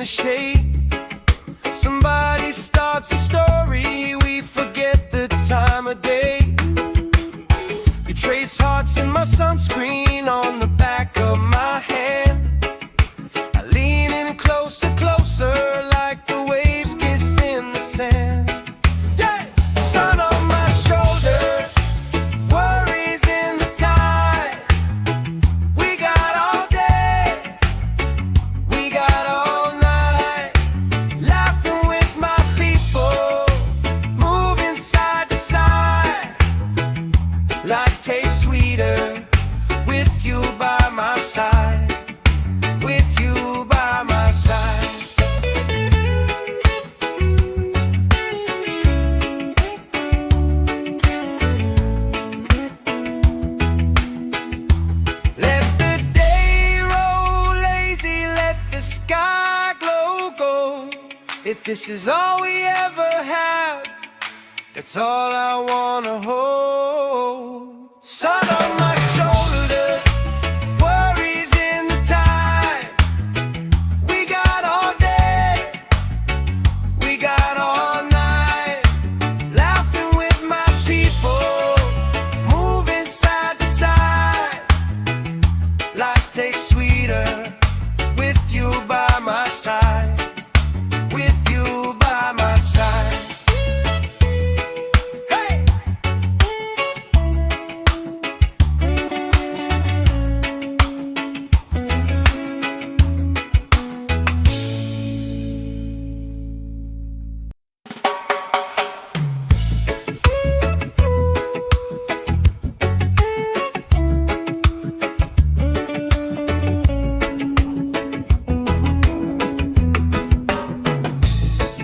the shade. Somebody starts a story, we forget the time of day. You trace hearts in my sunscreen on the back of my hand. I lean in closer, closer, like the waves kiss in the sand. Yeah! Sun on my shoulder, worries in the tide. We got all day, we got all night, laughing with my people, moving side to side. Life tastes sweeter with you by my side, with you by my side. Let the day roll lazy, let the sky glow gold. If this is all we ever have, that's all I wanna hold. Sun on my shoulder, worries in the tide. We got all day, we got all night, laughing with my people, moving side to side. Life tastes sweeter with you by my side, with you by my side. Hey!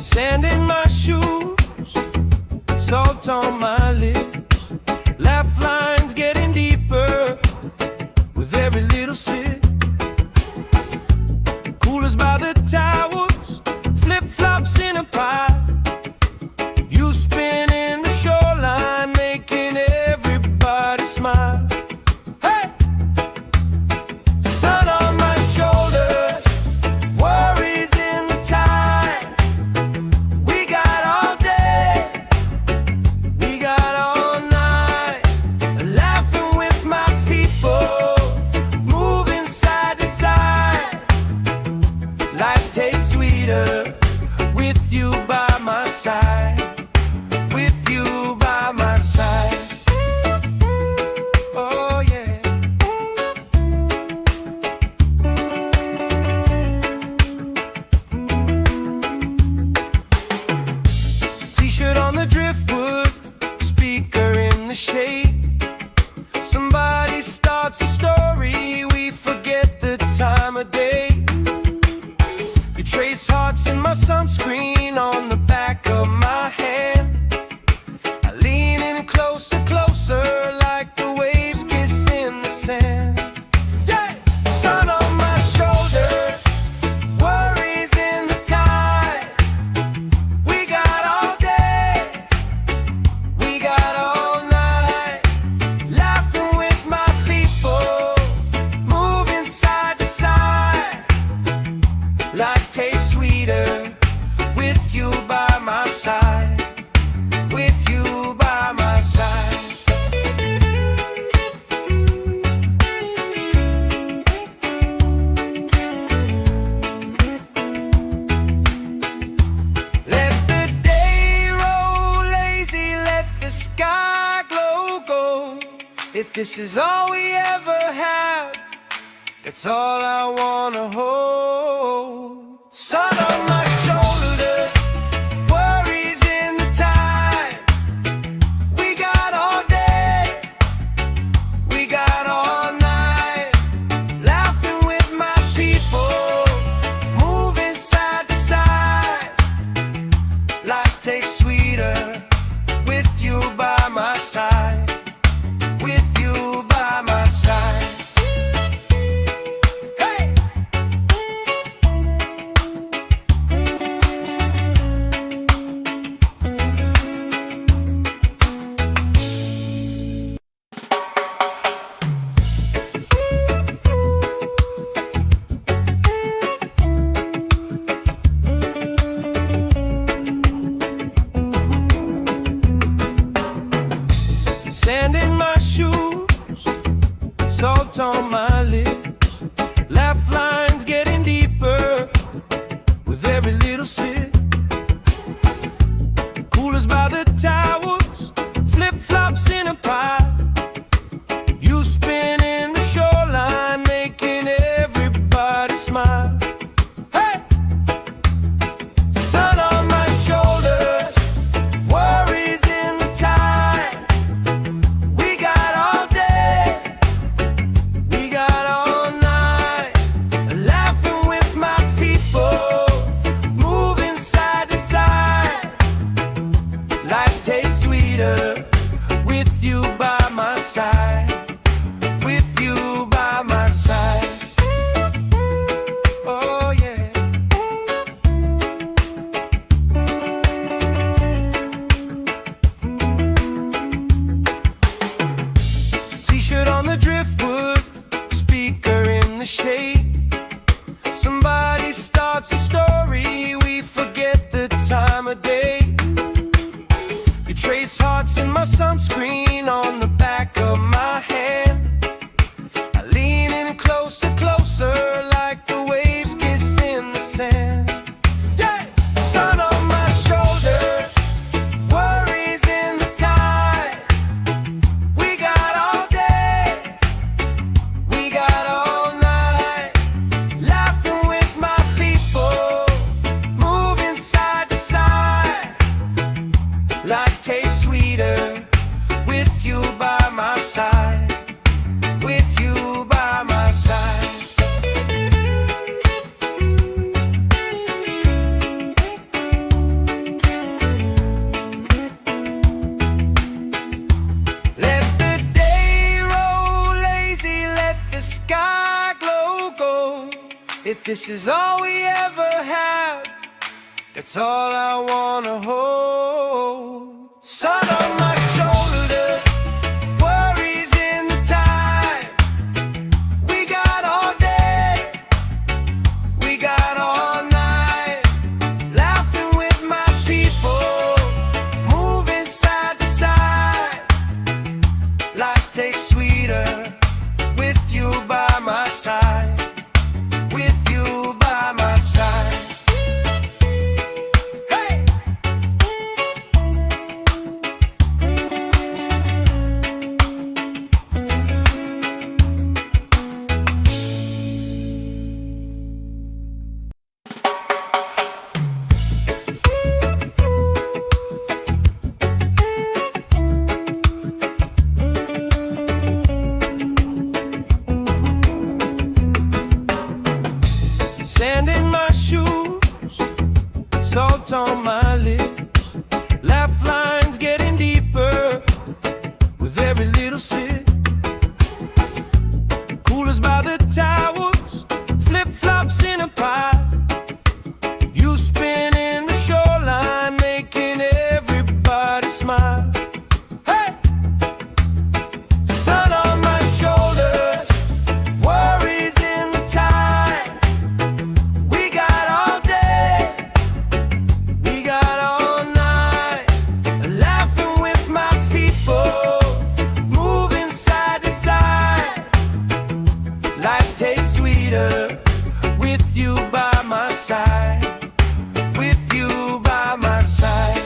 Sand in my shoes, salt on my lips, laugh lines getting deeper with every little sip. Coolers by the towels, flip-flops in a pile. You spin in the shoreline, making everybody smile. Hey! Sun on my shoulders, worries in the tide. We got all day, we got all night, laughing with my people, moving side to side. Life tastes sweeter with you by my side, with you by my side. Oh yeah. T-shirt on the driftwood, speaker in the shade. Somebody starts a story, we forget the time of day. You trace hearts in my sunscreen on the back of my hand. I lean in closer, closer, like the waves kiss in the sand. Yeah! Sun on my shoulder, worries in the tide. We got all day, we got all night, laughing with my people, moving side to side. Life tastes sweeter with you by my side, with you by my side. Let the day roll lazy, let the sky glow gold. If this is all we ever have, that's all I wanna hold. Sun on my shoulder, worries in the tide. We got all day, we got all night, laughing with my people, moving side to side. Life tastes sweeter with you by my side, with you by my side. Hey! this is all we ever have, that's all I wanna hold. Sun on my shoulders, worries in the tide. We got all day, we got all night, laughing with my people, moving side to side. Life tastes sweeter with you by my side, with you by my side. Hey! Sand in my shoes, salt on my lips, laugh lines getting deeper with every little sip. Coolers by the towers, flip-flops in a pie. You spin in the shoreline, making everybody smile. Hey! Sun on my shoulders, worries in the tide. We got all day, we got all night, laughing with my people, moving side to side. Life tastes sweeter with you by my side, with you by my side.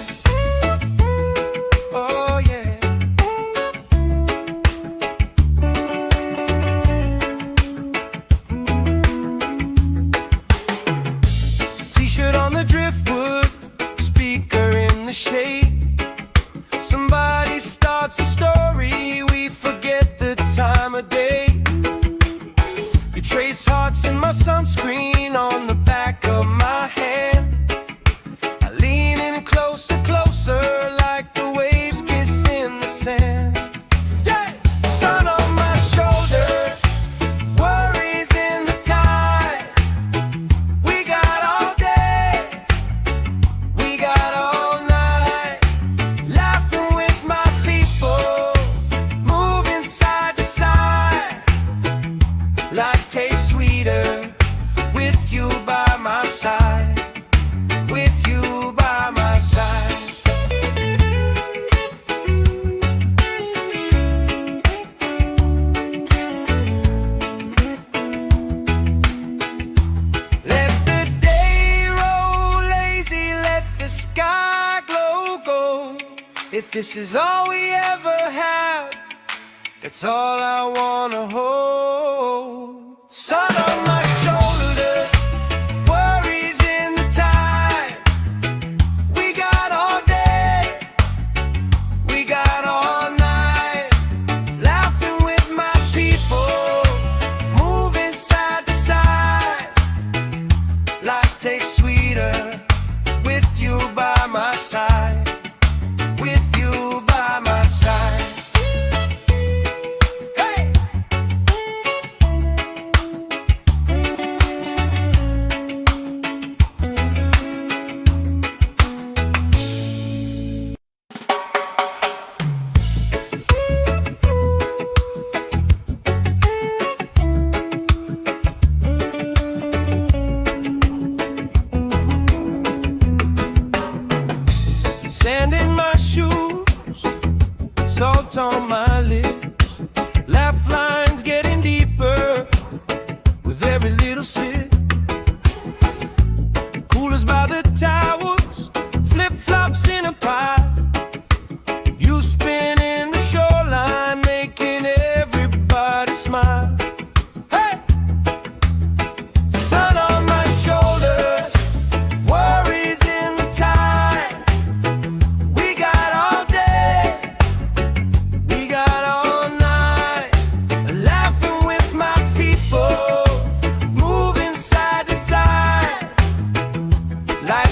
Oh yeah. T-shirt on the driftwood, speaker in the shade. Somebody starts a story, we forget the time of day. You trace hearts in my sunscreen on the back of my hand. I lean in closer, closer, like the waves kiss in the sand. Yeah! Sun on my shoulders, worries in the tide. We got all day, we got all night, laughing with my people, moving side to side. Life tastes sweeter with you by my side, with you by my side. Let the day roll lazy, let the sky glow gold. If this is all we ever have, that's all I wanna hold. Sun on my shoulders, worries in the tide. We got all day, we got all night, laughing with my people, moving side to side. Life tastes sweeter with you by my side, with you by my side. Hey! Sand in my shoes, salt on my lips, laugh lines getting deeper with every little sip. Coolers by the towers, flip-flops in a pie. You spin in the shoreline, making everybody smile. Hey! Sun on my shoulders, worries in the tide. We got all day, we got all night, laughing with my people, moving side to side. Life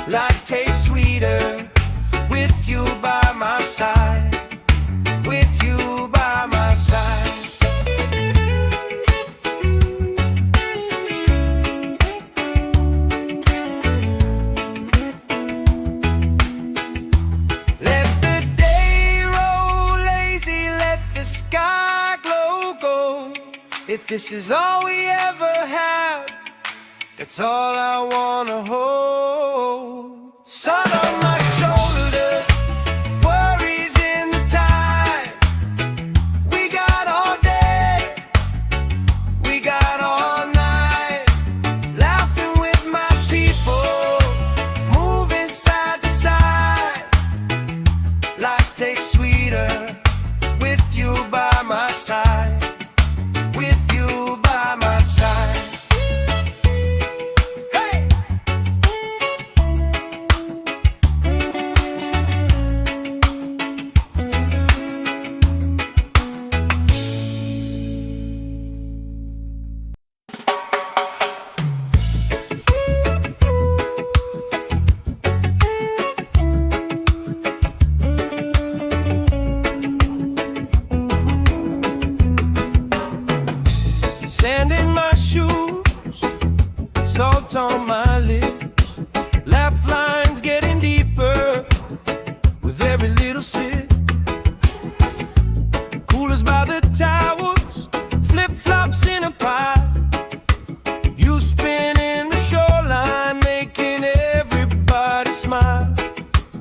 Life tastes sweeter with you by my side. With you by my side. Let the day roll lazy, let the sky glow gold. If this is all we ever have, that's all I wanna hold. Sun on my shoulder, worries in the tide. We got all day, we got all night. Laughing with my people, moving side to side. Life tastes sweeter with you by my side. With you by my side. Sand in my shoes, salt on my lips. Laugh lines getting deeper with every little sip. Coolers by the towers, flip-flops in a pie. You spinning the shoreline, making everybody smile.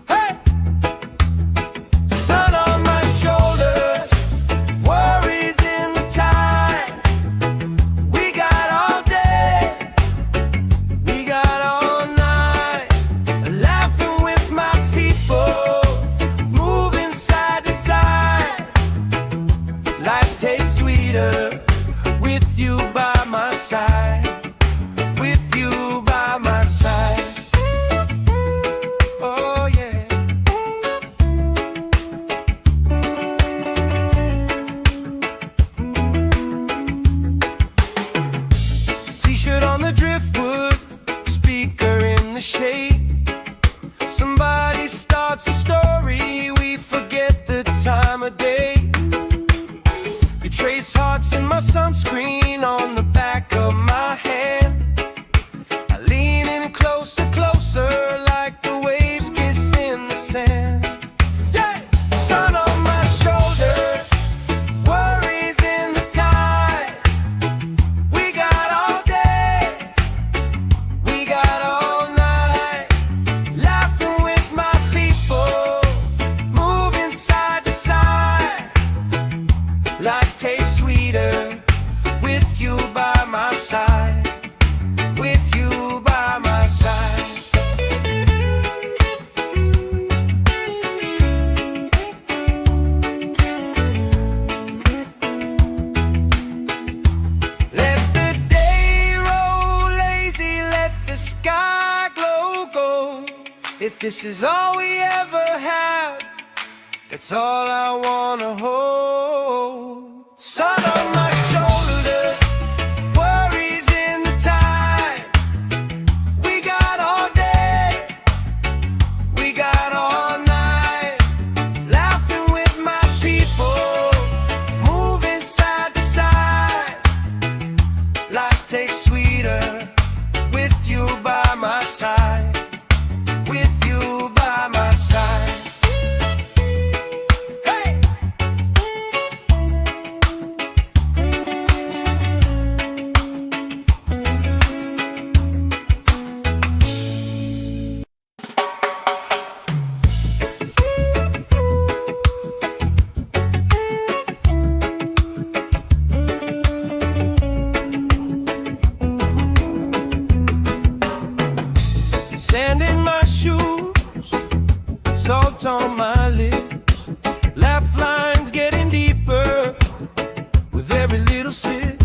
Hey! Sun on my shoulders, worries in the tide. We got all day, we got all night. Laughing with my people, moving side to side. Life tastes sweeter with you by my side. With you by my side. Oh yeah. T-shirt on the driftwood, speaker in the shade. Somebody starts a story, we forget the time of day. You trace hearts in my sunscreen on the back of my hand. I lean in closer, closer, like the waves kiss in the sand. Yeah! Sun on my shoulders, worries in the tide. We got all day, we got all night. Laughing with my people, moving side to side. Life tastes sweeter with you by my side. With you by my side. Let the day roll lazy, let the sky glow gold. If this is all we ever have, that's all I wanna hold. Sun on my shoulders, worries in the tide. We got all day, we got all night. Laughing with my people, moving side to side. Life tastes sweeter with you by my side. With you by my side. Hey! Sand in my shoes, salt on my lips. Laugh lines getting deeper with every little sip.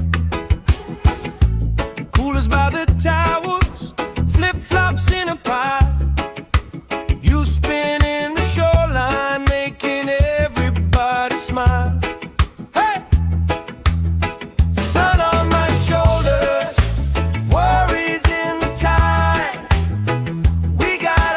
Coolers by the towers, flip-flops in a pie. You spinning the shoreline, making everybody smile. Hey! Sun on my shoulders, worries in the tide. We got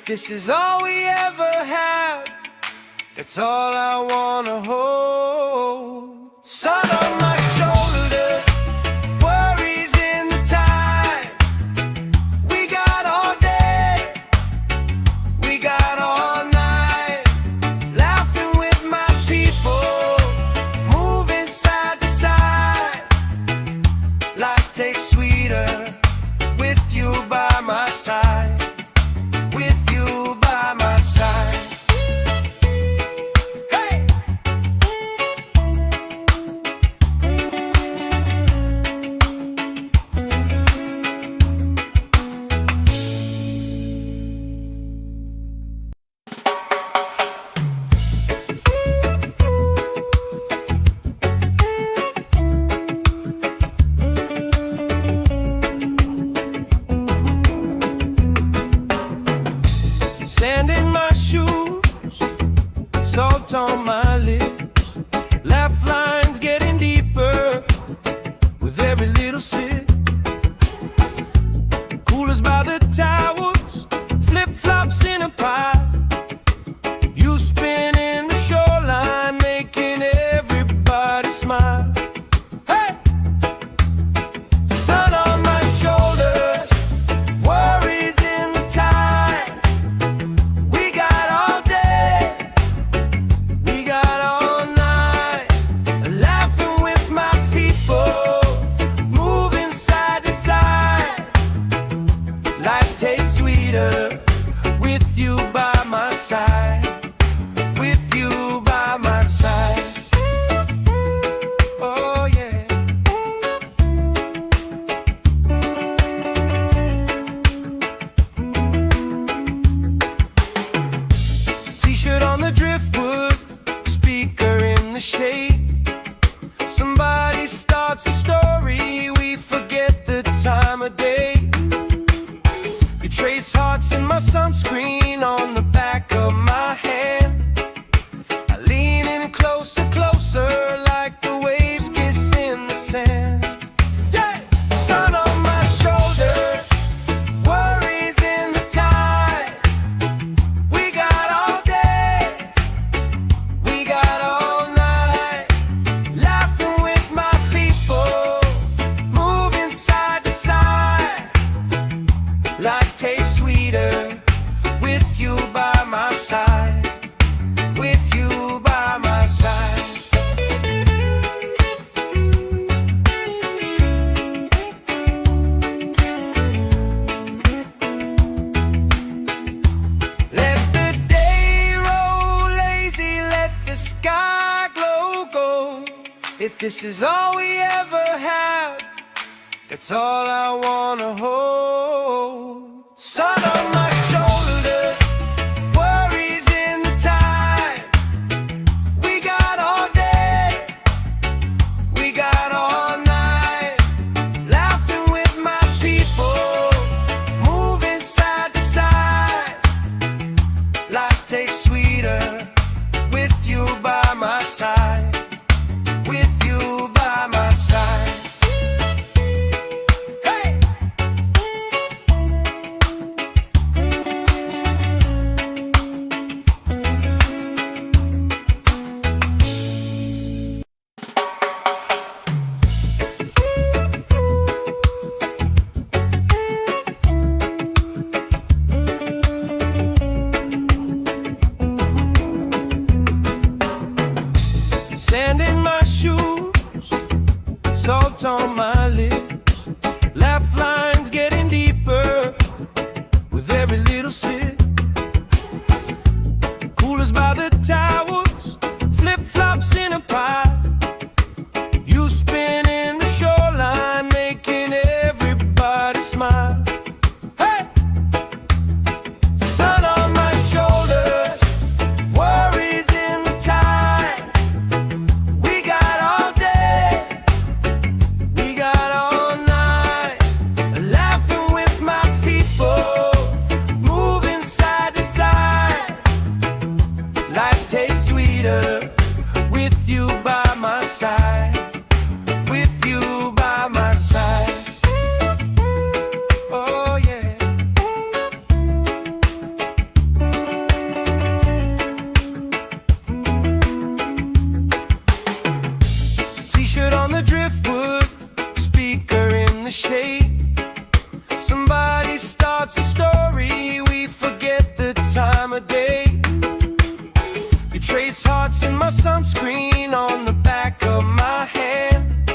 If this is all we ever have, that's all I wanna hold. Sun on my shoulders, worries in the tide. We got all day, we got all night, laughing with my people, moving side to side. Life tastes sweeter with you by my side, with you by my side. Hey! Sand in my shoes, salt on my lips, laugh lines getting deeper with every little sip. Coolers by the towers, flip-flops in a pile. You spin in the shoreline, making everybody smile. Hey! Sun on my shoulders, worries in the tide. We got all day, we got all night, laughing with my people, moving side to side. Life tastes sweeter with you by my side, with you by my side. Oh yeah. T-shirt on the driftwood, speaker in the shade. Somebody starts a story, we forget the time of day. You trace hearts in my sunscreen on the back of my hand. I lean in closer, closer, like the waves kiss in the sand. Yeah! Sun on my shoulders, worries in the tide. We got all day, we got all night, laughing with my people, moving side to side. Life tastes sweeter with you by my side, with you by my side. Let the day roll lazy, let the sky glow gold. If this is all we ever have, that's all I wanna hold. Sun on my shoulders, worries in the tide. We got all day, we got all night, laughing with my people, moving side to side. Life tastes sweeter with you by my side, with you by my side. Hey! in the shade. Somebody starts a story, we forget the time of day. You trace hearts in my sunscreen on the back of my hand.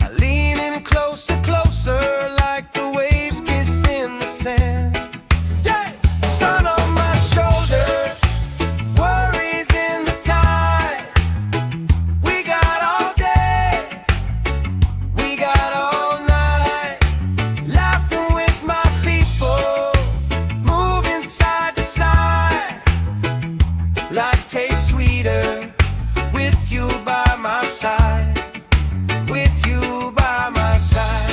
I lean in closer, closer, like the waves kiss in the sand. Yeah! Sun on my shoulders, worries in the tide. We got all day, we got all night, laughing with my people, moving side to side. Life tastes sweeter with you by my side, with you by my side.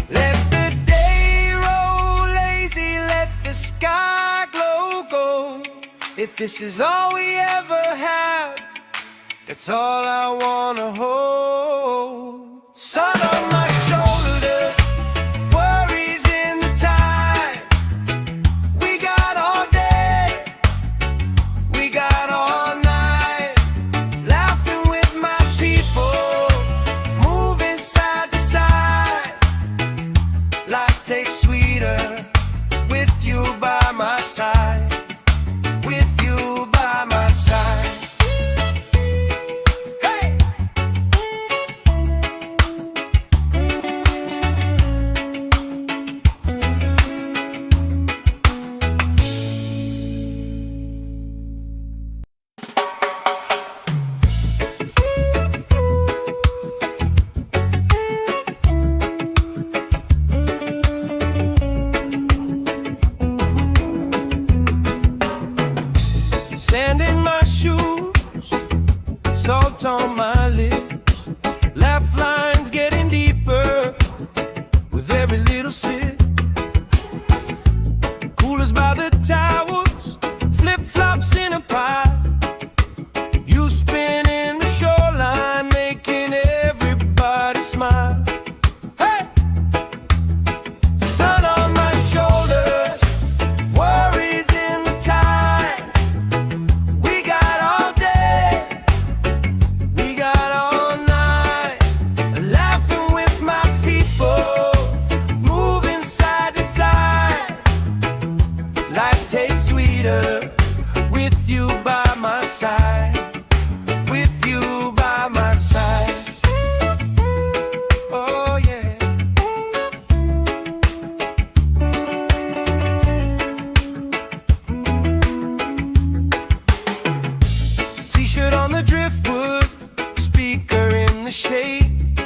Let the day roll lazy, let the sky glow gold. If this is all we ever have, that's all I wanna hold. Sun on my shoulders, worries in the tide. We got all day, we got all night, laughing with my people, moving side to side. Life tastes sweeter with you by my side, with you by my side. Hey! Sand in my shoes, salt on my lips, laugh lines getting deeper with every little sip. Coolers by the towers, flip-flops in a pile. You spinning the shoreline, making everybody smile. Hey! Sun on my shoulders, worries in the tide. We got all day, we got all night, laughing with my people, moving side to side. Life tastes sweeter with you by my side, with you by my side. Oh yeah. T-shirt on the driftwood, speaker in the shade.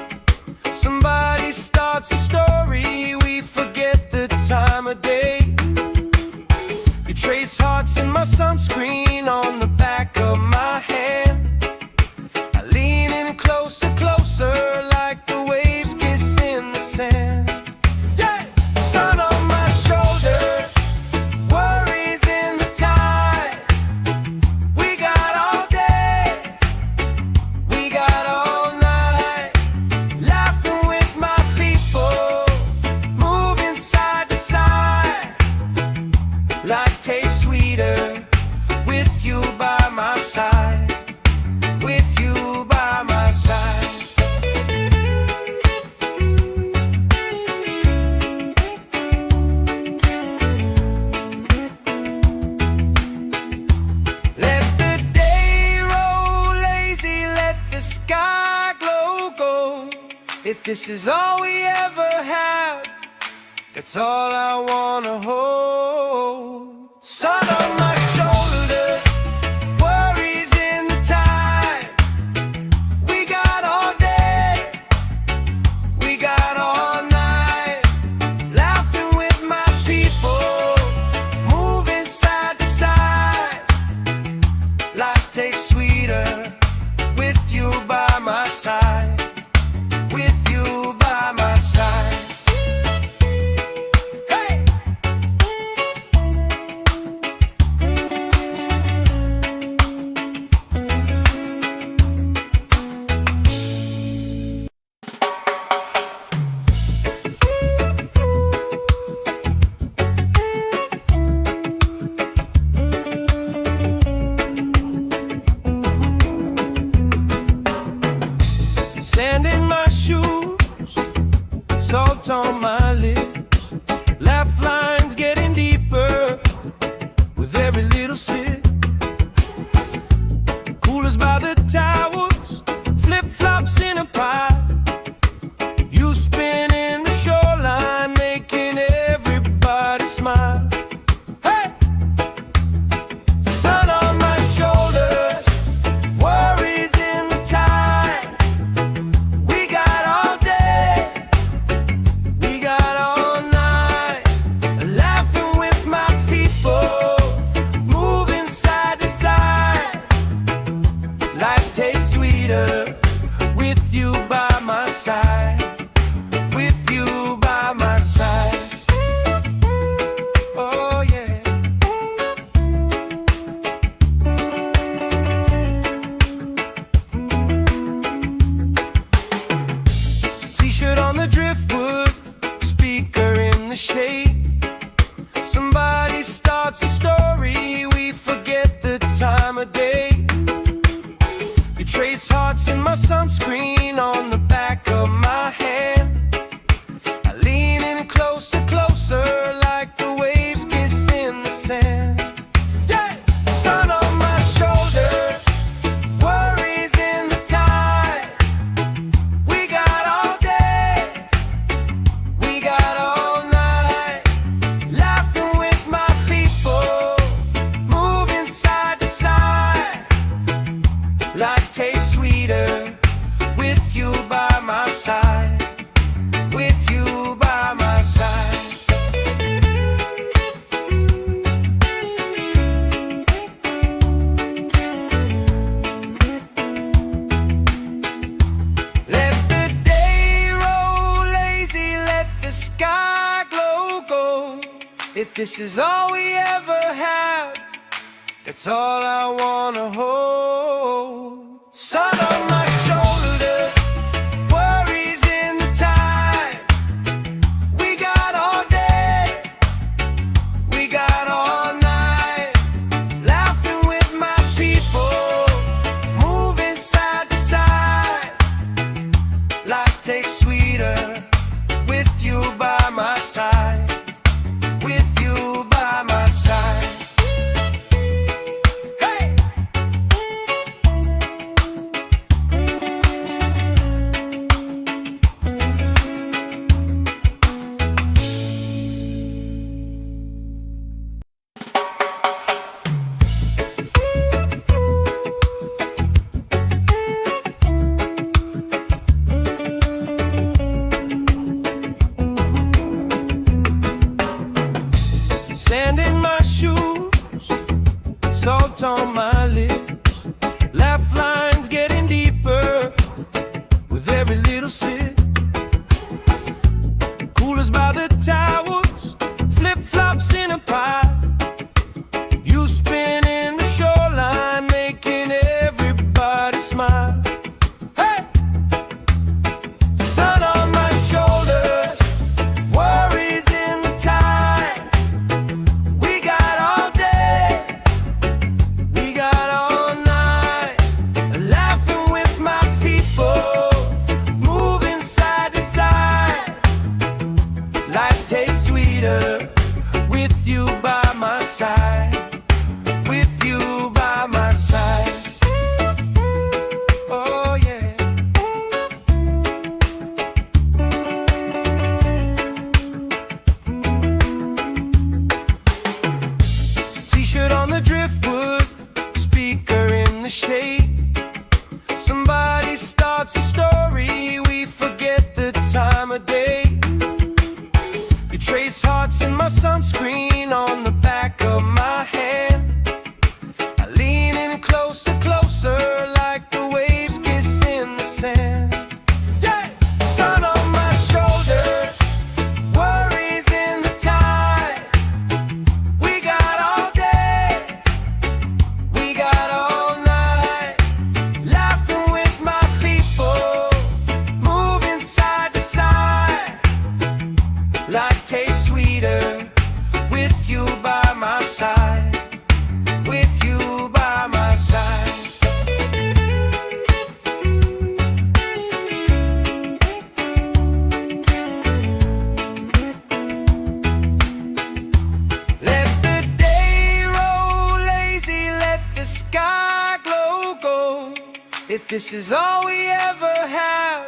Somebody starts a story, we forget the time of day. You trace hearts in my sunscreen on the back of my hand. I lean in closer, closer, like the waves kiss in the sand. Yeah! Sun on my shoulders, worries in the tide. We got all day, we got all night, laughing with my people, moving side to side. Life tastes sweeter with you by my side, with you by my side. Let the day roll lazy, let the sky glow gold. If this is all we ever have, that's all I wanna hold. Sun on my shoulders, worries in the tide. We got all day, we got all night, laughing with my people, moving side to side. Life tastes sweeter with you by my side, with you by my side. Hey! this is all we ever have, that's all I wanna hold. Sun on my shoulders, worries in the tide. We got all day, we got all night, laughing with my people, moving side to side. Life tastes sweeter with you by my side. With you by my side. Hey! Sand in my shoes, salt on my lips, laugh lines getting deeper with every little sip. Coolers by the towers, flip-flops in a pie. You spin in the shoreline, making everybody smile. Hey! Sun on my shoulders, worries in the tide. We got all day, we got all night, laughing with my people, moving side to side. Life tastes sweeter with you by my side. With you by my side. Oh yeah. T-shirt on the driftwood, speaker in the shade. Somebody starts a story, we forget the time of day. You trace hearts in my sunscreen on the back of my hand. I lean in closer, closer, like the waves kiss in the sand. Yeah! Sun on my shoulders, worries in the tide. We got all day, we got all night, laughing with my people, moving side to side. Life tastes sweeter with you by my side. With you by my side. Let the day roll lazy, let the sky glow gold. If this is all we ever have,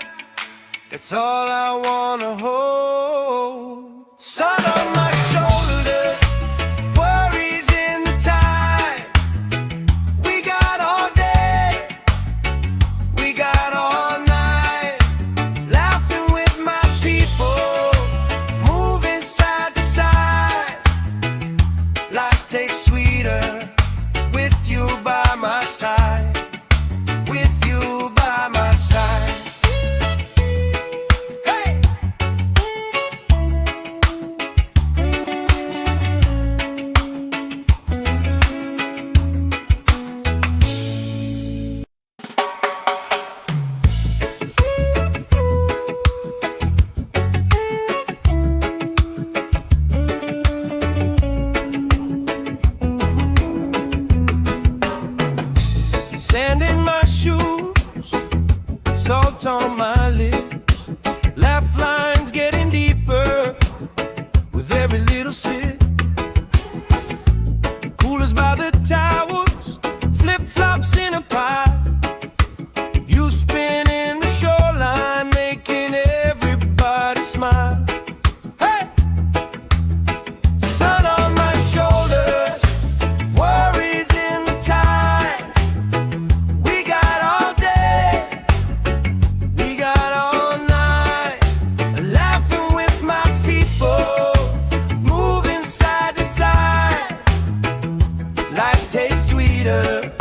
that's all I wanna hold. Sun on my shoulders, worries in the tide. We got all day, we got all night, laughing with my people, moving side to side. Life tastes sweeter with you by my side. With you by my side. Hey! Sand in my shoes, salt on my lips, laugh lines getting deeper with every little sip. Coolers by the towers, flip-flops in a pie. You spin in the shoreline, making everybody smile. Hey! Sun on my shoulders, worries in the tide. We got all day, we got all night, laughing with my people, moving side to side. Life tastes sweeter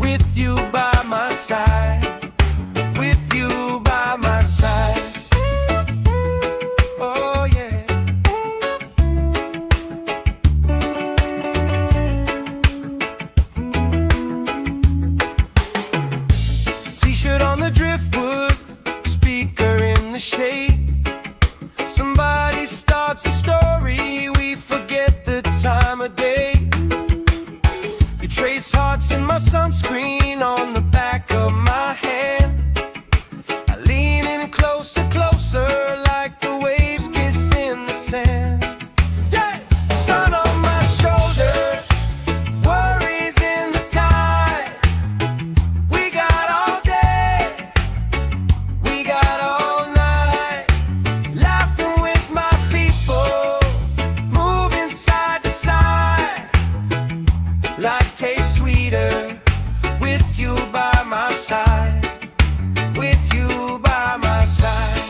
with you by my side. With you by my side. Oh yeah. trace hearts in my sunscreen on the back of my hand. I lean in closer, closer, like the waves kiss in the sand. Yeah! Sun on my shoulders, worries in the tide. We got all day, we got all night, laughing with my people, moving side to side. Life tastes sweeter with you by my side, with you by my side.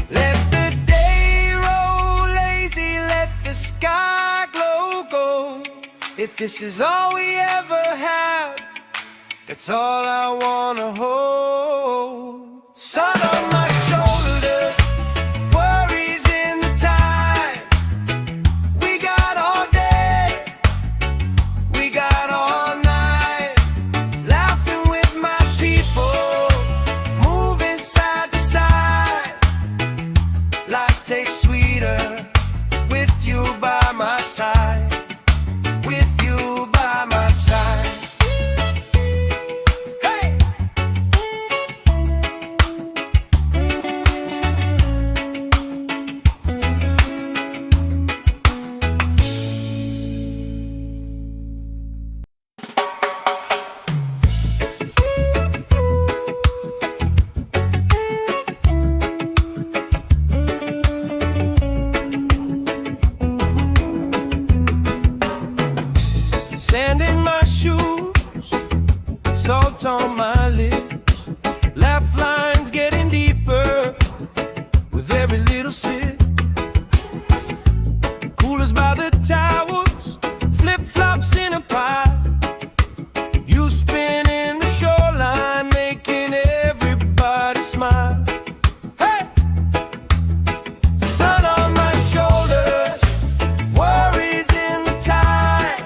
Let the day roll lazy, let the sky glow gold. If this is all we ever have, that's all I wanna hold. Sun on my shoulders, worries in the tide. We got all day, we got all night, laughing with my people, moving side to side. Life tastes sweeter with you by my side, with you by my side. Sand in my shoes, salt on my lips, laugh lines getting deeper with every little sip. Coolers by the towers, flip-flops in a pile. You spin in the shoreline, making everybody smile. Hey! Sun on my shoulders, worries in the tide.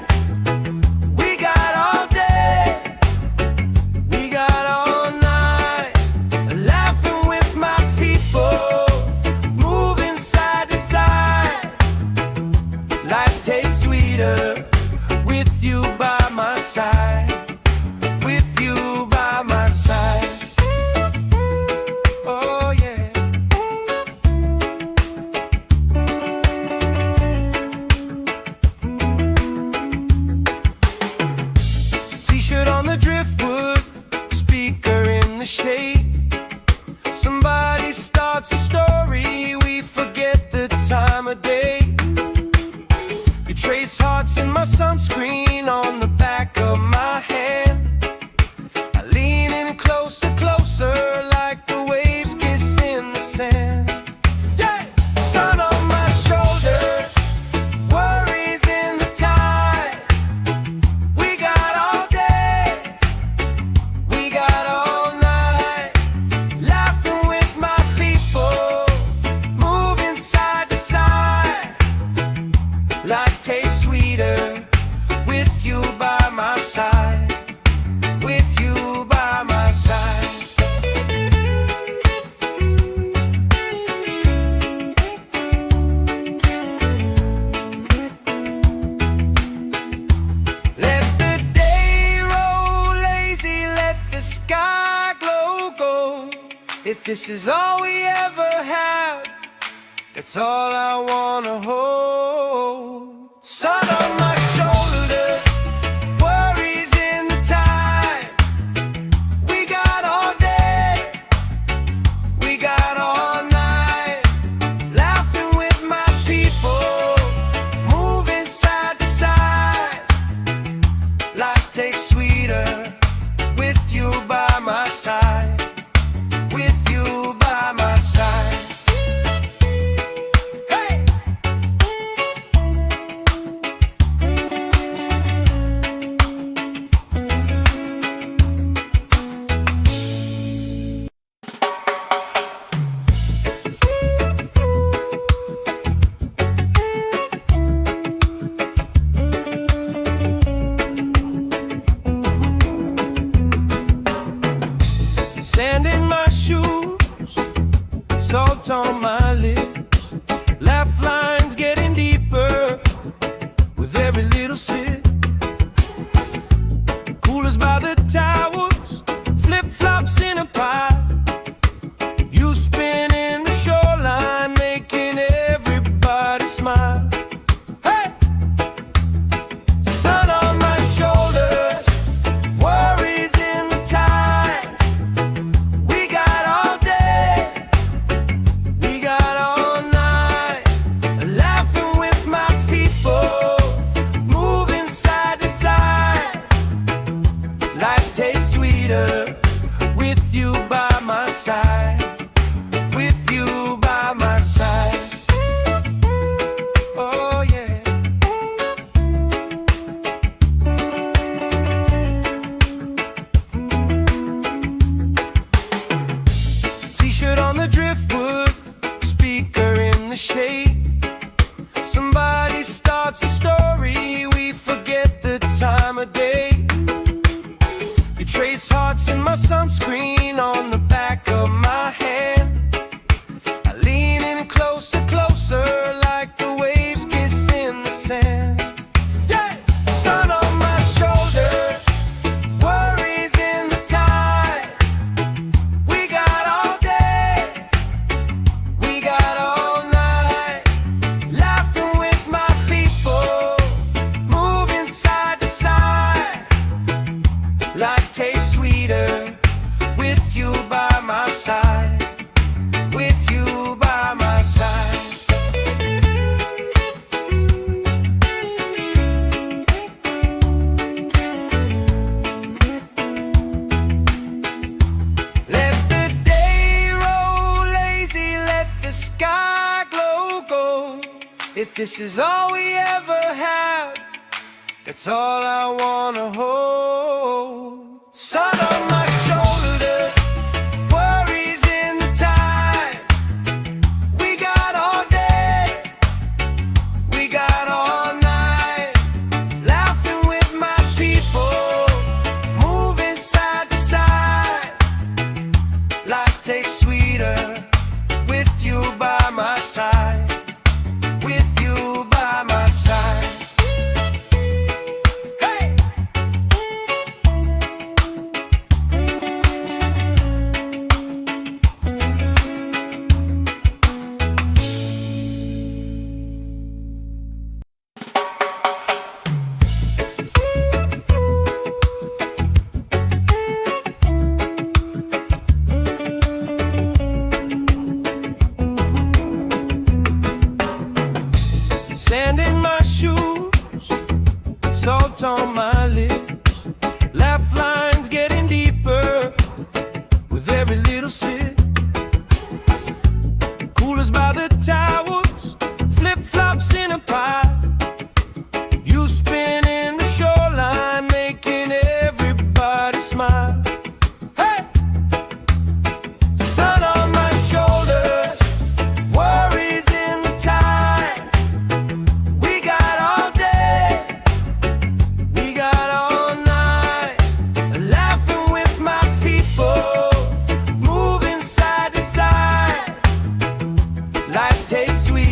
We got all day, we got all night, laughing with my people, moving side to side. Life tastes sweeter with you by my side, with you by my side. Oh yeah. T-shirt on the driftwood, speaker in the shade. Somebody starts a story, we forget the time of day. You trace hearts in my sunscreen on the back of my hand. I lean in closer, closer, like the waves kiss in the sand. Yeah! Sun on my shoulders, worries in the tide. We got all day, we got all night, laughing with my people, moving side to side. Life tastes sweeter with you by my side, with you by my side. Let the day roll lazy, let the sky glow gold. If this is all we ever have, that's all I wanna hold. Sun on my shoulders, worries in the tide. We got all day, we got all night, laughing with my people, moving side to side. Life tastes sweeter with you by my side, with you by my side. Hey! Sand in my shoes, salt on my lips, laugh lines getting deeper with every little sip. Coolers by the towers, flip-flops in a pie. You spin in the shoreline, making everybody smile. Hey! Sun on my shoulders, worries in the tide. We got all day, we got all night, laughing with my people, moving side to side. Life tastes sweeter with you by my side, with you by my side. Oh yeah. T-shirt on the driftwood, speaker in the shade. Somebody starts a story, we forget the time of day. You trace hearts in my sunscreen on the back of my hand. I lean in closer, closer, like the waves kiss in the sand. Yeah! Sun on my shoulders, worries in the tide. We got all day, we got all night, laughing with my people, moving side to side. Life tastes sweeter with you by my side, with you by my side. Let the day roll lazy, let the sky glow gold. If this is all we ever have, that's all I wanna hold. Sun on my shoulders, worries in the tide. We got all day, we got all night, laughing with my people, moving side to side. Life tastes sweeter with you by my side, with you by my side. Hey! Sand in my shoes, salt on my lips, laugh lines getting deeper with every little sip. Coolers by the towers, flip-flops in a pie. You spin in the shoreline, making everybody smile. Hey! Sun on my shoulders, worries in the tide. We got all day, we got all night, laughing with my people, moving side to side. Life tastes sweet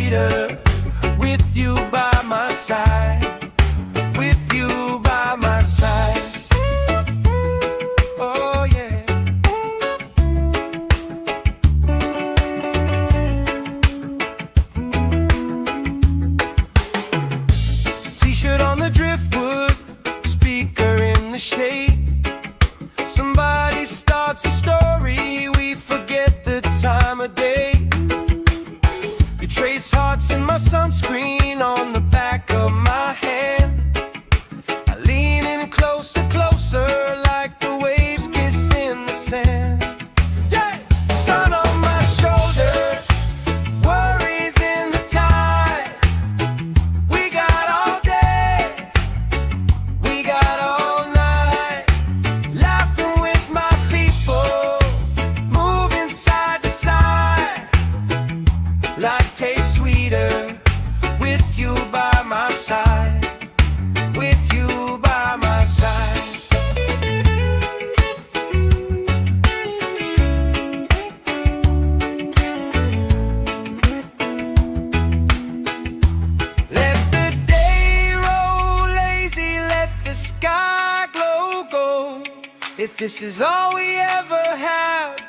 this is all we ever have,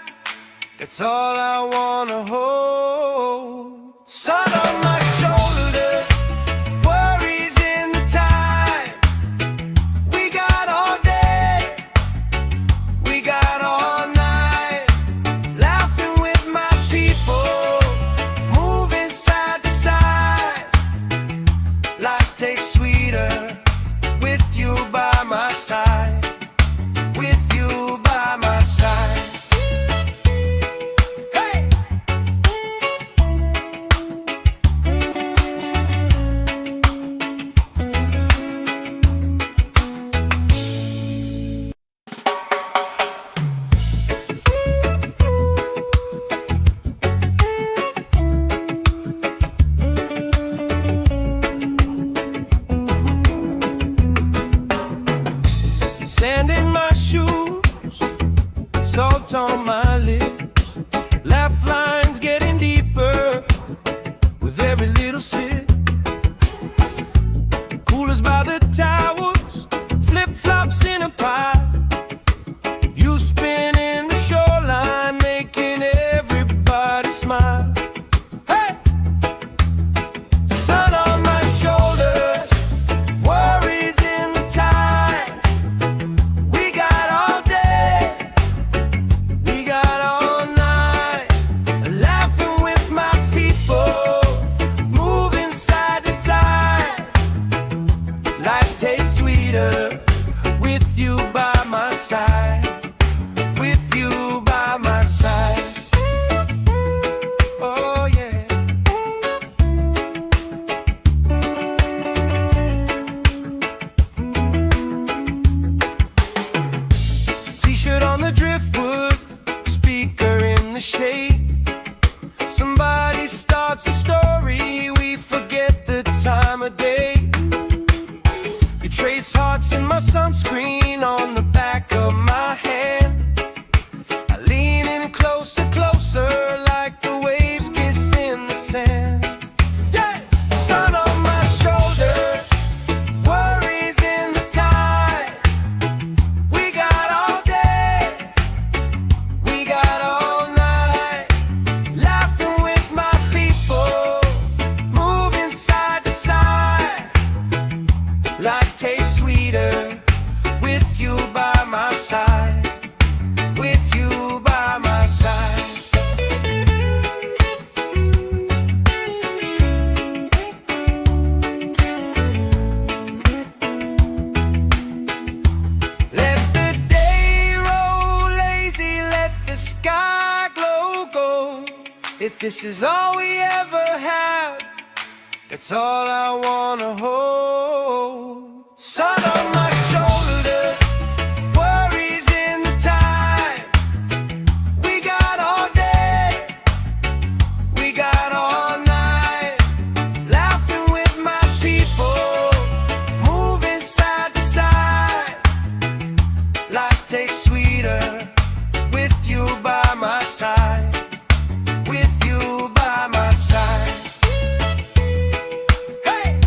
that's all I wanna hold. Sun on my shoulders, worries in the time. We got all day, we got all night, laughing with my people, moving side to side. Life tastes sweeter with you by my side, with you by my side. Hey! Sand in my shoes, salt on my lips, laugh lines getting deeper with every little sip. Coolers by the towers, flip-flops in a pie. You spinning the shoreline, making everybody smile. Hey! Sun on my shoulders, worries in the tide. We got all day, we got all night, laughing with my people, moving side to side. Life tastes sweeter with you by my side, with you by my side. Oh yeah. T-shirt on the driftwood, speaker in the shade. Somebody starts a story, we forget the time of day. You trace hearts in my sunscreen on the back of my hand. I lean in closer, closer, like the waves kiss in the sand. Yeah! Sun on my shoulders, worries in the tide. We got all day, we got all night, laughing with my people, moving side to side. Life tastes sweeter with you by my side, with you by my side. Let the day roll lazy, let the sky glow gold. If this is all we ever have, that's all I wanna hold. Sun on my shoulders, worries in the time. We got all day, we got all night, laughing with my people, moving side to side. Life tastes sweeter with you by my side, with you by my side. Hey!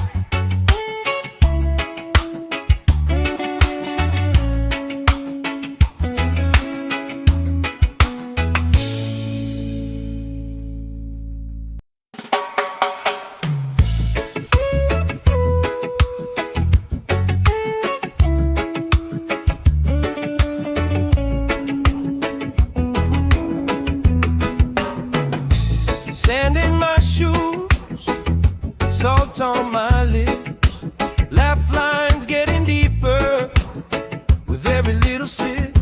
Sand in my shoes, salt on my lips, laugh lines getting deeper with every little sip.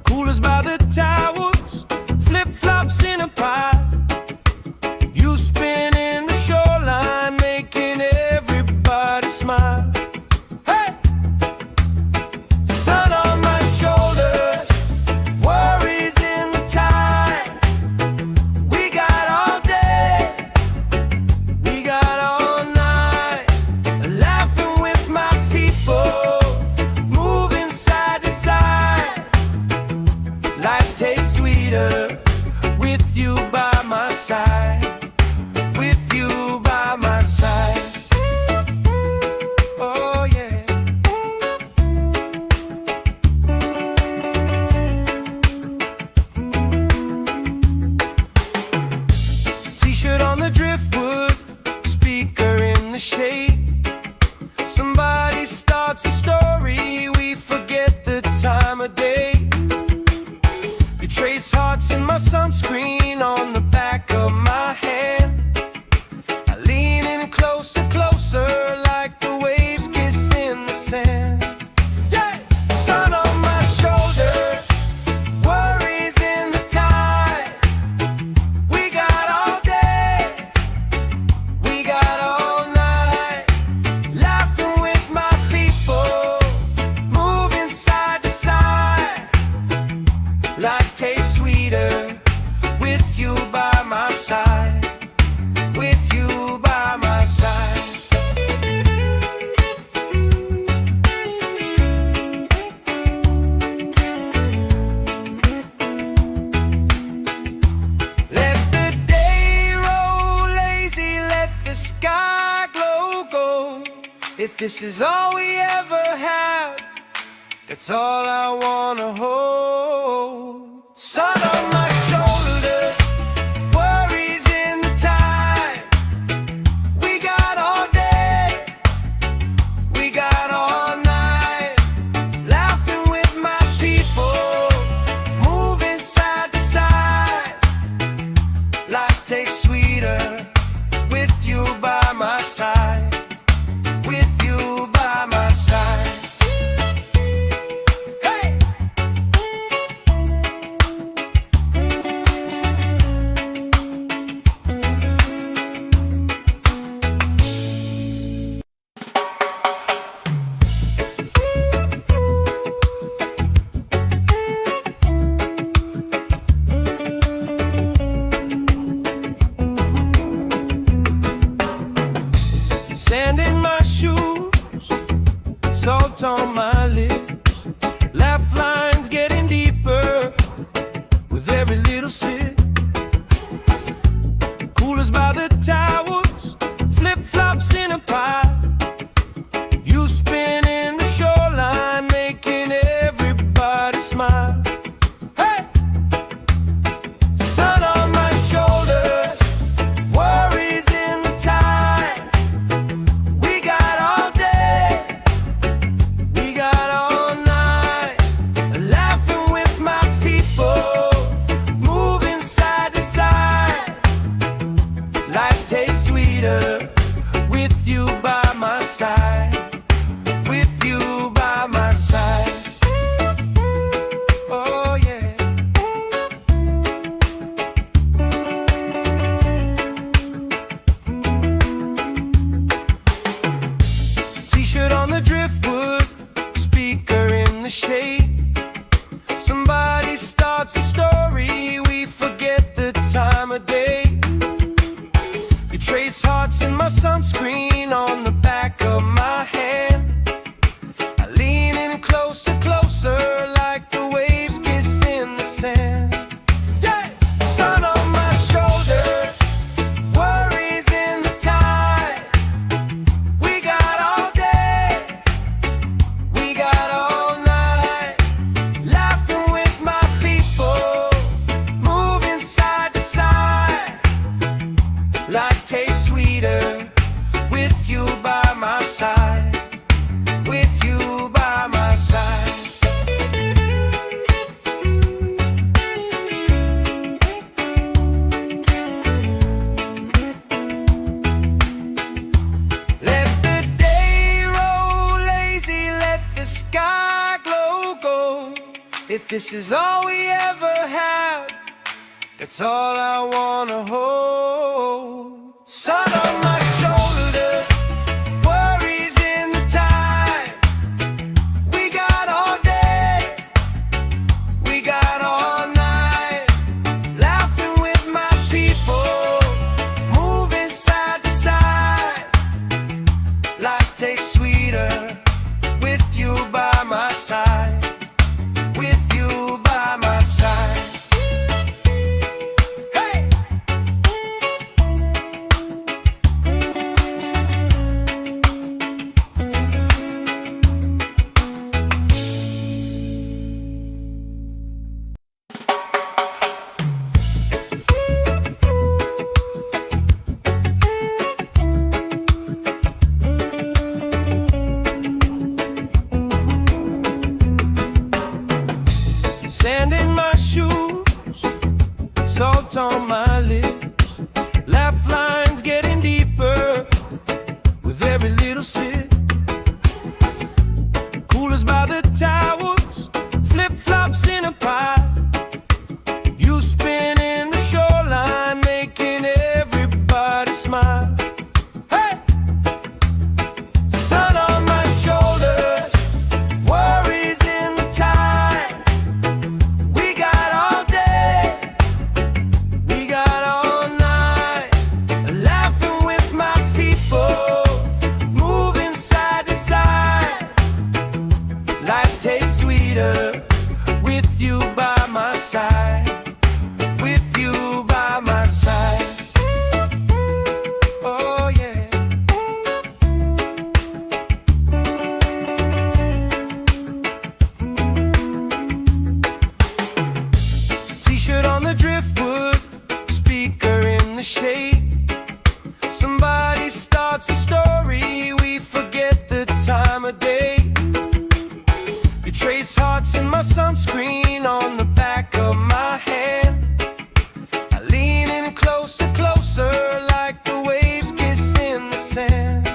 Coolers by the towers, flip-flops in a pie. You spinning the shoreline, making everybody smile. Hey! Sun on my shoulders, worries in the tide. We got all day, we got all night, laughing with my people, moving side to side. Life tastes sweeter with you by my side, with you by my side. Oh yeah. trace hearts in my sunscreen on the back of my hand. I lean in closer, closer, like the waves kiss in the sand. Yeah! Sun on my shoulders, worries in the tide. We got all day, we got all night, laughing with my people, moving side to side. Life tastes sweeter with you by my side, with you by my side. Let the day roll lazy, let the sky glow gold. If this is all we ever have, that's all I wanna hold. Sun on my shoulders, worries in the tide. We got all day, we got all night, laughing with my people, moving side to side. Life tastes sweeter with you by my side, with you by my side. Sand in my shoes, salt on my lips, laugh lines getting deeper with every little sip. Coolers by the towers, flip-flops in a pile. You spin in the shoreline, making everybody smile. Hey! Sun on my shoulders, worries in the tide. We got all day, we got all night, laughing with my people, moving side to side. Life tastes sweeter with you by my side, with you by my side. Oh yeah. T-shirt on the driftwood, speaker in the shade. Somebody starts a story, we forget the time of day. You trace hearts in my sunscreen on the back of my hand. I lean in closer, closer, like the waves kiss in the sand. Yeah! Sun on my shoulders, worries in the tide. We got all day, we got all night, laughing with my people, moving side to side. Life tastes sweeter with you by my side, with you by my side. Let the day roll lazy, let the sky glow gold. If this is all we ever have, that's all I wanna hold. Sun on my shoulders, worries in the tide. We got all day, we got all night, laughing with my people, moving side to side. Life tastes sweeter with you by my side, with you by my side. Hey! salt on my lips, laugh lines getting deeper with every little sip. Coolers by the towels, flip-flops in a pie. You spinning the shoreline, making everybody smile. Hey! Sun on my shoulders, worries in the tide. We got all day, we got all night, laughing with my people, moving side to side. Life tastes sweeter with you by my side, with you by my side. Oh yeah. T-shirt on the driftwood, speaker in the shade. Somebody starts a story, we forget the time of day. You trace hearts in my sunscreen on the back of my hand. I lean in closer, closer, like the waves kiss in the sand.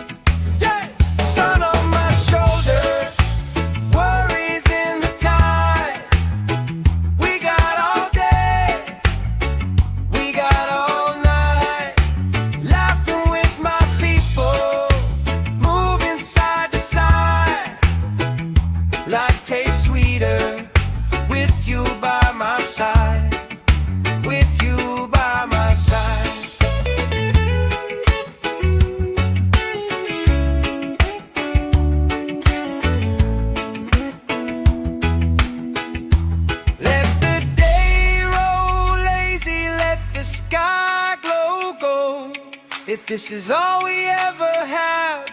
Yeah! Sun on my shoulders, worries in the tide. We got all day, we got all night, laughing with my people, moving side to side. Life tastes sweeter with you by my side, with you by my side. Let the day roll lazy, let the sky glow gold. If this is all we ever have,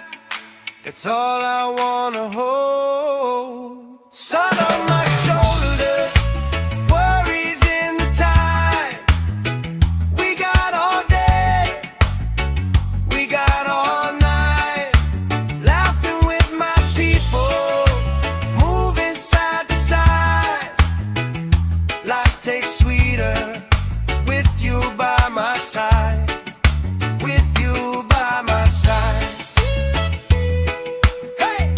that's all I wanna hold. Sun on my shoulders, worries in the tide. We got all day, we got all night, laughing with my people, moving side to side. Life tastes sweeter with you by my side, with you by my side. Hey!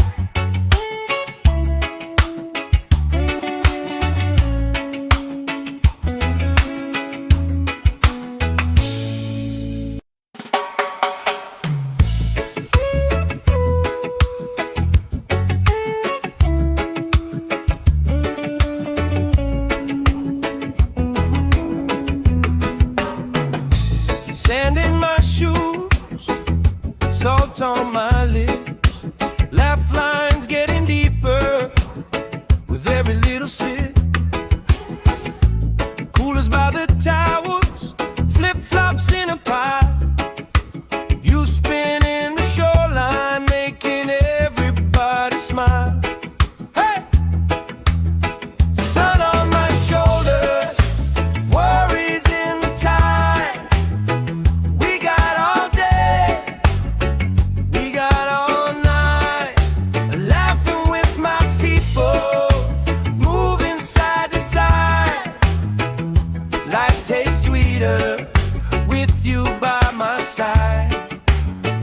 Sand in my shoes, salt on my lips, laugh lines getting deeper with every little sip. Coolers by the towels, flip-flops in a pie. You spinning the shoreline, making everybody smile. Hey! Sun on my shoulders, worries in the tide. We got all day, we got all night, laughing with my people, moving side to side. Life tastes sweeter with you by my side,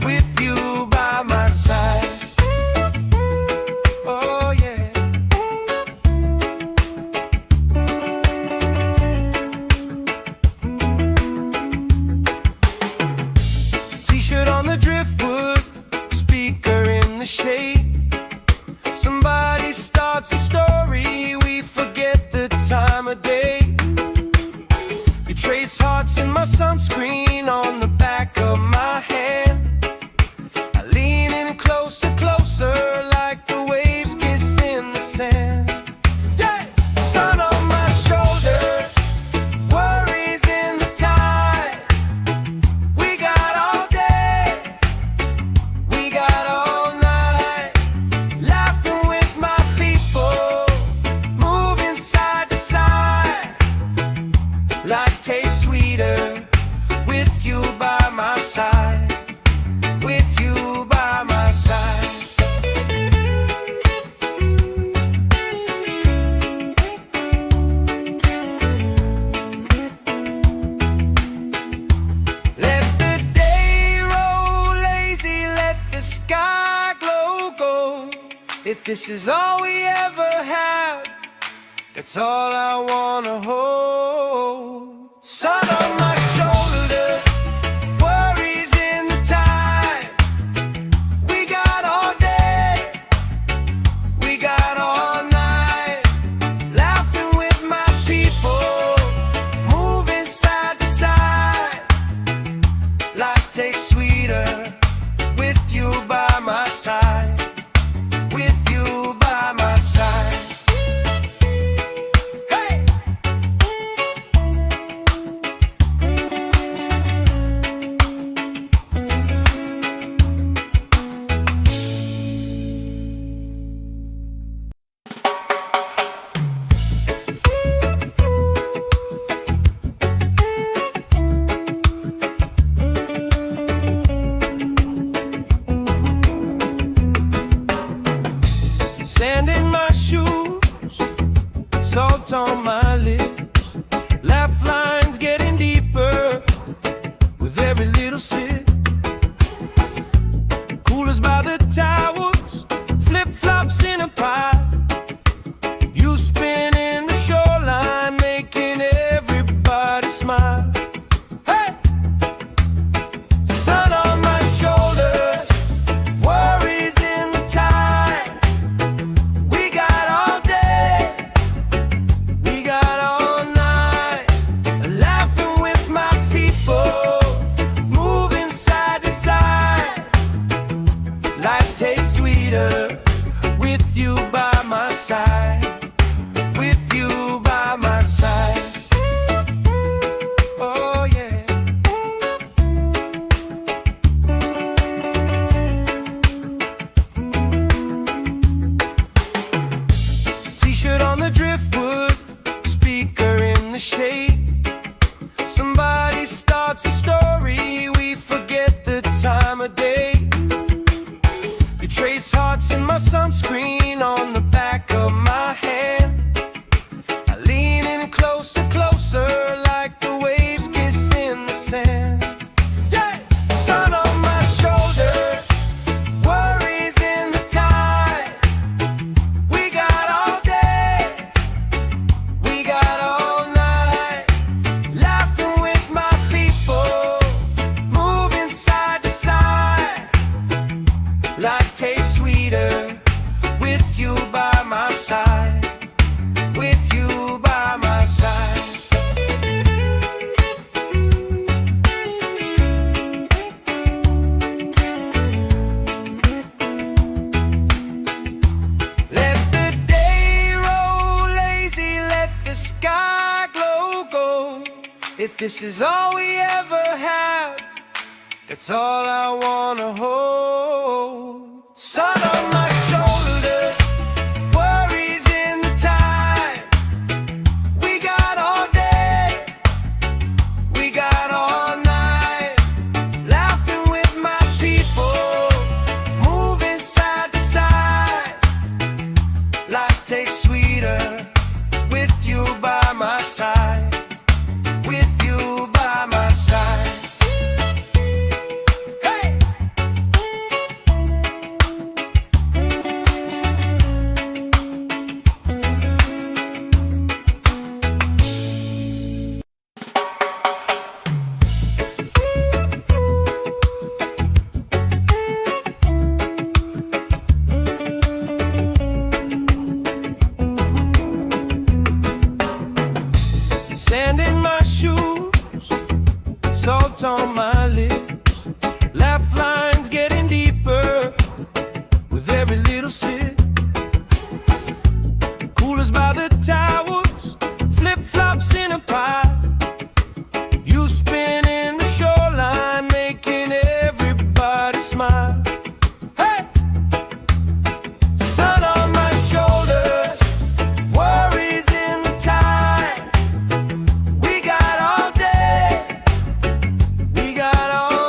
with you by my side. Oh yeah. T-shirt on the driftwood, speaker in the shade. Somebody starts a story, we forget the time of day. You trace hearts in my sunscreen on the back of my hand. I lean in closer, closer, like the waves kiss in the sand. Yeah! Sun on my shoulders, worries in the tide. We got all day, we got all night, laughing with my people, moving side to side. Life tastes sweeter with you by my side, with you by my side. this is all we ever had, that's all I wanna hold. Sun on my shoulders, worries in the tide. We got all day, we got all night, laughing with my people, moving side to side. Life tastes sweeter with you by my side. With you by my side. Hey! Sand in my shoes, salt on my lips, laugh lines getting deeper with every little sip. Coolers by the towers, flip-flops in a pile. You spin in the shoreline, making everybody smile. Hey! Sun on my shoulders, worries in the tide. We got all day, we got all night, laughing with my people, moving side to side. Life tastes sweeter with you by my side. With you by my side. Oh yeah. T-shirt on the driftwood, speaker in the shade. Somebody starts a story, we forget the time of day. You trace hearts in my sunscreen on the back of my hand. I lean in closer, closer, like the waves kiss in the sand. Yeah! Sun on my shoulders, worries in the tide. We got all day, we got all night, laughing with my people, moving side to side. Life tastes sweeter with you by my side. With you by my side. Let the day roll lazy, let the sky glow gold. If this is all we ever had, that's all I wanna hold. Sun on my shoulders, worries in the tide. We got all day, we got all night, laughing with my people, moving side to side. Life tastes sweeter with you by my side. With you by my side. Hey! Sand in my shoes, salt on my lips, laugh lines getting deeper with every little sip. Coolers by the towers, flip-flops in a pile. You spin in the shoreline, making everybody smile. Hey! Sun on my shoulders, worries in the tide. We got all day, we got all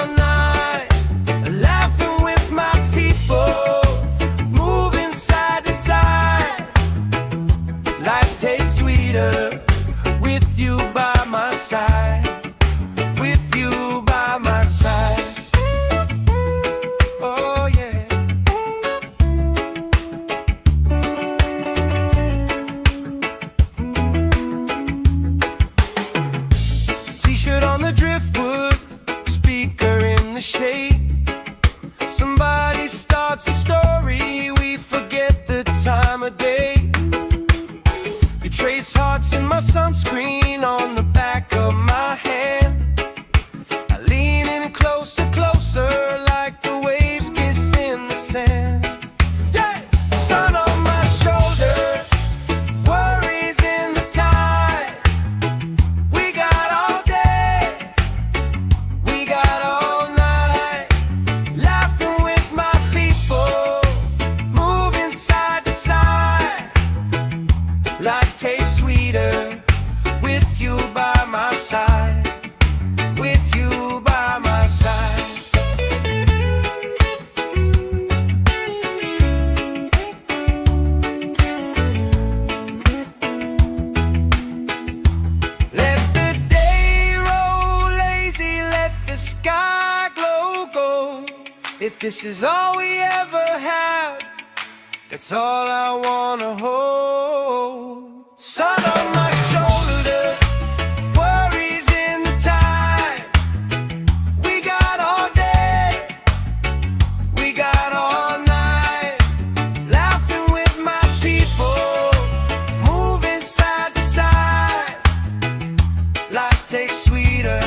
If this is all we ever have, that's all I wanna hold. Sun on my shoulders, worries in the tide. We got all day, we got all night, laughing with my people, moving side to side. Life tastes sweeter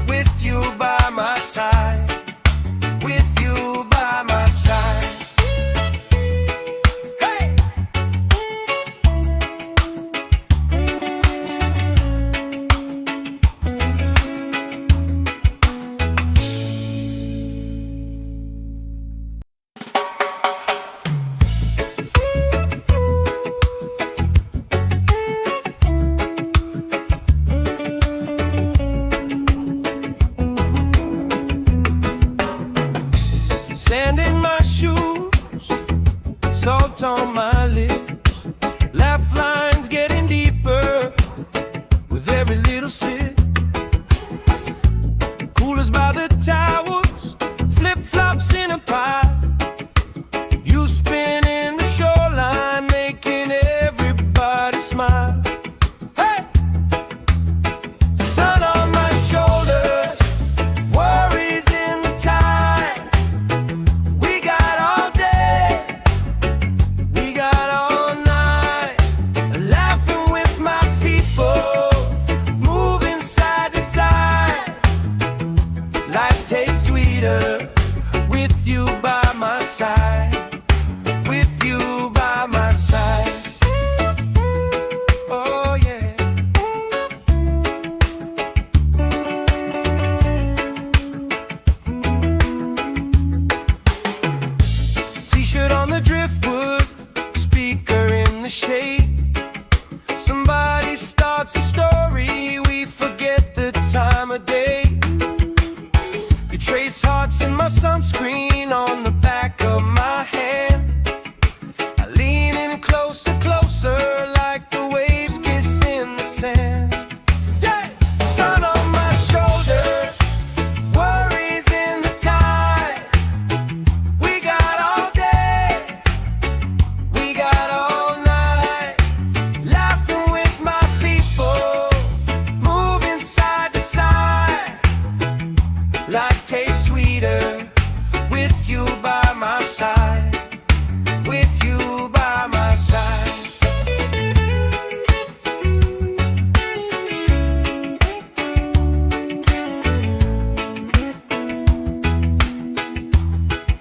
with you by my side. With you by my side. Hey! Sand in my shoes, salt on my lips, laugh lines getting deeper with every little sip. Coolers by the towers, flip-flops in a pile. You spinning the shoreline, making everybody smile. Hey! Sun on my shoulders, worries in the tide. We got all day, we got all night, laughing with my people, moving side to side. Life tastes sweeter with you by my side. With you by my side. Oh yeah. T-shirt on the driftwood, speaker in the shade. Somebody starts a story, we forget the time of day. You trace hearts in my sunscreen on the back of my hand. I lean in closer, closer, like the waves kiss in the sand. Yeah! Sun on my shoulders, worries in the tide. We got all day, we got all night, laughing with my people, moving side to side. Life tastes sweeter with you by my side. With you by my side.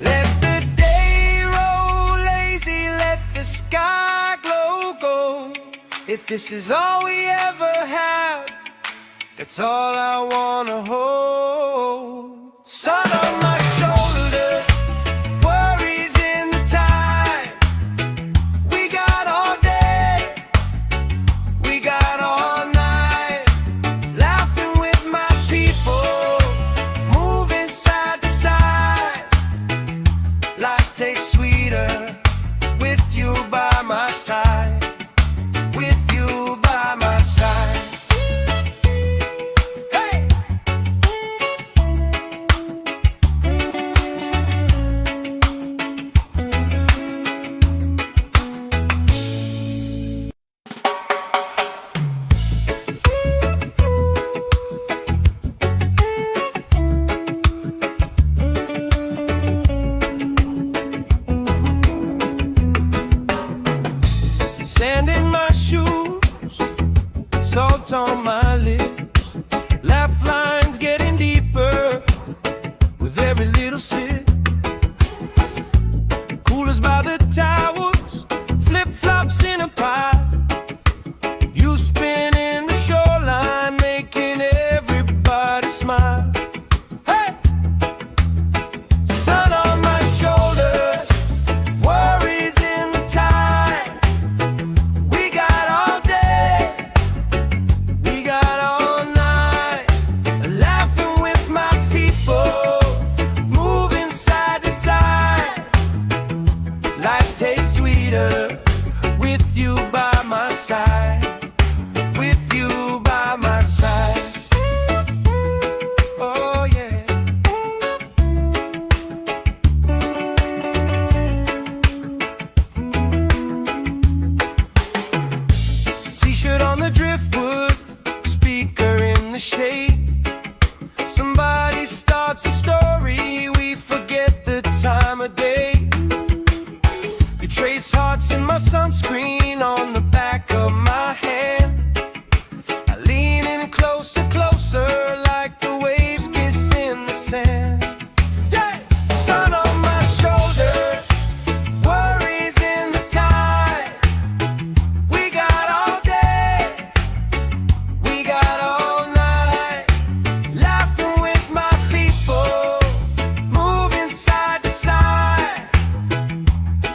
Let the day roll lazy, let the sky glow gold. If this is all we ever have, that's all I wanna hold. Sun on my shoulders, worries in the tide. We got all day, we got all night, laughing with my people, moving side to side. Life tastes sweeter with you by my side. With you by my side. Hey! the shade. Somebody starts a story, we forget the time of day. You trace hearts in my sunscreen on the back of my hand. I lean in closer, closer, like the waves kiss in the sand. Yeah! Sun on my shoulder, worries in the tide. We got all day, we got all night, laughing with my people, moving side to side.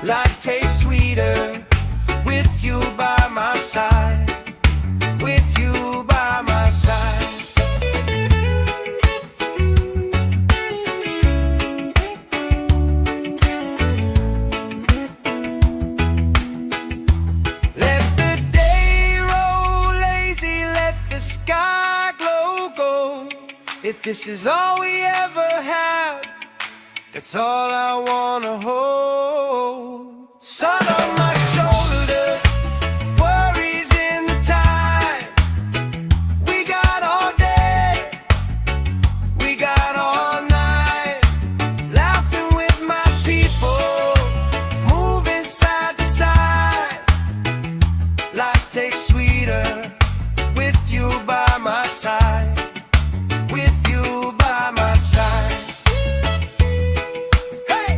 Life tastes sweeter with you by my side, with you by my side. Let the day roll lazy, let the sky glow gold. If this is all we ever have, that's all I wanna hold. Sun on my shoulders, worries in the tide. We got all day, we got all night, laughing with my people, moving side to side. Life tastes sweeter with you by my side, with you by my side. Hey!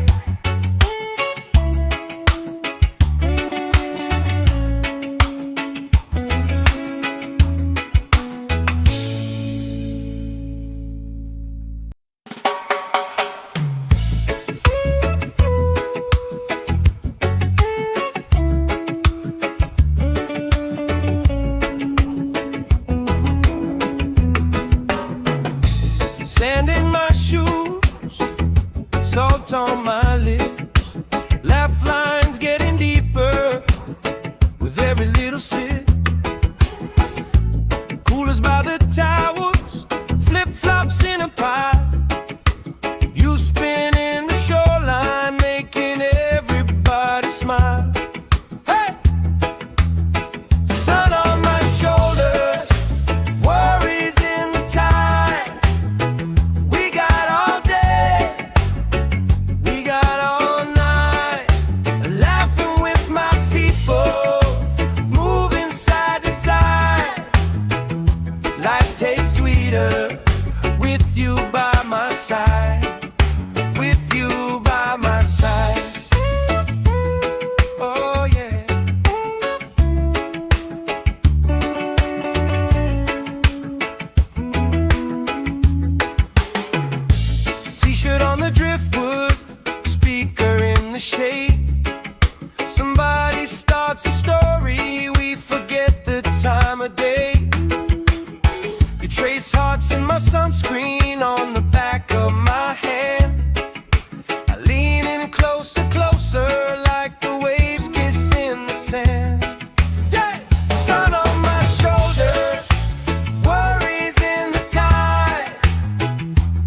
Sand in my shoes, salt on my lips, laugh lines getting deeper with every little sip. Coolers by the towers, flip-flops in a pile. You spin in the shoreline, making everybody smile. Hey! Sun on my shoulders, worries in the tide. We got all day, we got all night, laughing with my people, moving side to side. Life tastes sweeter with you by my side, with you by my side. Oh yeah. T-shirt on the driftwood, speaker in the shade. Somebody starts a story, we forget the time of day. You trace hearts in my sunscreen on the back of my hand. I lean in closer, closer, like the waves kiss in the sand. Yeah! Sun on my shoulder, worries in the tide.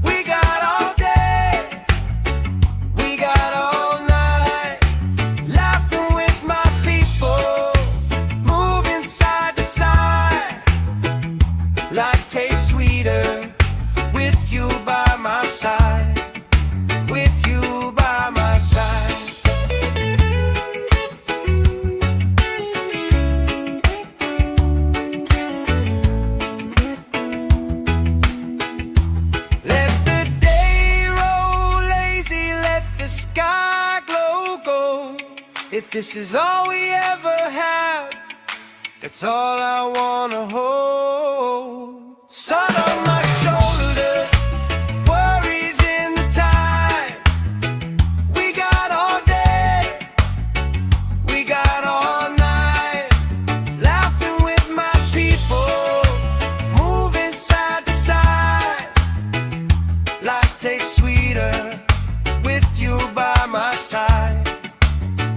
We got all day, we got all night, laughing with my people, moving side to side. Life tastes sweeter with you by my side, with you by my side. Let the day roll lazy, let the sky glow gold. If this is all we ever have, that's all I wanna hold. Sun on my shoulders, worries in the tide. We got all day, we got all night, laughing with my people, moving side to side. Life tastes sweeter with you by my side,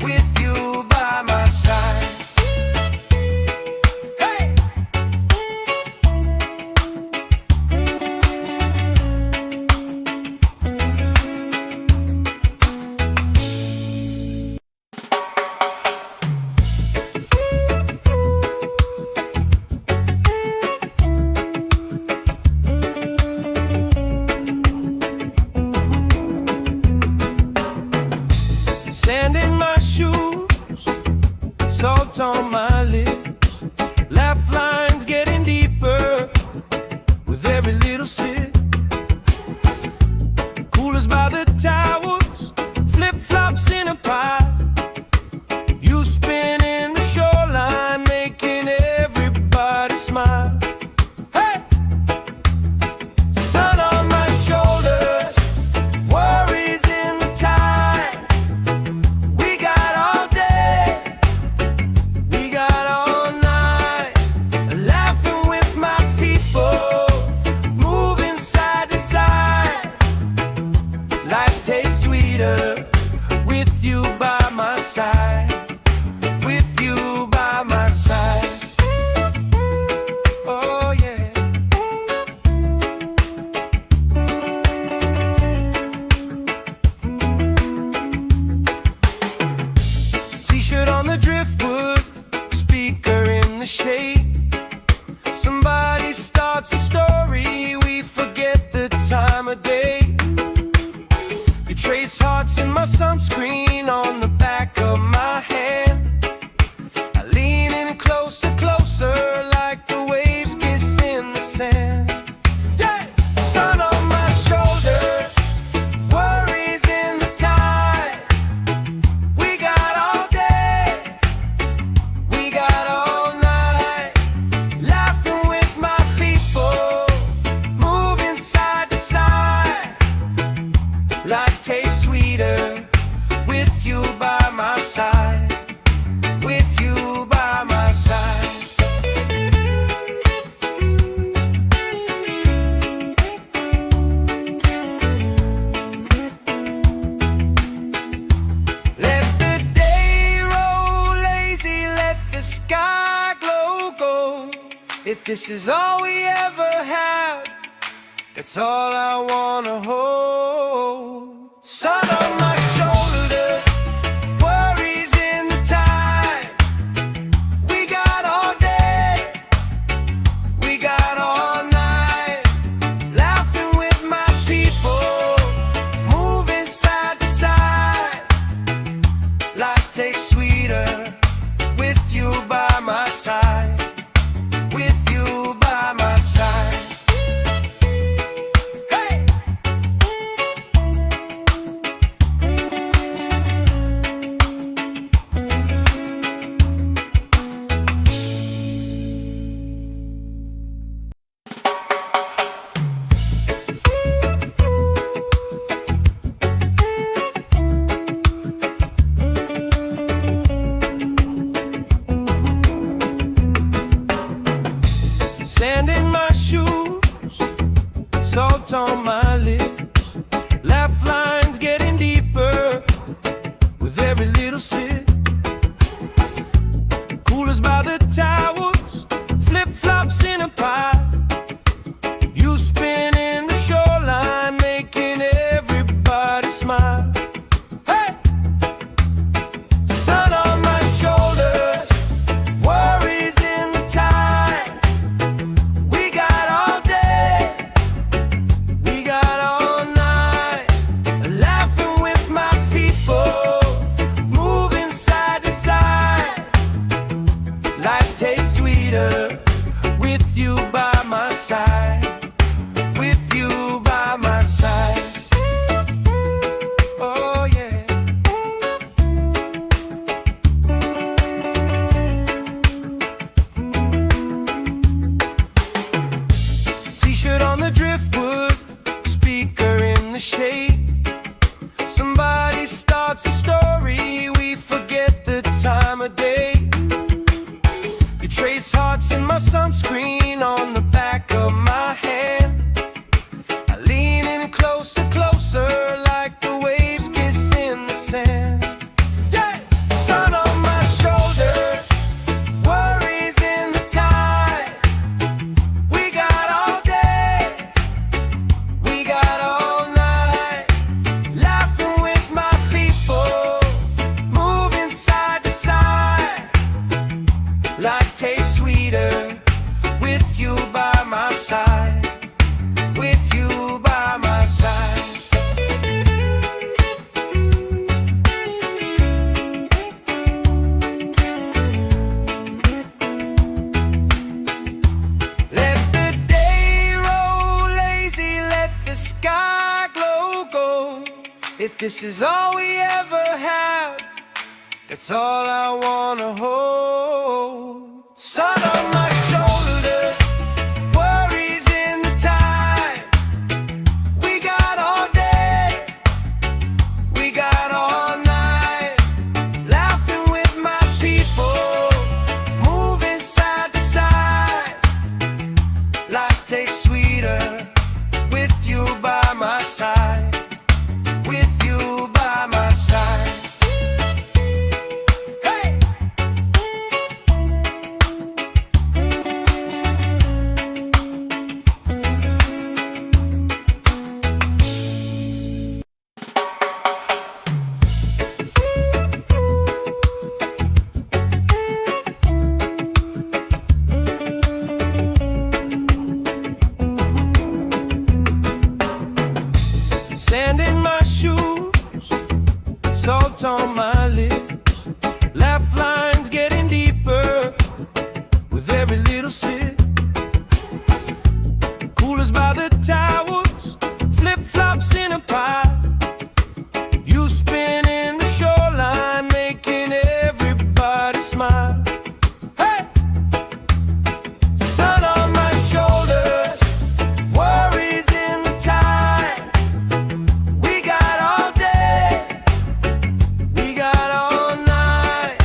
with you by my side. Hey! this is all we ever had, that's all I wanna hold. Sun on my shoulders, worries in the tide. We got all day, we got all night, laughing with my people, moving side to side. Life tastes sweeter with you by my side, with you by my side. Hey! Sand in my shoes, salt on my lips, laugh lines getting deeper with every little sip. Coolers by the towers, flip-flops in a pie. You spin in the shoreline, making everybody smile. Hey! Sun on my shoulders, worries in the tide. We got all day, we got all night, laughing with my people, moving side to side. Life tastes sweeter with you by my side, with you by my side. Oh yeah. T-shirt on the driftwood, speaker in the shade. Somebody starts a story, we forget the time of day. You trace hearts in my sunscreen on the back of my hand. I lean in closer, closer, like the waves kiss in the sand. Yeah! Sun on my shoulders, worries in the tide. We got all day, we got all night, laughing with my people, moving side to side. Life tastes sweeter with you by my side, with you by my side. Let the day roll lazy, let the sky glow gold. If this is all we ever had, that's all I wanna hold. Sun on my shoulders, worries in the tide. We got all day, we got all night, laughing with my people, moving side to side. Life tastes sweeter with you by my side, with you by my side. Hey! Sand in my shoes, salt on my lips, laugh lines getting deeper with every little sip. Coolers by the towers, flip-flops in a pie. You spin in the shoreline, making everybody smile. Hey! Sun on my shoulders, worries in the tide. We got all day, we got all night,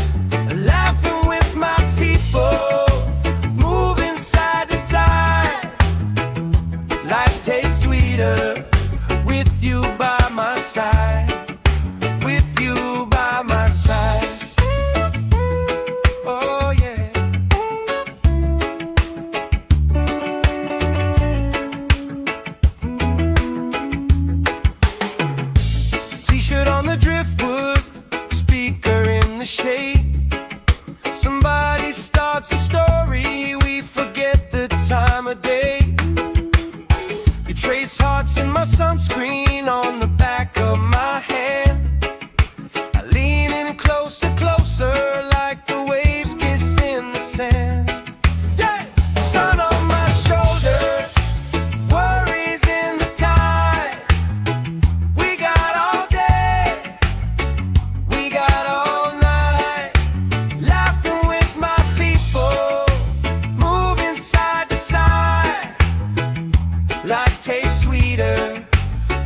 laughing with my people, moving side to side. Life trace hearts in my sunscreen on the back of my hand. I lean in closer, closer, like the waves kiss in the sand. Yeah! Sun on my shoulder, worries in the tide. We got all day, we got all night, laughing with my people, moving side to side. Life tastes sweeter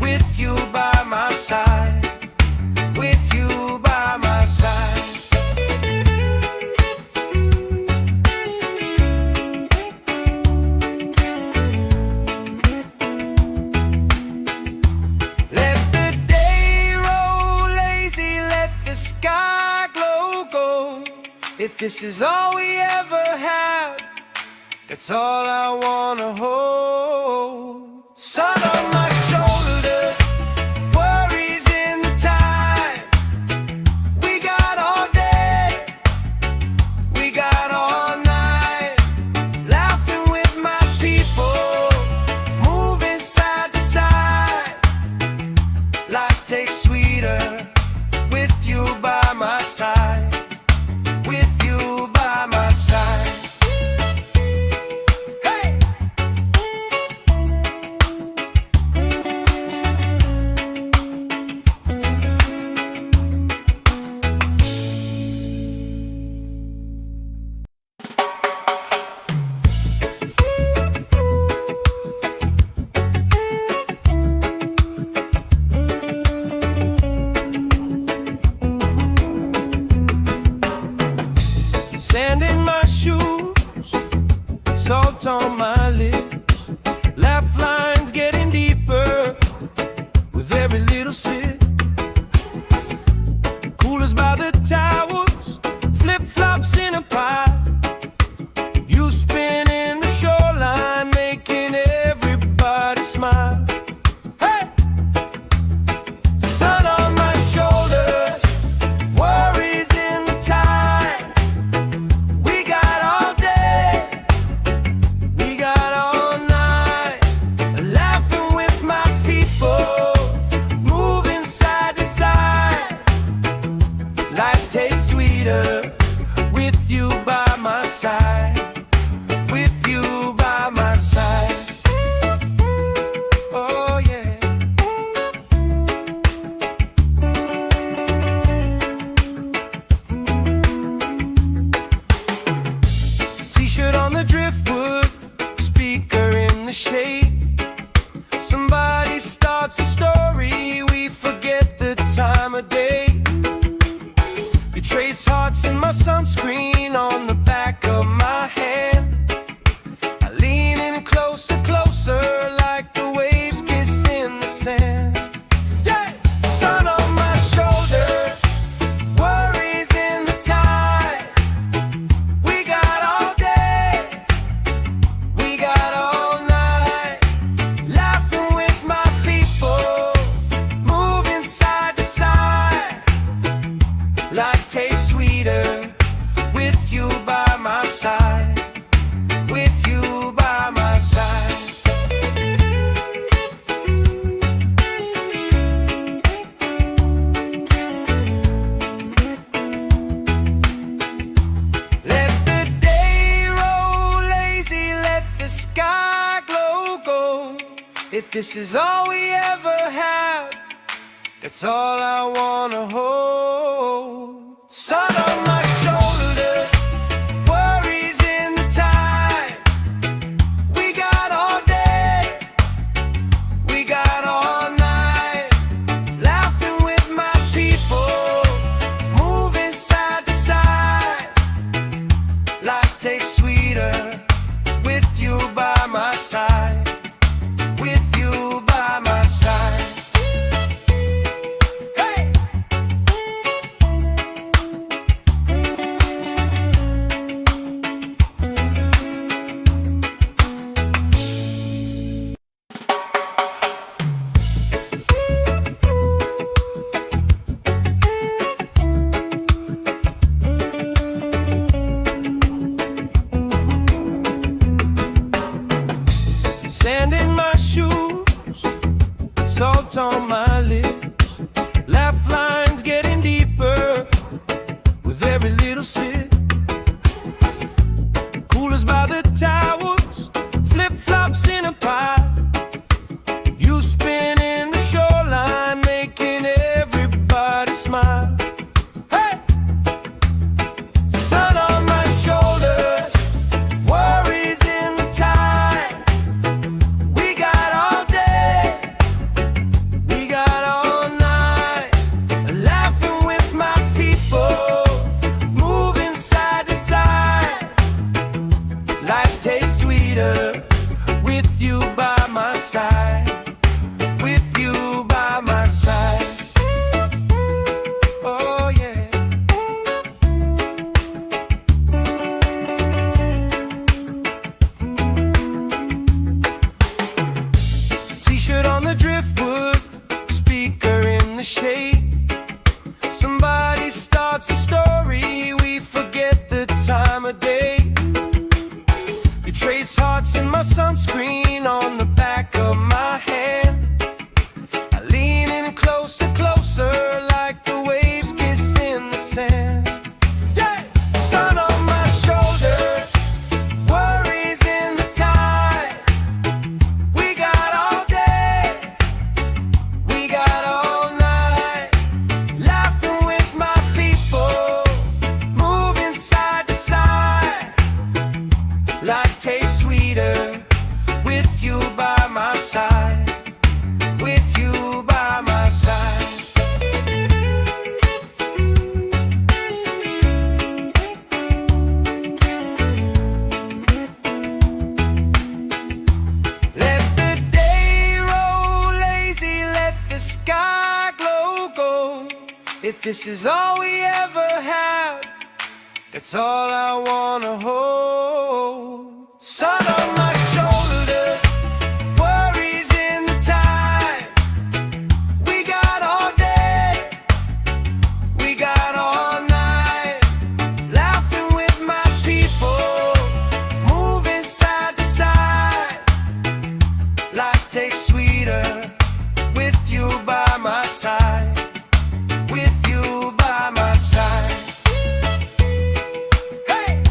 with you by my side, with you by my side. Let the day roll lazy, let the sky glow gold. If this is all we ever have, that's all I wanna hold. Sun on my shoulder, worries in the tide. We got all day, we got all night, laughing with my people, moving side to side. Life tastes sweeter with you by my side, with you by my side. Sand in my shoes, salt on my lips, laugh lines getting deeper with every little sip. Coolers by the towels, flip-flops in a pile. You spinning the shoreline, making everybody smile. Hey! Sun on my shoulders, worries in the tide. We got all day, we got all night, laughing with my people, moving side to side. Life tastes sweeter with you by my side, with you by my side. Oh yeah. T-shirt on the driftwood, speaker in the shade. Somebody starts a story, we forget the time of day. You trace hearts in my sunscreen on the back of my hand. I lean in closer, closer, like the waves kiss in the sand. Yeah! Sun on my shoulder, worries in the tide. We got all day, we got all night, laughing with my people, moving side to side. Life tastes sweeter with you by my side, with you by my side. Let the day roll lazy, let the sky glow gold. If this is all we ever have, that's all I wanna hold. Sun on my shoulder, worries in the tide. We got all day, we got all night, laughing with my people, moving side to side. Life tastes sweeter with you by my side, with you by my side. Hey! Sand in my shoes, salt on my lips, laugh lines getting deeper with every little sip. Coolers by the towels, flip-flops in a pie. You spin in the shoreline, making everybody smile. Hey! Sun on my shoulders, worries in the tide. We got all day, we got all night, laughing with my people, moving side to side. Life tastes sweeter with you by my side, with you by my side. Oh yeah. T-shirt on the driftwood, speaker in the shade. Somebody starts a story, we forget the time of day. You trace hearts in my sunscreen on the back of my hand. I lean in closer, closer, like the waves kiss in the sand. Yeah! Sun on my shoulders, worries in the tide. We got all day, we got all night, laughing with my people, moving side to side. Life tastes sweeter with you by my side, with you by my side. Let the day roll lazy, let the sky glow gold. If this is all we ever have, that's all I wanna hold. Sun on my shoulders, worries in the tide. We got all day, we got all night, laughing with my people, moving side to side. Life tastes sweeter with you by my side, with you by my side. Hey!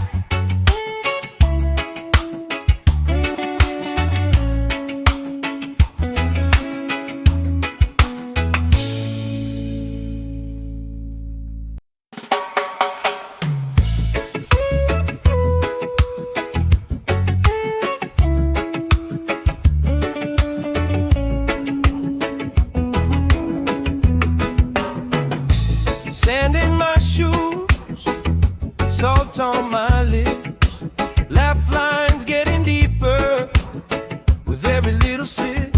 Sand in my shoes, salt on my lips, laugh lines getting deeper with every little sip.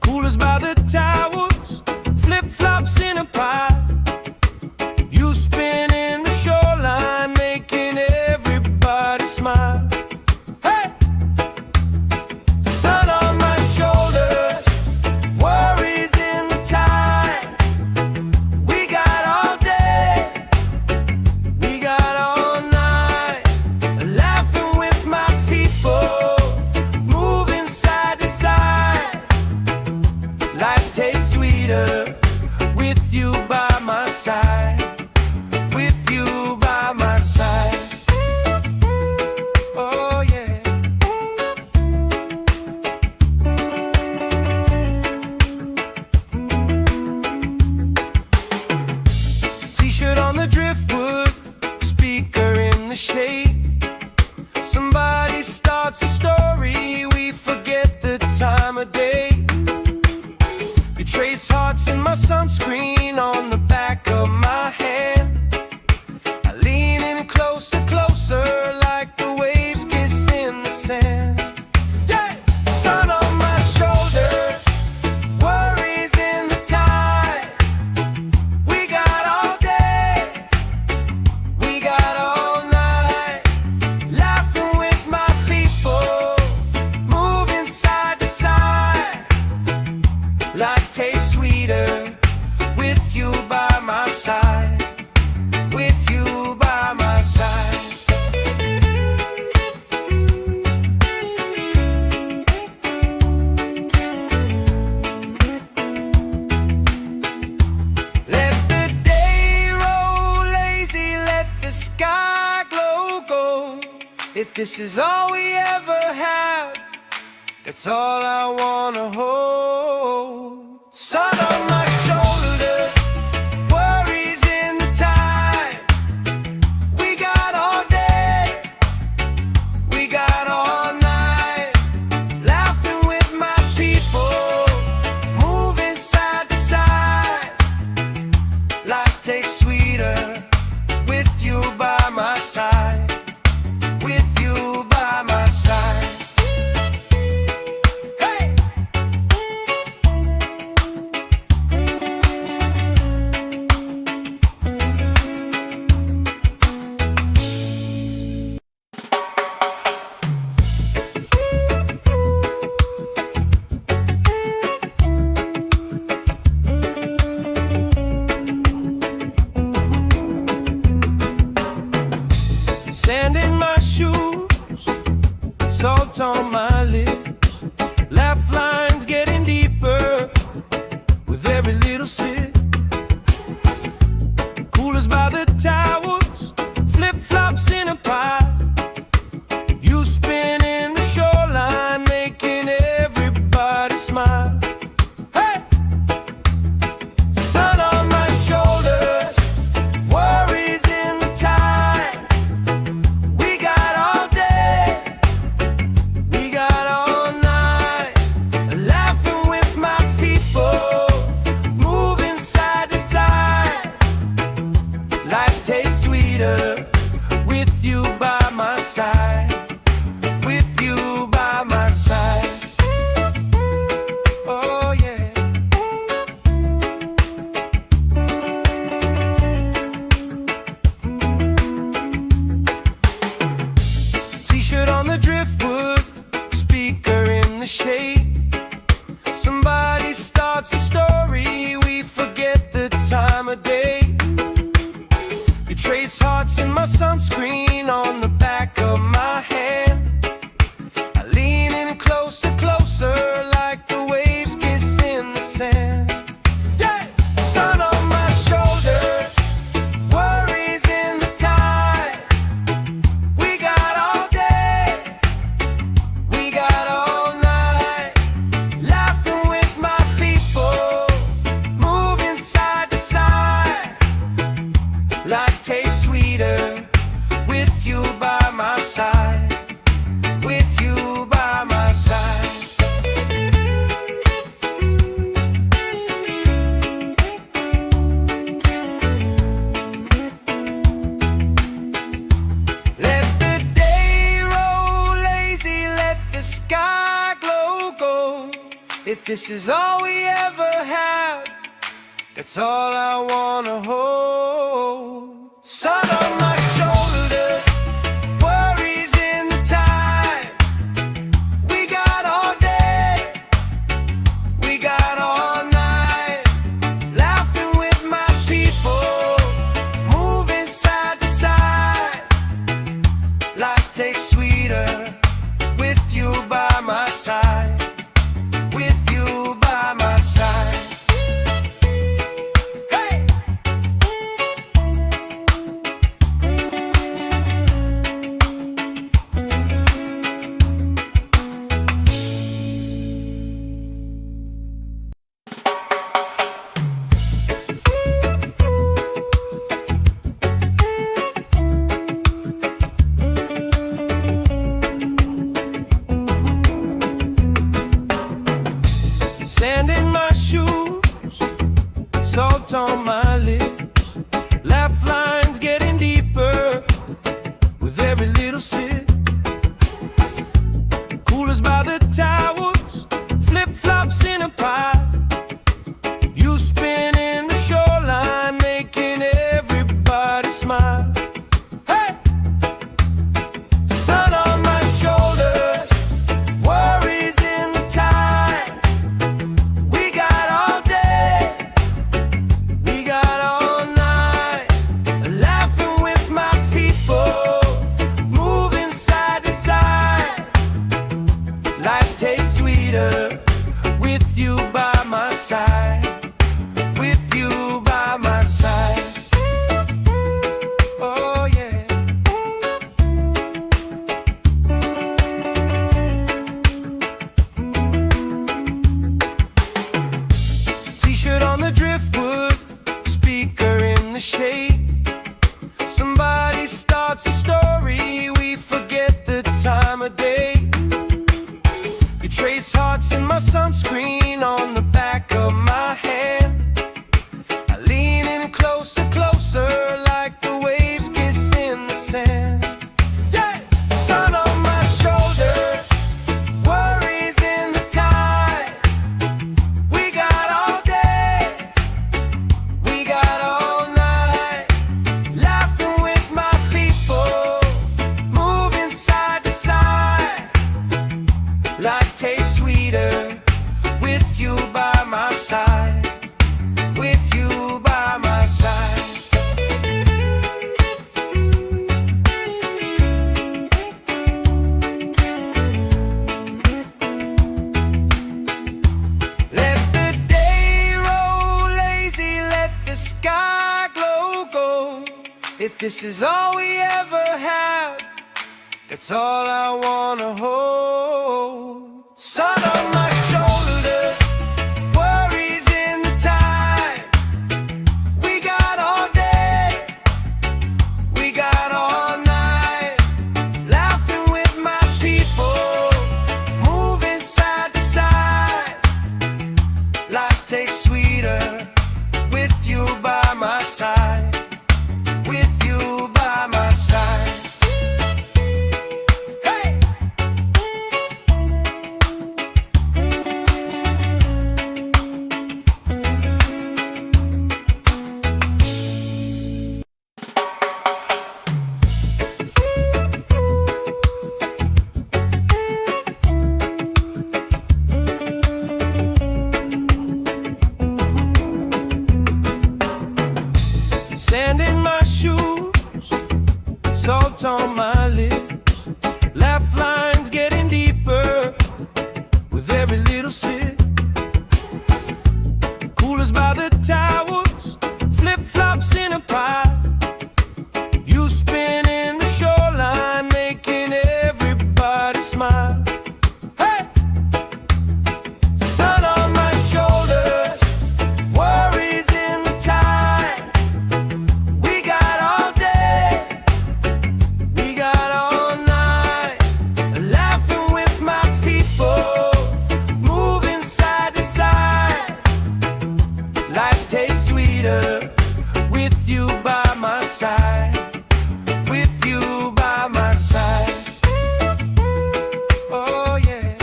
Coolers by the towels, flip-flops in a pie. You spin in the shoreline, making everybody smile. Hey! Sun on my shoulders, worries in the tide. We got all day, we got all night, laughing with my people, moving this is all we ever had, that's all I wanna hold. Sun on my shoulders, worries in the tide. We got all day, we got all night, laughing with my people, moving side to side. Life tastes sweeter with you by my side, with you by my side. Hey! Sand in my shoes, salt on my lips, laugh lines getting deeper with every little sip. Coolers by the towers, flip-flops in a pile. You spinning the shoreline, making everybody smile. Hey! Sun on my shoulders, worries in the tide. We got all day, we got all night, laughing with my people, moving side to side. Life tastes sweeter with you by my side, with you by my side. Oh yeah. T-shirt on the driftwood, speaker in the shade. Somebody starts a story, we forget the time of day. You trace hearts in my sunscreen on the back of my hand. I lean in closer, closer, like the waves kiss in the sand. Yeah! Sun on my shoulders, worries in the tide. We got all day, we got all night, laughing with my people, moving side to side. Life tastes sweeter with you by my side, with you by my side. Let the day roll lazy, let the sky glow gold. If this is all we ever had, that's all I wanna hold. Sun on my shoulders, worries in the tide. We got all day, we got all night, laughing with my people, moving side to side. Life tastes sweeter with you by my side, with you by my side. Hey! Sand in my shoes, salt on my lips, laugh lines getting deeper with every little sip. Coolers by the towers, flip-flops in a pile. You spinning the shoreline, making everybody smile. Hey! Sun on my shoulders, worries in the tide. We got all day, we got all night, laughing with my people, moving side to side. Life tastes sweeter with you by my side, with you by my side. Oh yeah. could trace hearts in my sunscreen on the back of my hand. I lean in closer, closer, like the waves kiss in the sand. Yeah! Sun on my shoulders, worries in the tide. We got all day, we got all night, laughing with my people, moving side to side. Life tastes sweeter with you by my side, with you by my side. Let the day roll lazy, let the sky glow gold. If this is all we ever have, that's all I wanna hold. Sun on my shoulders, worries in the tide. We got all day, we got all night, laughing with my people, moving side to side. Life tastes sweeter with you by my side, with you by my side. Sand in my shoes, salt on my lips, laugh lines getting deeper with every little sip. Coolers by the towels, flip-flops in a pile. You spinning the shoreline, making everybody smile. Hey! Sun on my shoulders, worries in the tide. We got all day, we got all night, laughing with my people, moving side to side. Life tastes sweeter with you by my side, with you by my side. Oh yeah.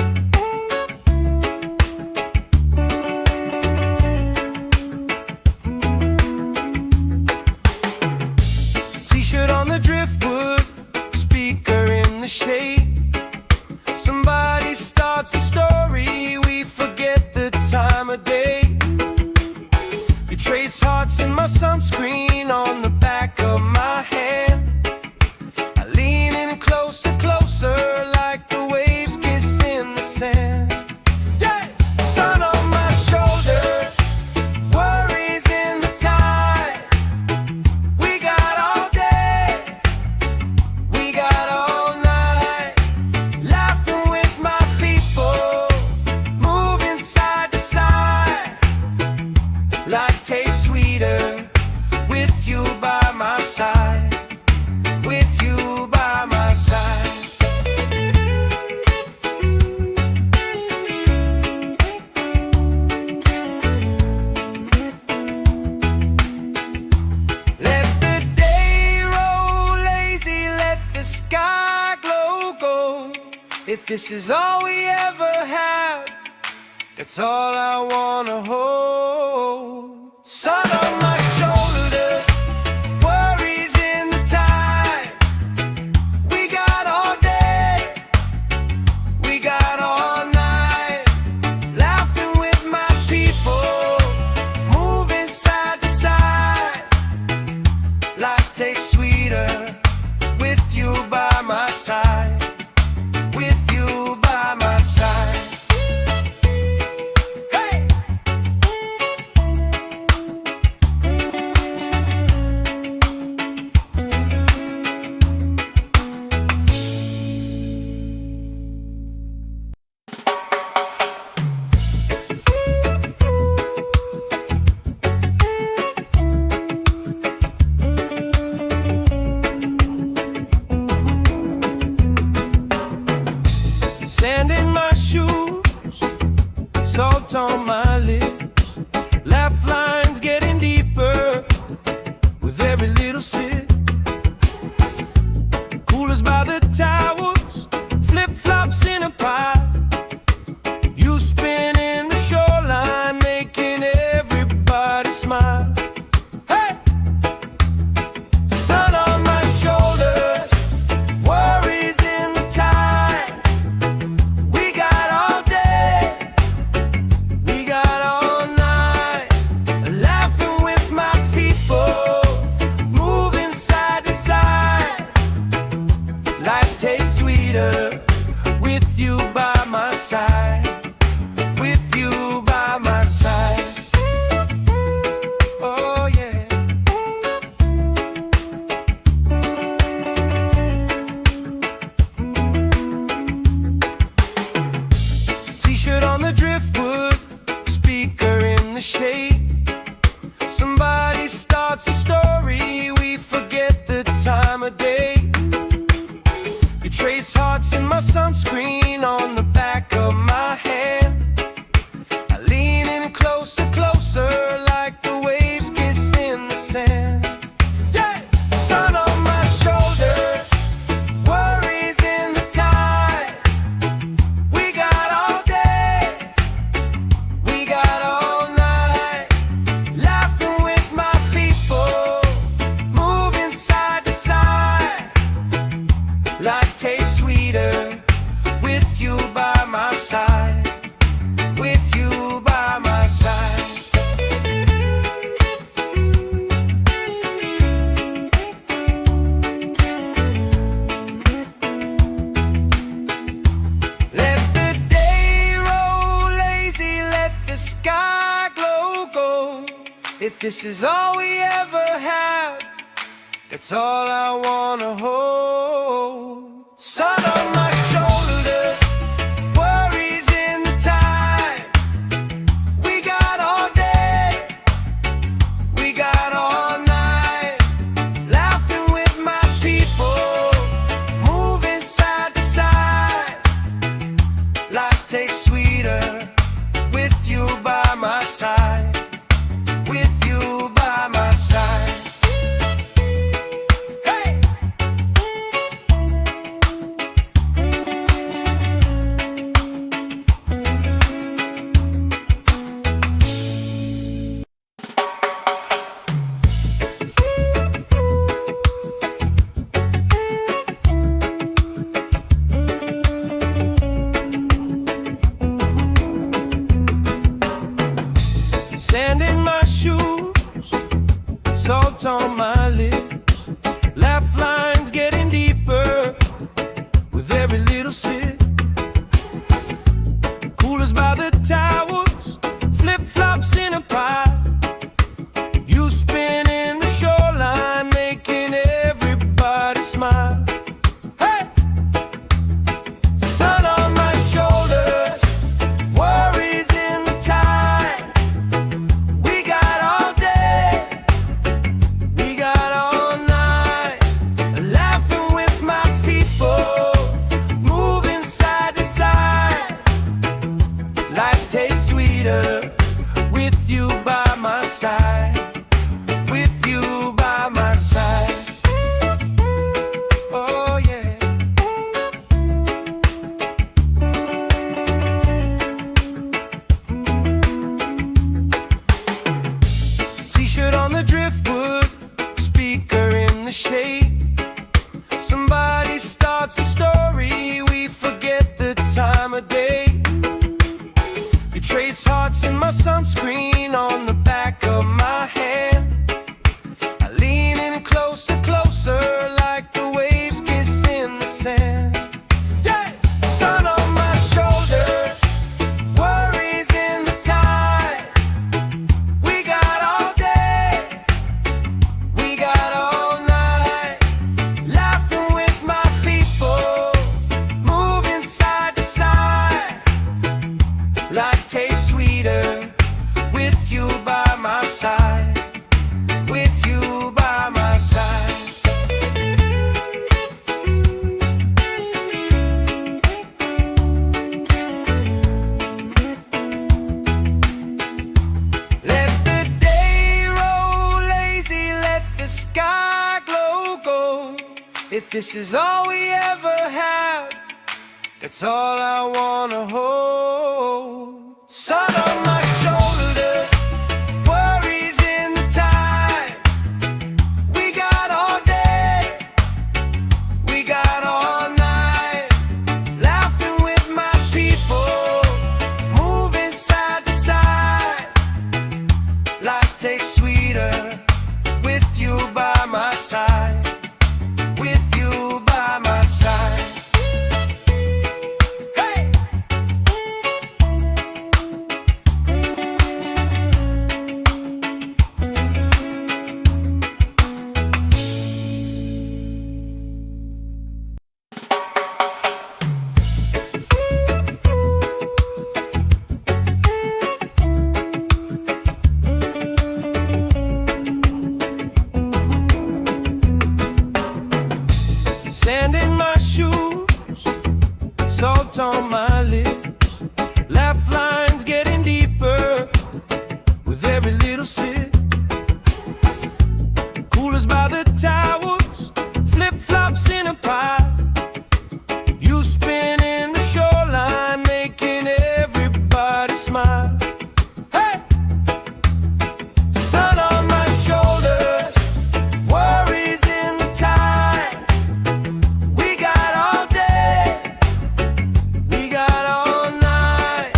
T-shirt on the driftwood, speaker in the shade. Somebody starts a story, we forget the time of day. You trace hearts in my sunscreen on the back of my hand. I lean in closer, closer, like the waves kiss in the sand. Yeah! Sun on my shoulders, worries in the tide. We got all day, we got all night, laughing with my people, moving side to side. Life tastes sweeter with you by my side, with you by my side. Let the day roll lazy, let the sky glow gold. If this is all we ever have, that's all I wanna hold. Sun on my shoulders, worries in the tide. We got all day, we got all night, laughing with my people, moving side to side. Life tastes sweeter with you by my side, with you by my side. Hey! salt on my lips, laugh lines getting deeper with every little sip. Coolers by the towels, flip-flops in a pile. You spin in the shoreline, making everybody smile. Hey! Sun on my shoulders, worries in the tide. We got all day, we got all night, laughing with my people, moving side to side. Life tastes sweeter with you by my side. With you by my side. Oh yeah. T-shirt on the driftwood, speaker in the shade. Somebody starts a story, we forget the time of day. You trace hearts in my sunscreen on the back of my hand. I lean in closer, closer, like the waves kiss in the sand. Yeah! Sun on my shoulders, worries in the tide. We got all day, we got all night, laughing with my people, moving side to side. Life tastes sweeter with you by my side. With you by my side. Let the day roll lazy, let the sky glow gold. If this is all we ever have, that's all I wanna hold. Sun on my shoulders, worries in the tide. We got all day, we got all night, laughing with my people, moving side to side. Life tastes sweeter with you by my side. With you by my side. Hey! Sand in my shoes, salt on my lips, laugh lines getting deeper with every little sip. Coolers by the towels, flip-flops in a pile. You spin in the shoreline, making everybody smile. Hey! Sun on my shoulders, worries in the tide. We got all day, we got all night, laughing with my people, moving side to side. Life tastes sweeter with you by my side. With you by my side. Oh yeah. T-shirt on the driftwood, speaker in the shade. Somebody starts a story, we forget the time of day. You trace hearts in my sunscreen on the back of my hand. I lean in closer, closer, like the waves kiss in the sand. Yeah! Sun on my shoulders, worries in the tide. We got all day, we got all night, laughing with my people, moving side to side. Life tastes sweeter with this is all we ever had, that's all I wanna hold. Sun on my shoulders, worries in the tide. We got all day, we got all night, laughing with my people, moving side to side. Life tastes sweeter with you by my side, with you by my side. Hey! Sand in my shoes, salt on my lips, laugh lines getting deeper with every little sip. Coolers by the towers, flip-flops in a pie. You spin in the shoreline, making everybody smile. Hey! Sun on my shoulders, worries in the tide. We got all day, we got all night,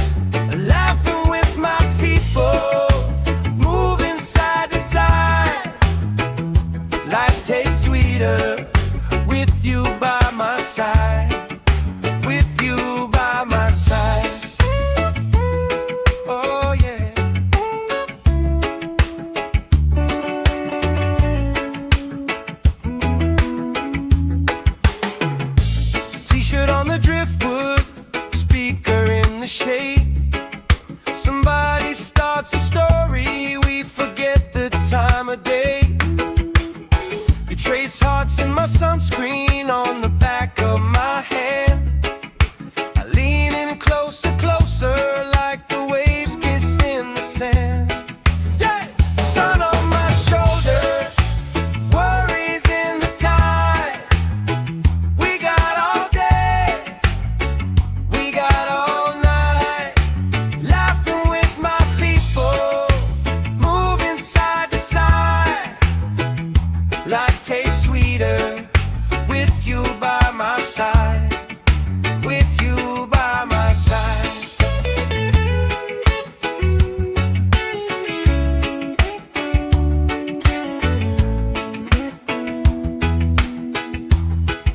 laughing with my people, moving side to side. Life tastes sweeter with you by my side, with you by my side. Oh yeah. T-shirt on the driftwood, speaker in the shade. Somebody starts a story, we forget the time of day. You trace hearts in my sunscreen on the back of my hand. I lean in closer, closer, like the waves kiss in the sand. Yeah! Sun on my shoulders, worries in the tide. We got all day, we got all night, laughing with my people, moving side to side. Life tastes sweeter with you by my side, with you by my side.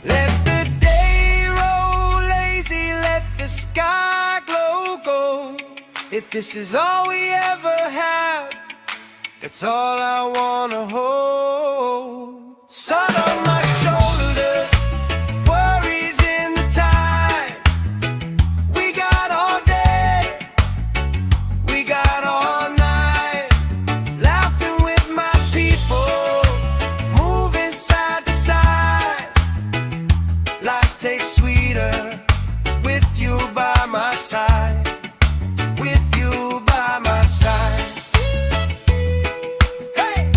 Let the day roll lazy, let the sky glow gold. If this is all we ever have, that's all I wanna hold. Sun on my shoulders, worries in the tide. We got all day, we got all night, laughing with my people, moving side to side. Life tastes sweeter with you by my side, with you by my side. Hey!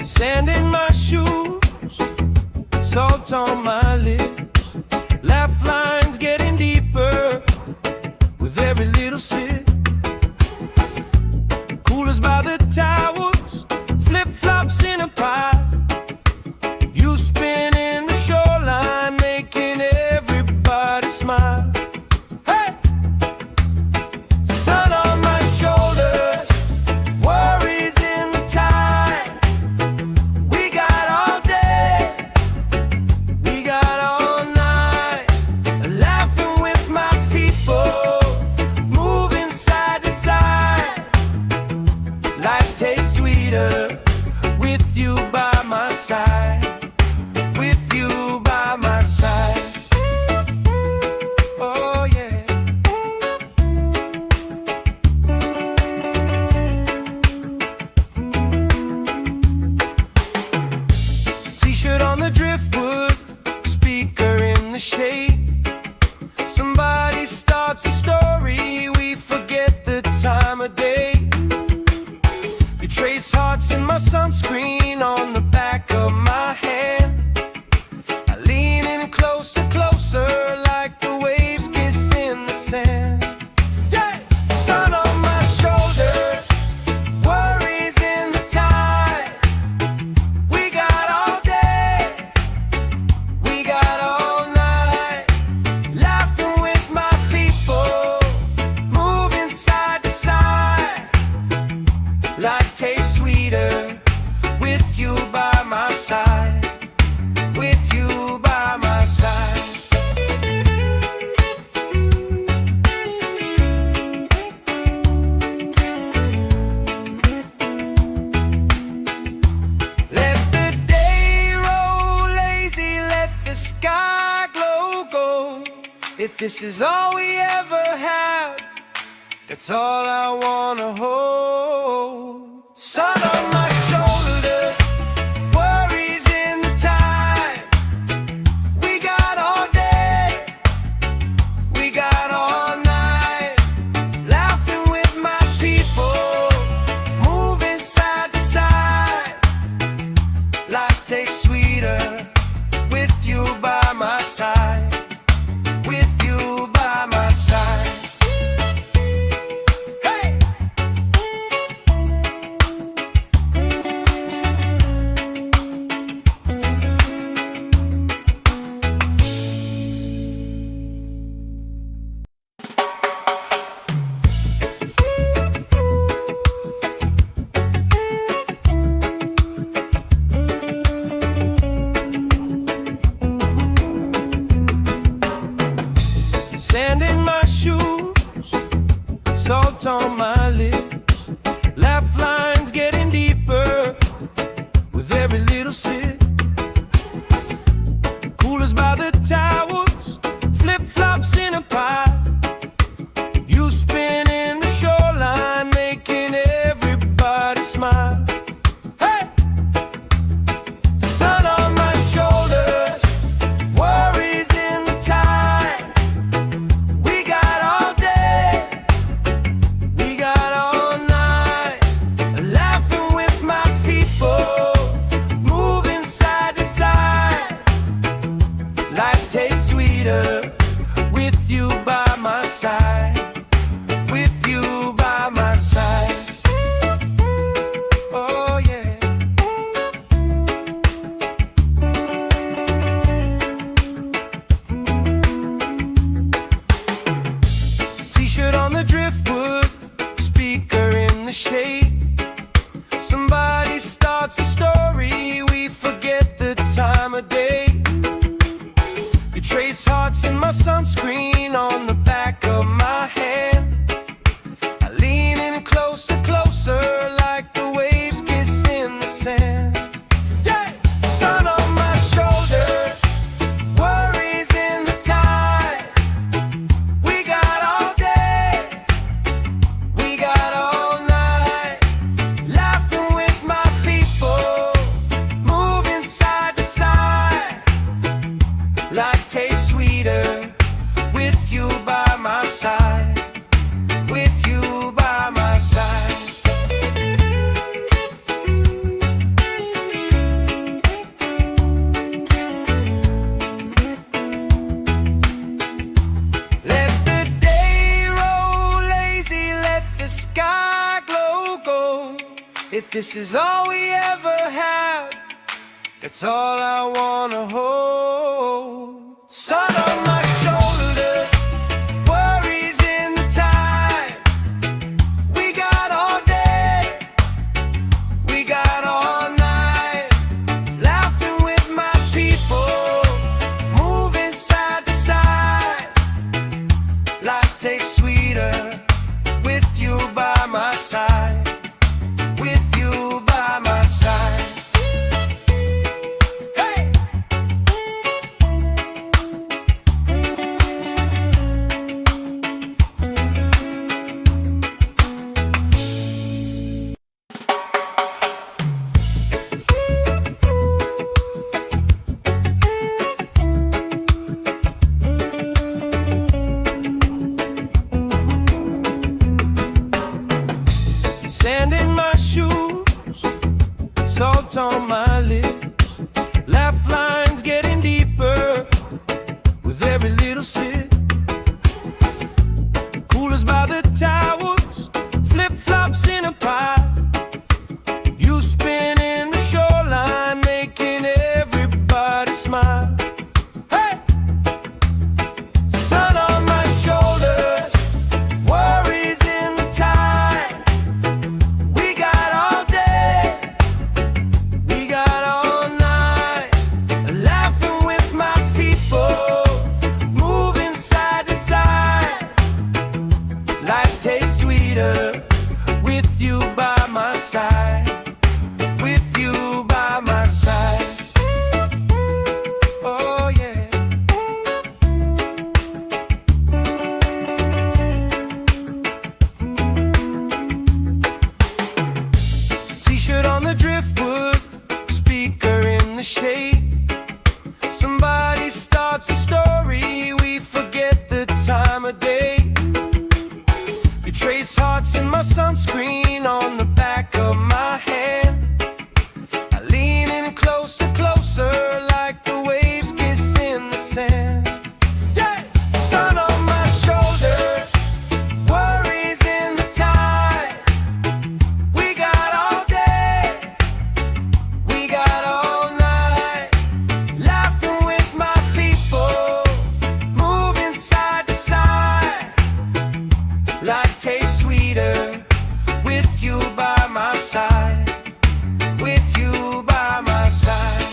Sand in my shoes, salt on my lips, laugh lines getting deeper with every little sip. Coolers by the towers, flip-flops in a pie. You spin in the shoreline, making everybody smile. Hey! Sun on my shoulders, worries in the tide. We got all day, we got on the driftwood, speaker in the shade. Somebody starts a story, we forget the time of day. You trace hearts in my sunscreen on the back of my hand. I lean in closer, closer, like the waves kiss in the sand. Yeah! Sun on my shoulders, worries in the tide. We got all day, we got all night, laughing with my people, moving side to side. Life tastes sweeter with you by my side, with you by my side. Let the day roll lazy, let the sky glow gold. If this is all we ever have, that's all I wanna hold. Sun on my shoulders, worries in the tide. We got all day, we got all night, laughing with my people, moving side to side. Life tastes sweeter with you by my side, with you by my side. Hey! Sand in my shoes, salt on my lips, laugh lines getting deeper with every little sip. Coolers by the towers, flip-flops in a pile. You spinning the shoreline, making everybody smile. Hey! Sun on my shoulders, worries in the tide. We got all day, we got all night, laughing with my people, moving side to side. Life tastes sweeter with you by my side, with you by my side. Oh yeah. T-shirt on the driftwood, speaker in the shade. Somebody starts a story, we forget the time of day. You trace hearts in my sunscreen on the back of my hand. I lean in closer, closer, like the waves kiss in the sand. Yeah! Sun on my shoulders, worries in the tide. We got all day, we got all night, laughing with my people, moving side to side. Life tastes sweeter with you by my side, with you by my side. Let the day roll lazy, let the sky glow gold. If this is all we ever have, that's all I wanna hold. Sun on my shoulders, worries in the tide. We got all day, we got all night, laughing with my people, moving side to side. Life tastes sweeter with you by my side, with you by my side. Hey! the shade. Somebody starts a story, we forget the time of day. You trace hearts in my sunscreen on the back of my hand. I lean in closer, closer, like the waves kiss in the sand. Yeah! Sun on my shoulder, worries in the tide. We got all day, we got all night, laughing with my people, moving side to side. Life tastes sweeter with you by my side, with you by my side.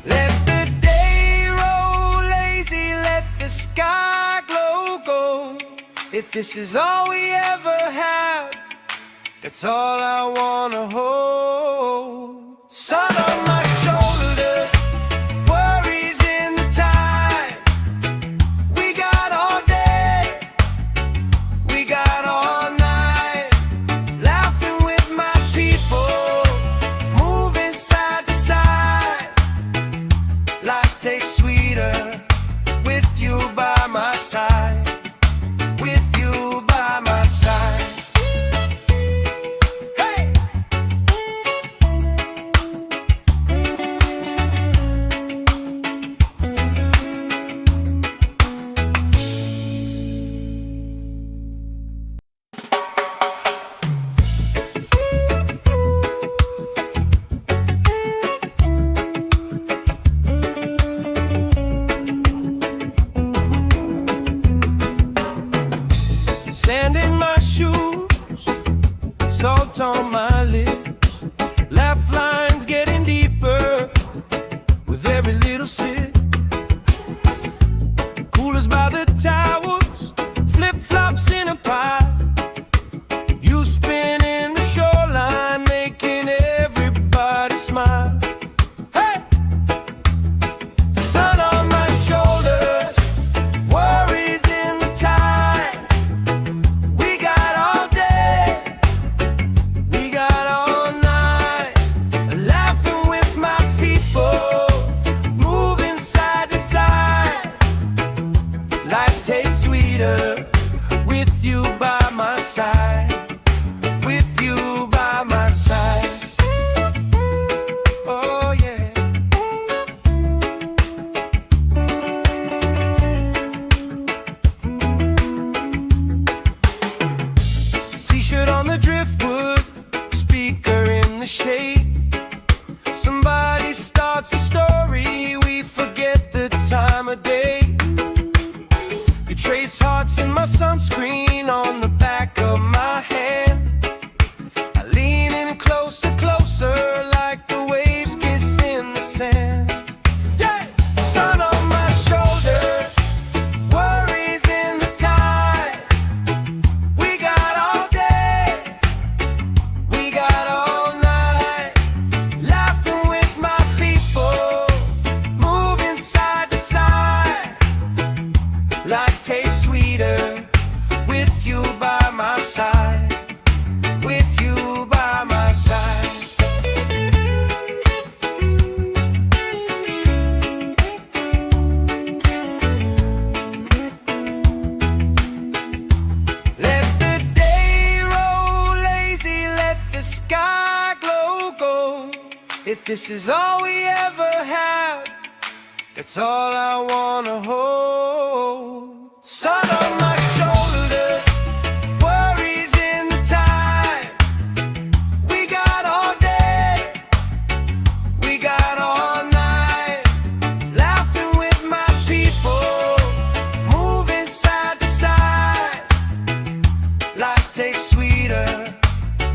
Let the day roll lazy, let the sky glow gold. If this is all we ever have, that's all I wanna hold. Sun on my shoulders, worries in the tide. We got all day, we got all night, laughing with my people, moving side to side. Life tastes sweeter with you by my side, with you by my side. Hey! Sand in my shoes, salt on my lips, laugh lines getting deeper with every little sip. Coolers by the towers, flip-flops in a pie. You spin in the shoreline, making everybody smile. Hey! Sun on my shoulders, worries in the tide. We got all day, we got all night, laughing with my people, moving side to side. Life tastes sweeter with you by my side, with you by my side. Oh yeah. T-shirt on the driftwood, speaker in the shade. Somebody starts a story, we forget the time of day. You trace hearts in my sunscreen on the back of my hand. I lean in closer, closer, like the waves kiss in the sand. Yeah! Sun on my shoulders, worries in the tide. We got all day, we got all night, laughing with my people, moving side to side. Life tastes sweeter with you by my side, with you by my side. Let the day roll lazy, let the sky glow gold. If this is all we ever have, that's all I wanna hold. Sun on my shoulders, worries in the tide. We got all day, we got all night, laughing with my people, moving side to side. Life tastes sweeter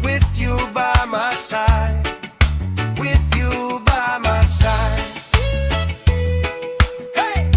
with you by my side, with you by my side. Hey!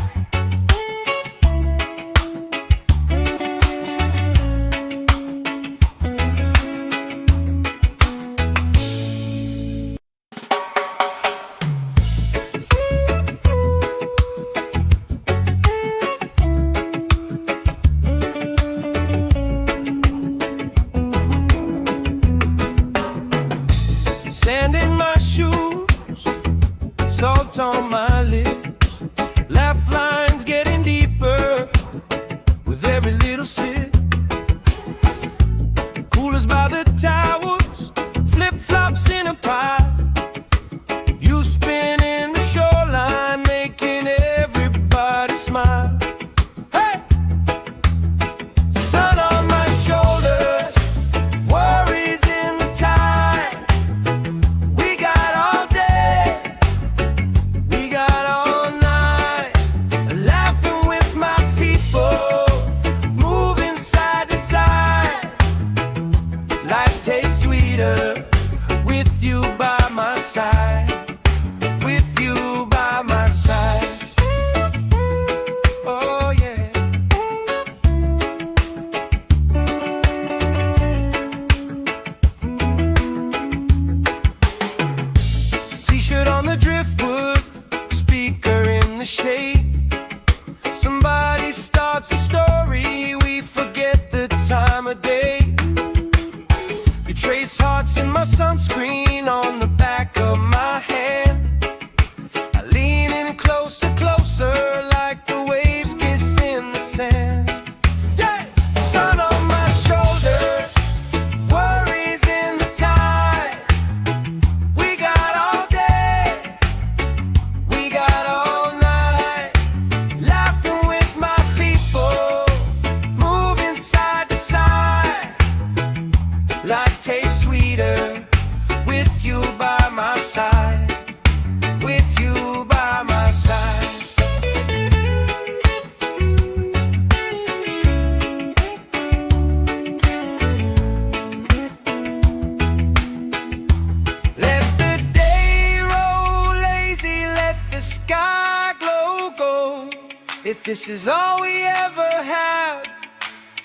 this is all we ever had,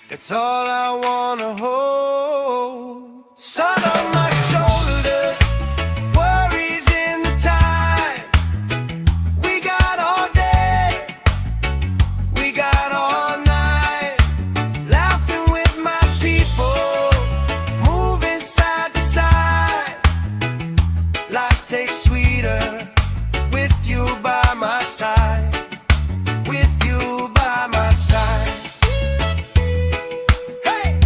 that's all I wanna hold. Sun on my shoulders, worries in the time. We got all day, we got all night, laughing with my people, moving side to side. Life tastes sweeter with you by my side, with you by my side. Hey!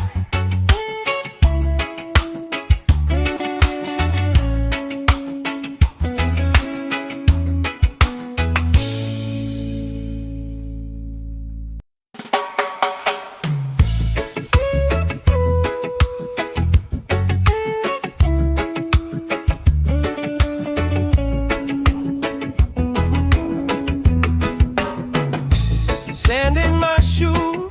Sand in my shoes,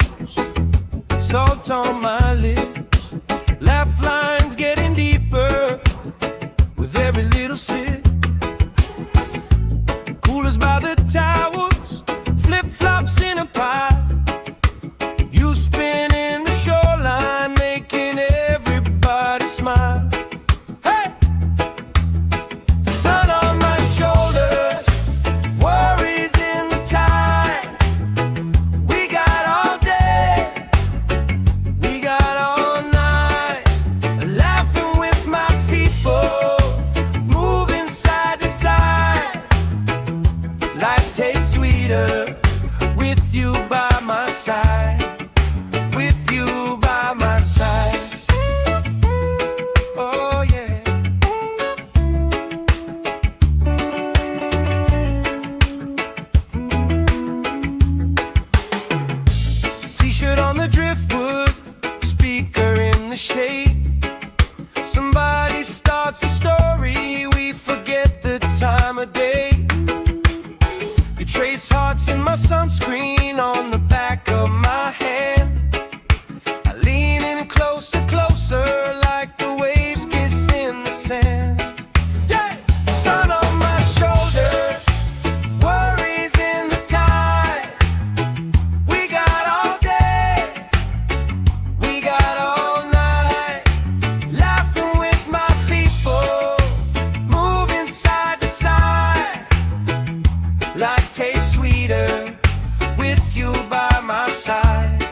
salt on my lips, laugh lines getting deeper with every little sip. Coolers by the towers, flip-flops in a pie. You spinning the shoreline, making everybody smile. Hey! Sun on my shoulders, worries in the tide. We got all day, we got all night, laughing with my people, moving side to side. Life tastes sweeter with you by my side, with you by my side. Oh yeah. T-shirt on the driftwood, speaker in the shade. Somebody starts a story, we forget the time of day. You trace hearts in my sunscreen on the back of my hand. I lean in closer, closer, like the waves kiss in the sand. Yeah! Sun on my shoulders, worries in the tide. We got all day, we got all night, laughing with my people, moving side to side. Life tastes sweeter with you by my side,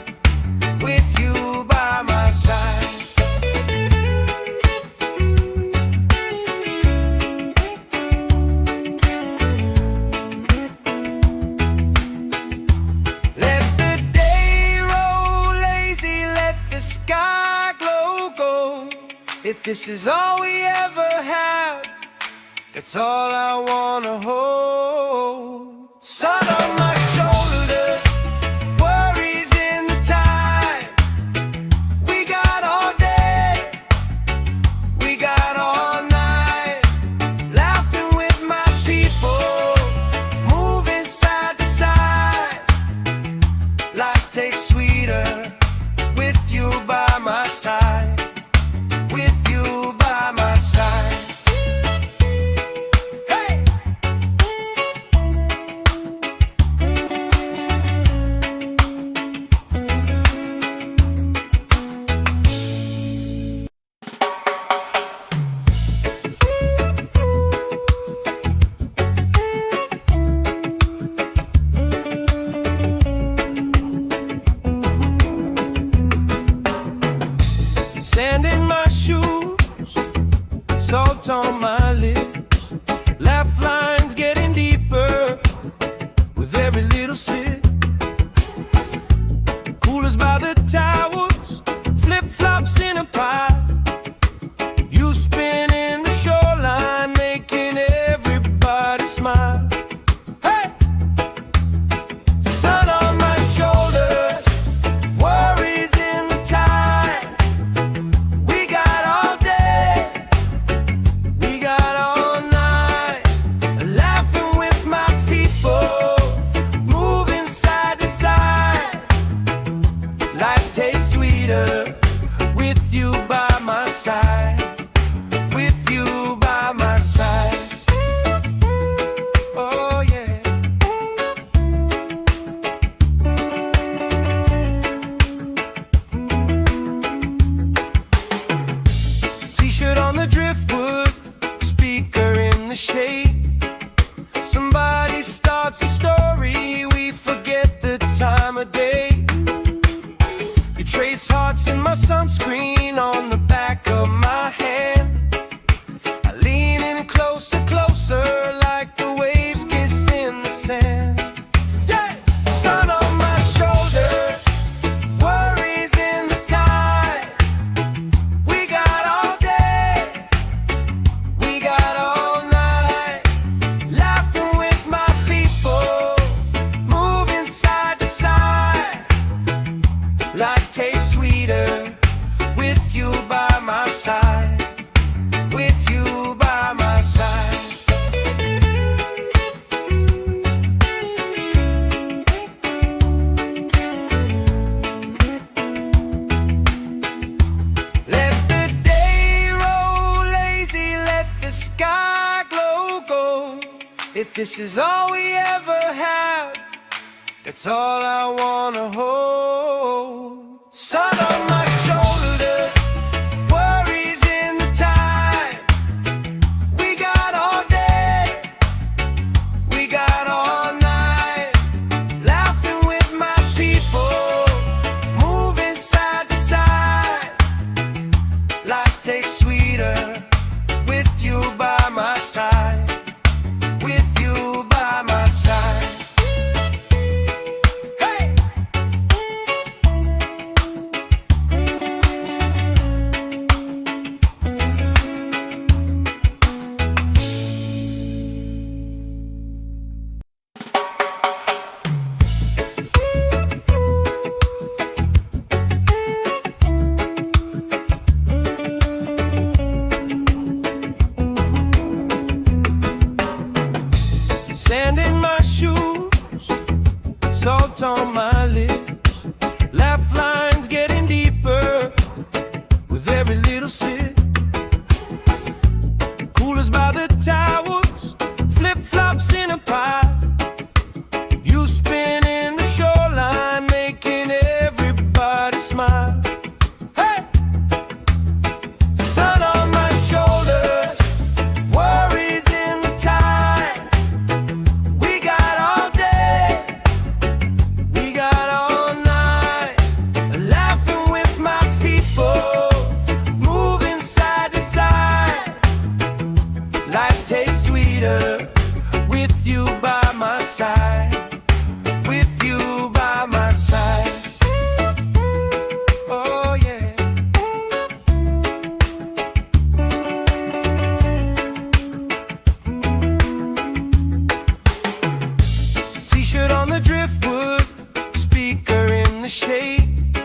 with you by my side. Let the day roll lazy, let the sky glow gold. If this is all we ever had, that's all I wanna hold. Sun on my shoulders, worries in the tide. We got all day, we got all night, laughing with my people, moving side to side. Life tastes sweeter with you by my side, with you by my side. Hey! Sand in my shoes, salt on my lips, laugh lines getting deeper with every little sip. Coolers by the towers, flip-flops in a pie. You spinning the shoreline, making everybody smile. Hey! Sun on my shoulders, worries in the tide. We got all day, we got all night, laughing with my people, moving side to side. Life tastes sweeter with you by my side, with you by my side. Oh yeah. Life tastes sweeter with you by my side. With you by my side. Let the day roll lazy, let the sky glow gold. If this is all we ever have, that's all I wanna hold. Sun on my shoulders, worries in the tide. We got all day, we got all night. Laughing with my people, moving side to side. Life tastes sweeter with you by my side. With you by my side. Sand in my shoes, salt on my lips. Laugh lines getting deeper with every little sip. Coolers by the towers, flip-flops in a pile. You spin in the shoreline, making everybody smile. Hey! Sun on my shoulders, worries in the tide. We got all day, we got all night. Laughing with my people, moving side to side. Life tastes sweeter with you by my side. With you by my side. Oh yeah. T-shirt on the driftwood, speaker in the shade.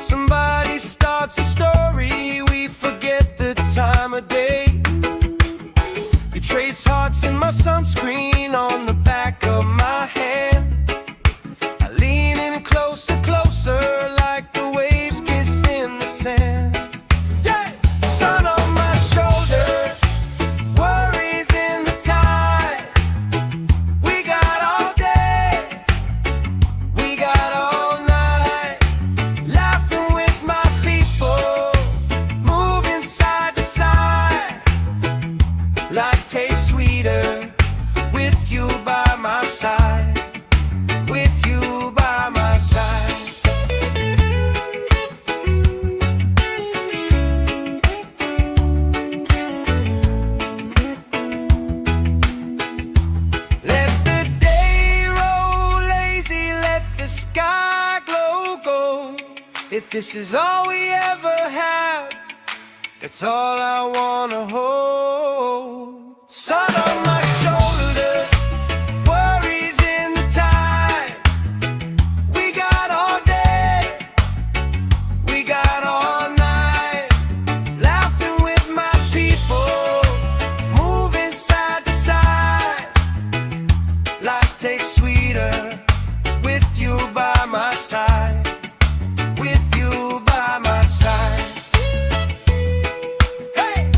Somebody starts a story, we forget the time of day. You trace hearts in my sunscreen on the back of my hand. I lean in closer, closer, like the waves kiss in the sand. Yeah! Sun on my shoulders, worries in the tide. We got all day, we got all night. Laughing with my people, moving side to side. Life tastes sweeter with you by my side. With you by my side. Let the day roll lazy, let the sky glow gold. If this is all we ever have, that's all I wanna hold. Sun on my shoulders, worries in the tide. We got all day, we got all night. Laughing with my people, moving side to side. Life tastes sweeter with you by my side. With you by my side. Hey!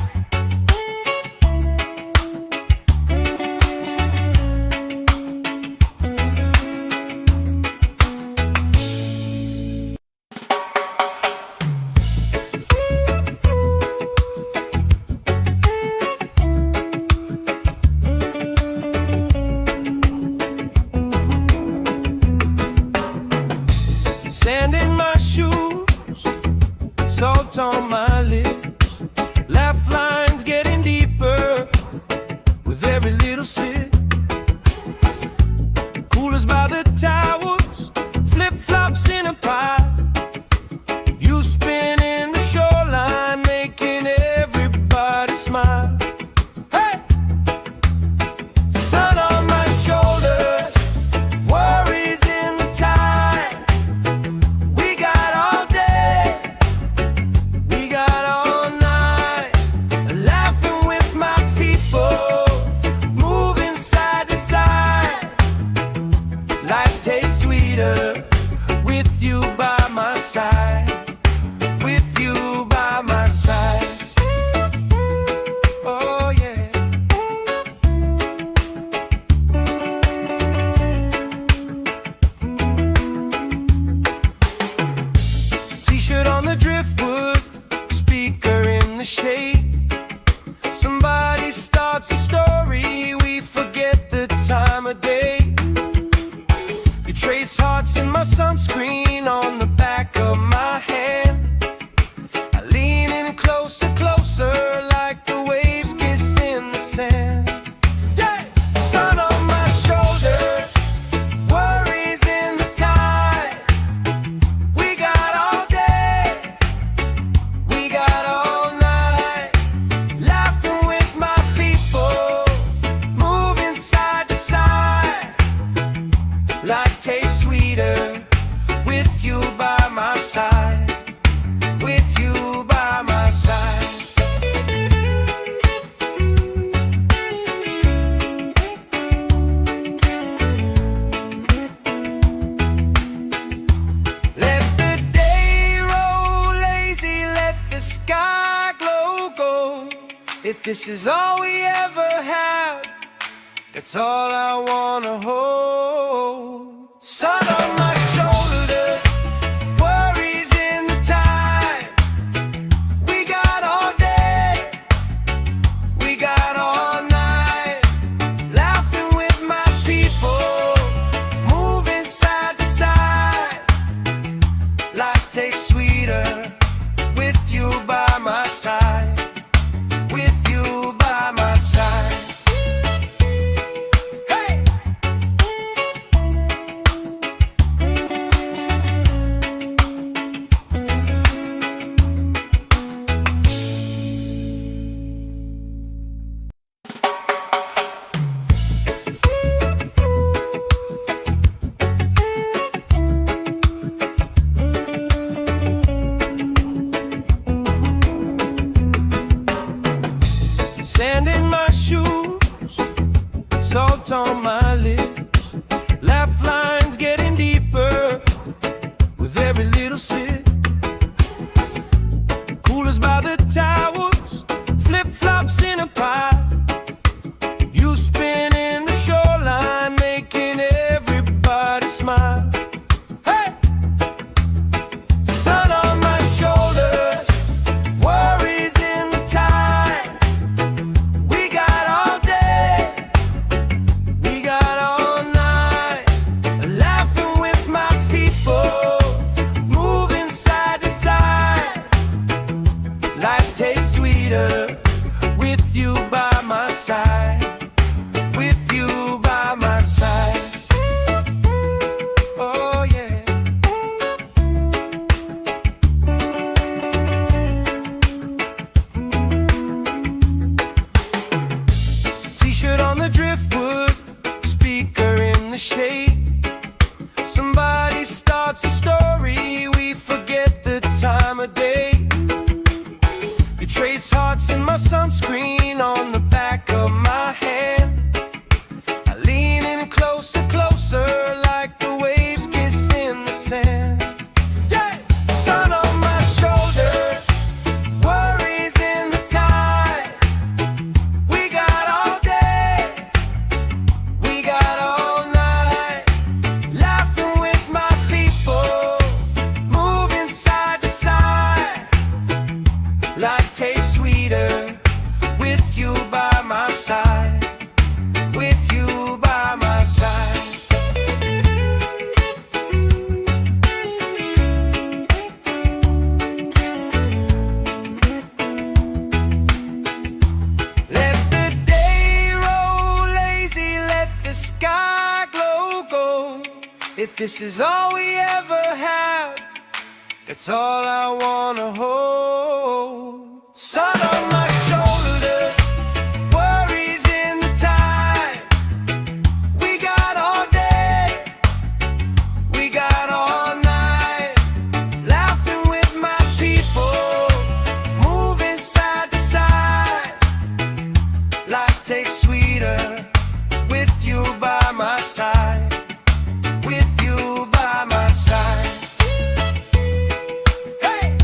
Sand in my shoes, salt on my lips. Laugh lines getting deeper with every little sip. Coolers by the towers, flip-flops in a pile. You spin in the shoreline, making everybody smile. Hey! Sun on my shoulders, worries in the tide. We got If this is all we ever have, that's all I wanna hold. Sun on my shoulders, worries in the tide. We got all day, we got all night, laughing with my people, moving side to side. Life tastes sweeter with you by my side. With you by my side. Hey! Sand in my shoes, salt on my lips, laugh lines getting deeper with every little sip. Coolers by the towers, flip-flops in a pile. You spinning the shoreline, making everybody smile. Hey! Sun on my shoulders, worries in the tide. We got all day, we got all night, laughing with my people, moving side to side. Life tastes sweeter with you by my side. With you by my side. Oh yeah. T-shirt on the driftwood, speaker in the shade. Somebody starts a story, we forget the time of day. You trace hearts in my sunscreen on the back of my hand. I lean in closer, closer, like the waves kiss in the sand. Yeah! Sun on my shoulders, worries in the tide. We got all day, we got all night, laughing with my people, moving side to side. Life tastes sweeter with you by my side. With you by my side. Let the day roll lazy, let the sky glow gold. If this is all we ever have, that's all I wanna hold. Sun on my shoulders, worries in the tide. We got all day, we got all night, laughing with my people, moving side to side. Life tastes sweeter with you by my side. With you by my side. Hey!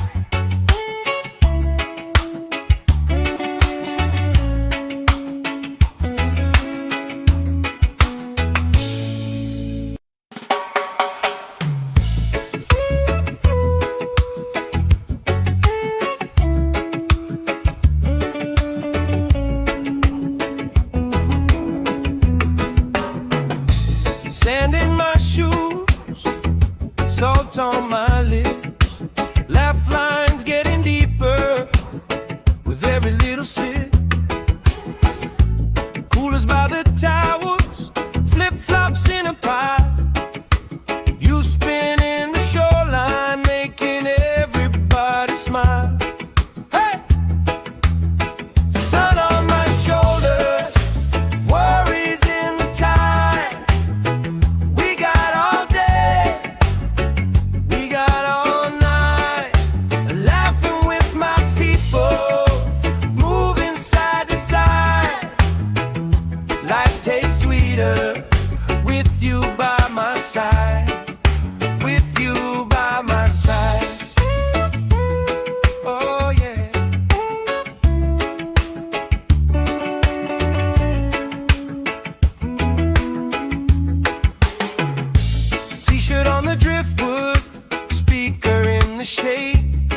the shade.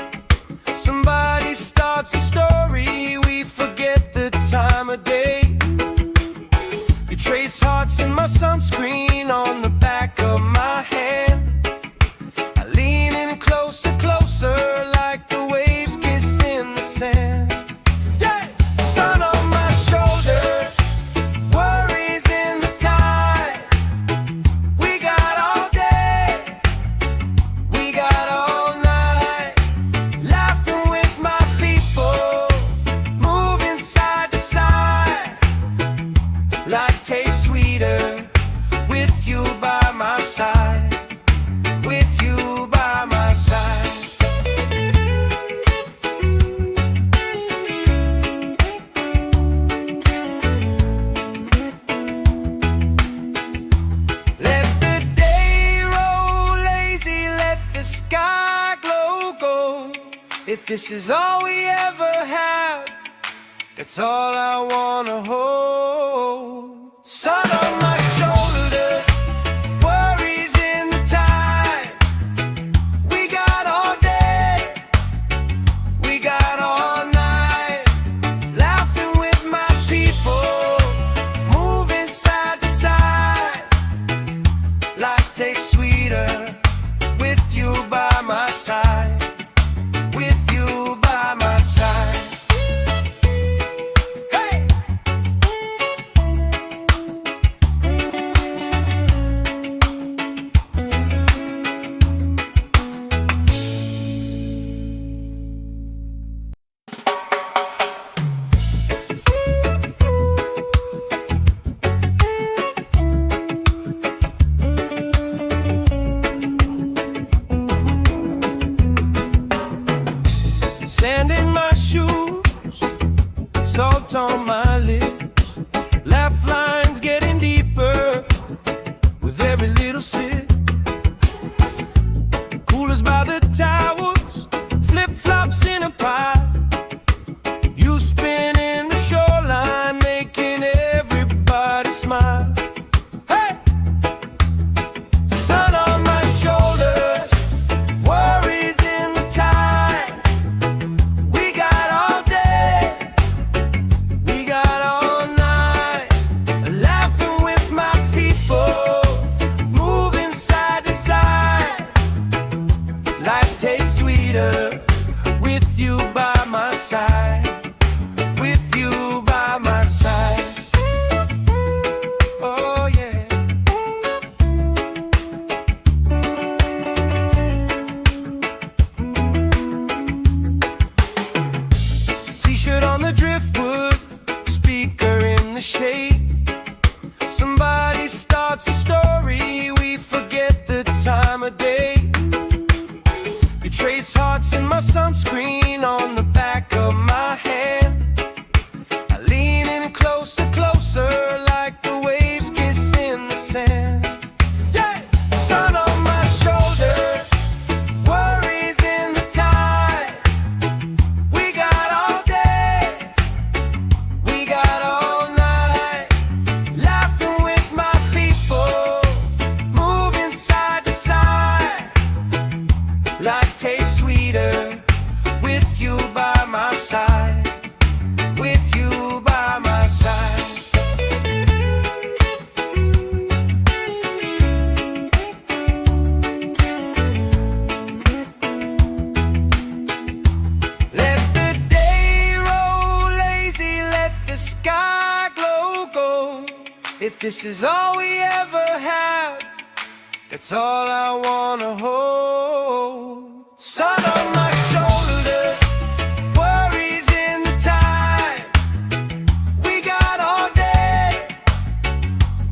Somebody starts a story, we forget the time of day. You trace hearts in my sunscreen on the back of my hand. I lean in closer, closer, like the waves kiss in the sand. Yeah! Sun on my shoulders, worries in the tide. We got all day, we got all night, laughing with my people, moving side to side. Life tastes sweeter with you by my side, with you by my side. Let the day roll lazy, let the sky glow gold. If this is all we ever have, that's all I wanna hold. Sun on my shoulders, worries in the tide. We got all day, we got all night, laughing with my people, moving side to side. Life tastes sweeter with you by my side, with you by my side. Hey! Sand in my shoes, salt on my lips, laugh lines getting deeper with every little sip. Coolers by the towers, flip-flops in a pile. You spinning the shoreline, making everybody smile. Hey! Sun on my shoulders, worries in the tide. We got all day, we got all night, laughing with my people, moving side to side. Life tastes sweeter with you by my side, with you by my side. Oh yeah. T-shirt on the driftwood, speaker in the shade. Somebody starts a story, we forget the time of day. You trace hearts in my sunscreen on the back of my hand. I lean in closer, closer, like the waves kiss in the sand. Yeah! Sun on my shoulders, worries in the tide. We got all day, we got all night, laughing with my people, moving side to side. Life tastes sweeter with you by my side, with you by my side. Let the day roll lazy, let the sky glow gold. If this is all we ever have, that's all I wanna hold. Sun on my shoulders, worries in the tide. We got all day,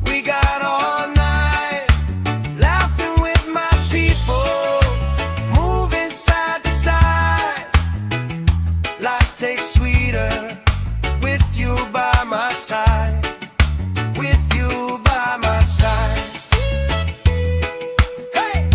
we got all night, laughing with my people, moving side to side. Life tastes sweeter with you by my side, with you by my side. Hey!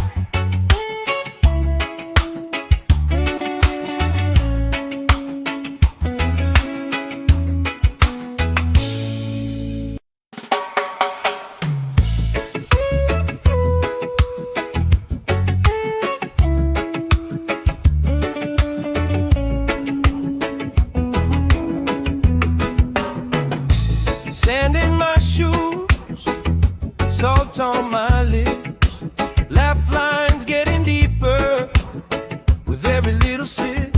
little sip.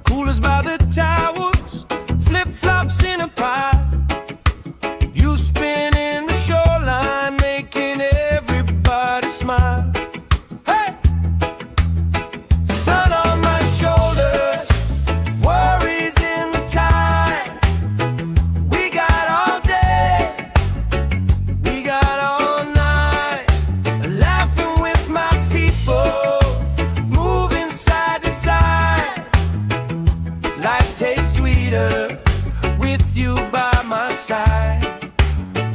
Coolers by the towels, flip-flops in a pie. You spin in the shoreline, making everybody smile. Hey! Sun on my shoulders, worries in the tide. We got all day, we got all night, laughing with my people, moving side to side. Life tastes sweeter with you by my side.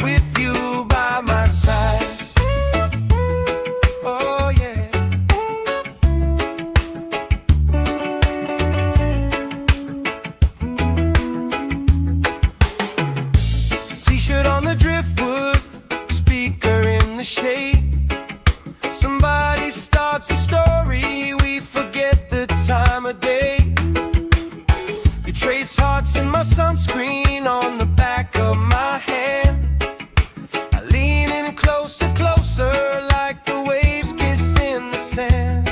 With you by my side. Oh yeah. T-shirt on the driftwood, speaker in the shade. Somebody starts a story, we forget the time of day. You trace hearts in my sunscreen on the back of my hand. I lean in closer, closer, like the waves kiss in the sand.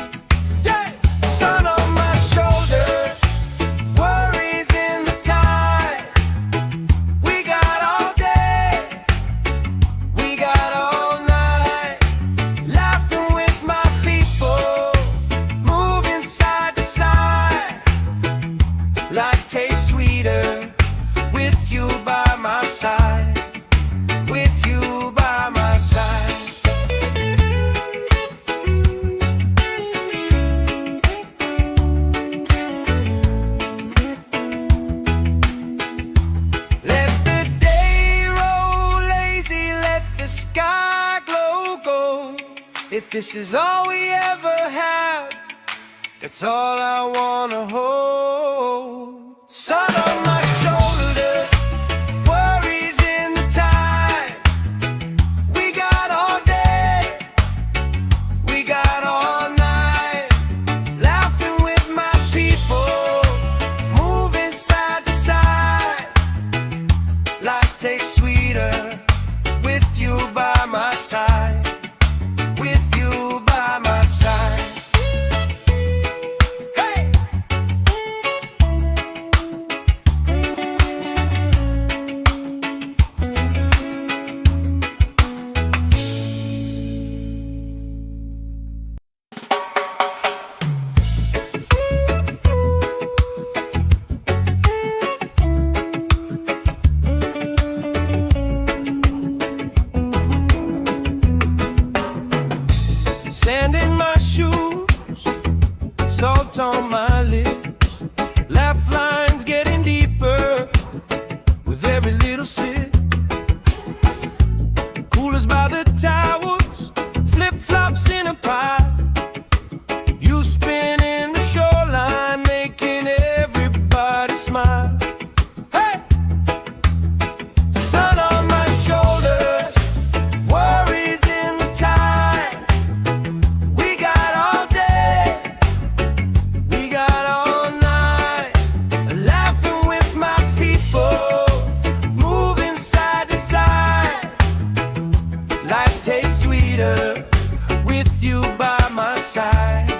Yeah! Sun on my shoulders, worries in the tide. We got all day, we got all night, laughing with my people, moving side to side. Life tastes sweeter with you by my side. With you by my side. Let the day roll lazy, let the sky glow gold. If this is all we ever have, that's all I wanna hold. Sun on my shoulders, worries in the tide. We got all day, we got all night, laughing with my people, moving side to side. Life tastes sweeter with you by my side. With you by my side. Hey! Sand in my shoes, salt on my lips, laugh lines getting deeper with every little sip. Coolers by the towels, flip-flops in a pie. You spin in the shoreline, making everybody smile. Hey! Sun on my shoulders, worries in the tide. We got all day, we got all night, laughing with my people, moving side to side. Life tastes sweeter with you by my side.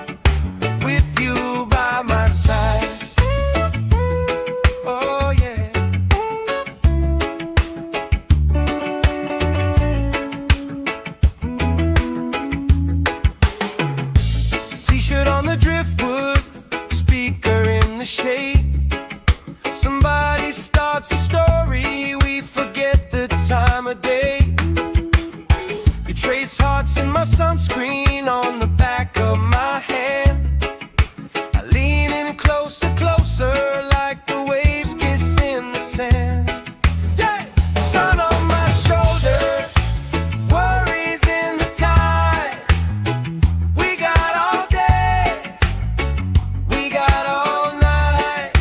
With you by my side. Oh yeah. T-shirt on the driftwood, speaker in the shade. Somebody starts a story, we forget the time of day. You trace hearts in my sunscreen on the back of my hand. I lean in closer, closer, like the waves kiss in the sand. Yeah! Sun on my shoulders, worries in the tide. We got all day, we got all night,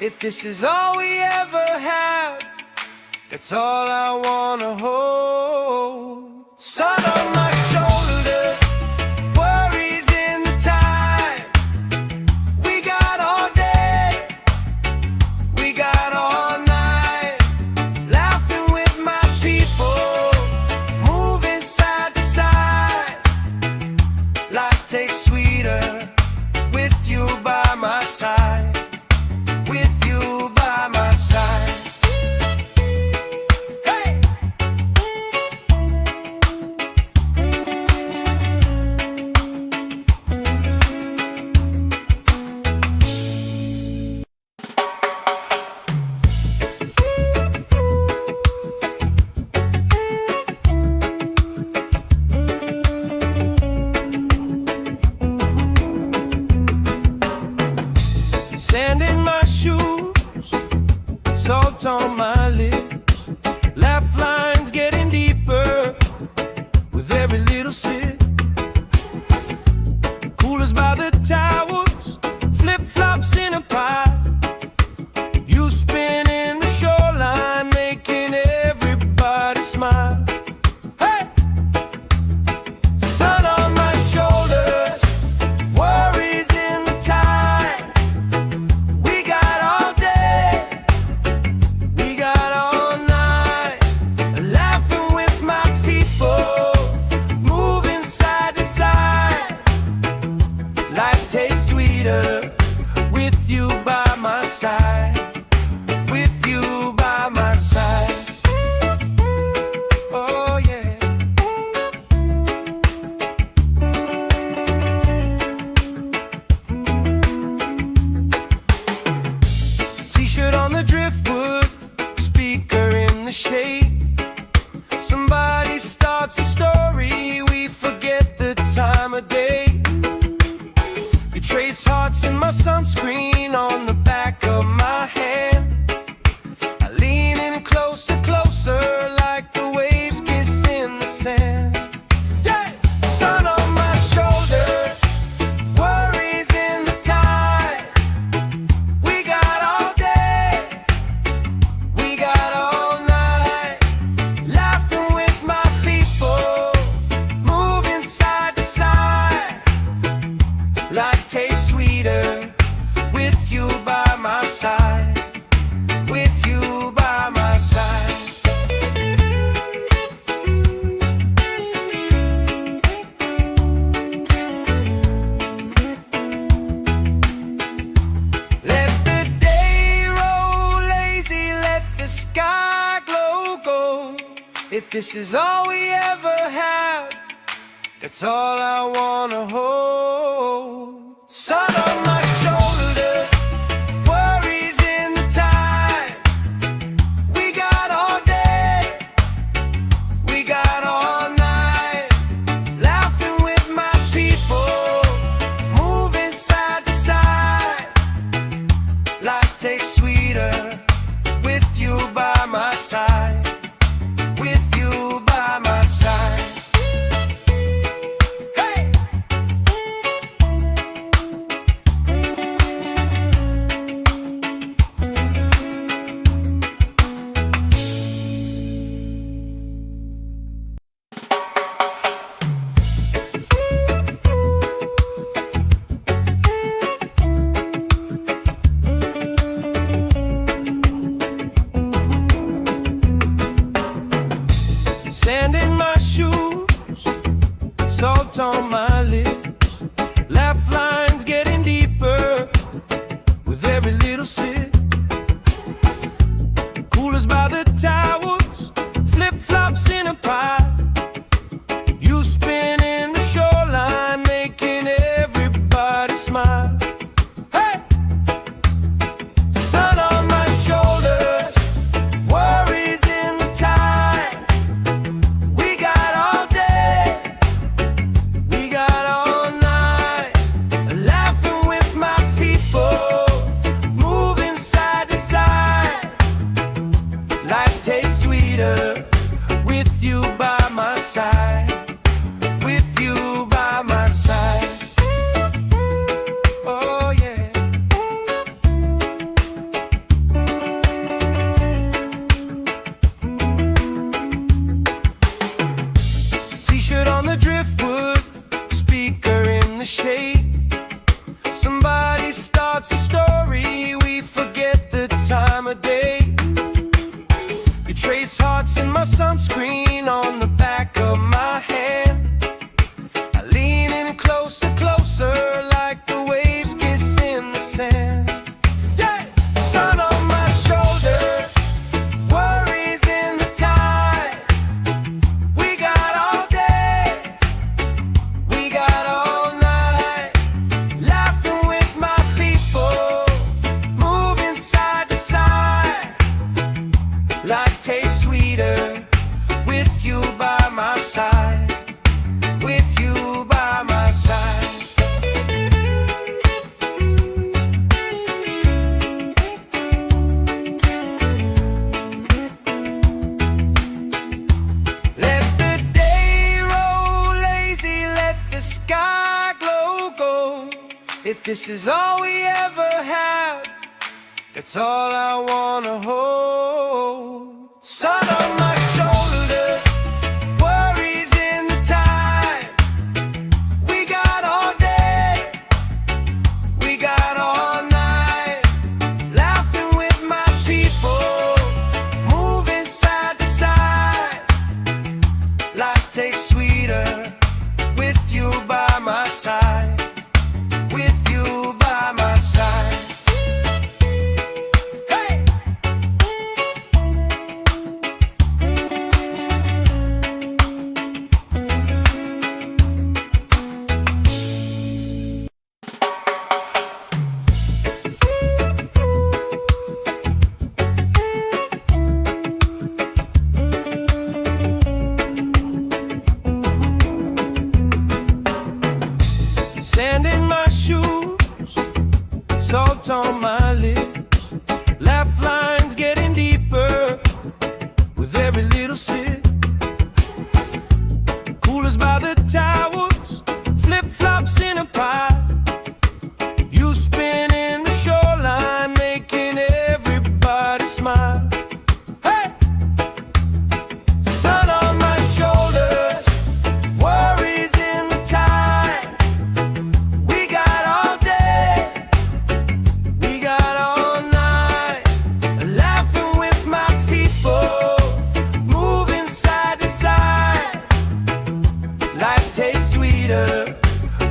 If this is all we ever have, that's all I wanna hold. Sun on my shoulders, worries in the time. We got all day, we got all night, laughing with my people, moving side to side. Life tastes sweeter with you by my side. With you by my side. Hey! Sand in my shoes, salt on my lips, laugh lines getting deeper with every little sip. Coolers by the towers, flip-flops in a pile. You spinning the shoreline, making everybody smile. Hey! Sun on my shoulders, worries in the tide. We got all day, we got all night, laughing with my people, moving side to side. Life tastes sweeter with you by my side. With you by my side. Oh yeah. T-shirt on the driftwood, speaker in the shade. Somebody starts a story, we forget the time of day. You trace hearts in my sunscreen on the back of my hand. I lean in closer, closer, like the waves kiss in the sand. Yeah! Sun on my shoulders, worries in the tide. We got all day, we got all night, laughing with my people, moving side to side. Life tastes sweeter with you by my side. With you by my side. Let the day roll lazy, let the sky glow gold. If this is all we ever have, that's all I wanna hold. Sun on my shoulders, worries in the time. We got all day, we got all night, laughing with my people, moving side to side. Life tastes sweeter with you by my side. With you by my side. Hey! shade. Somebody starts a story, we forget the time of day. You trace hearts in my sunscreen on the back of my hand. I lean in closer, closer, like the waves kiss in the sand. Yeah! Sun on my shoulder, worries in the tide. We got all day, we got all night, laughing with my people, moving side to side. Life tastes sweeter with you by my side, with you by my side. Let the day roll lazy, let the sky glow gold. If this is all we ever have, that's all I wanna hold. Sun on my shoulders, worries in the tide. We got all day, we got all night, laughing with my people, moving side to side. Life tastes sweeter with you by my side, with you by my side. Hey! Sand in my shoes, salt on my lips, laugh lines getting deeper with every little sip. Coolers by the towers, flip-flops in a pile. You spinning the shoreline, making everybody smile. Hey! Sun on my shoulders, worries in the tide. We got all day, we got all night, laughing with my people, moving side to side. Life tastes sweeter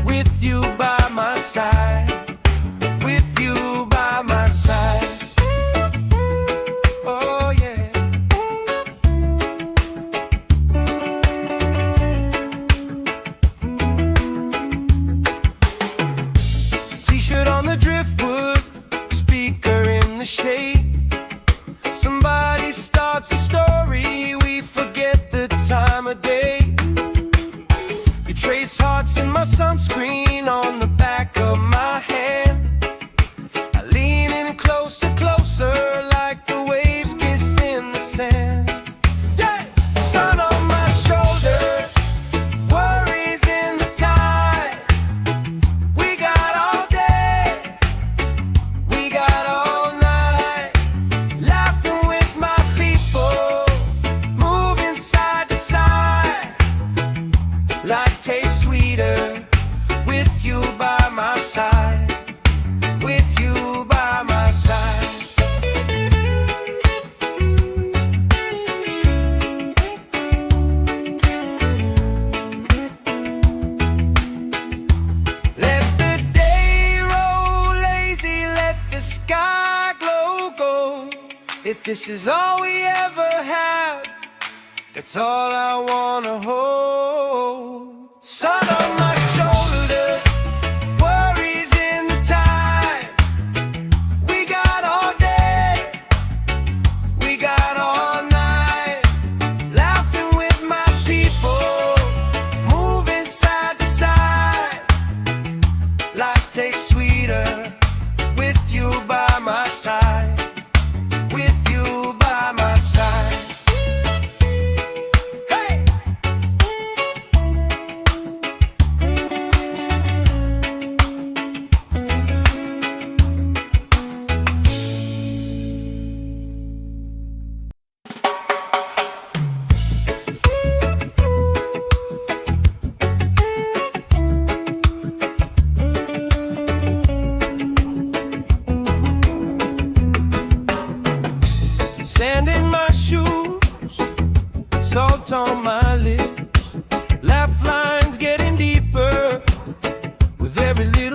with you by my side, with you by my side. Oh yeah. T-shirt on the driftwood, speaker in the shade. Somebody starts a story, we forget the time of day. You trace hearts in my sunscreen on the back of my hand. I lean in closer, closer, like the waves kiss in the sand. Yeah! Sun on my shoulders, worries in the tide. We got all day, we got all night, laughing with my people, moving side to side. Life tastes sweeter with you by my side, with you by my side. Let the day roll lazy, let the sky glow gold. If this is all we ever have, that's all I wanna hold. Sun on my shoulders, worries in the tide. We got all day, we got all night, laughing with my people, moving side to side. Life tastes sweeter with you by my side, with you by my side. Hey!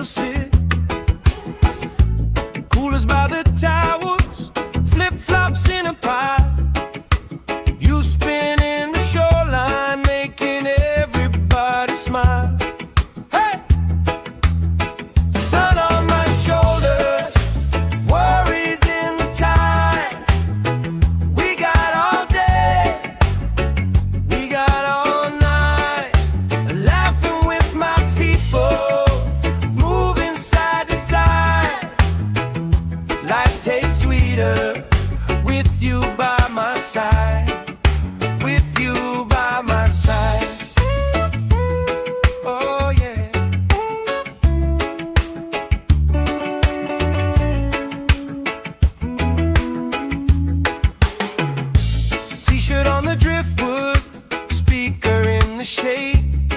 sit. Coolers by the towers, flip-flops in a pile. You spin in the shoreline, making everybody smile. Hey! Sun on my shoulders, worries in the tide. We got all day, we got all night, laughing with my people, moving side to side. Life tastes sweeter with you by my side. With you by my side. Oh yeah. T-shirt on the driftwood, speaker in the shade.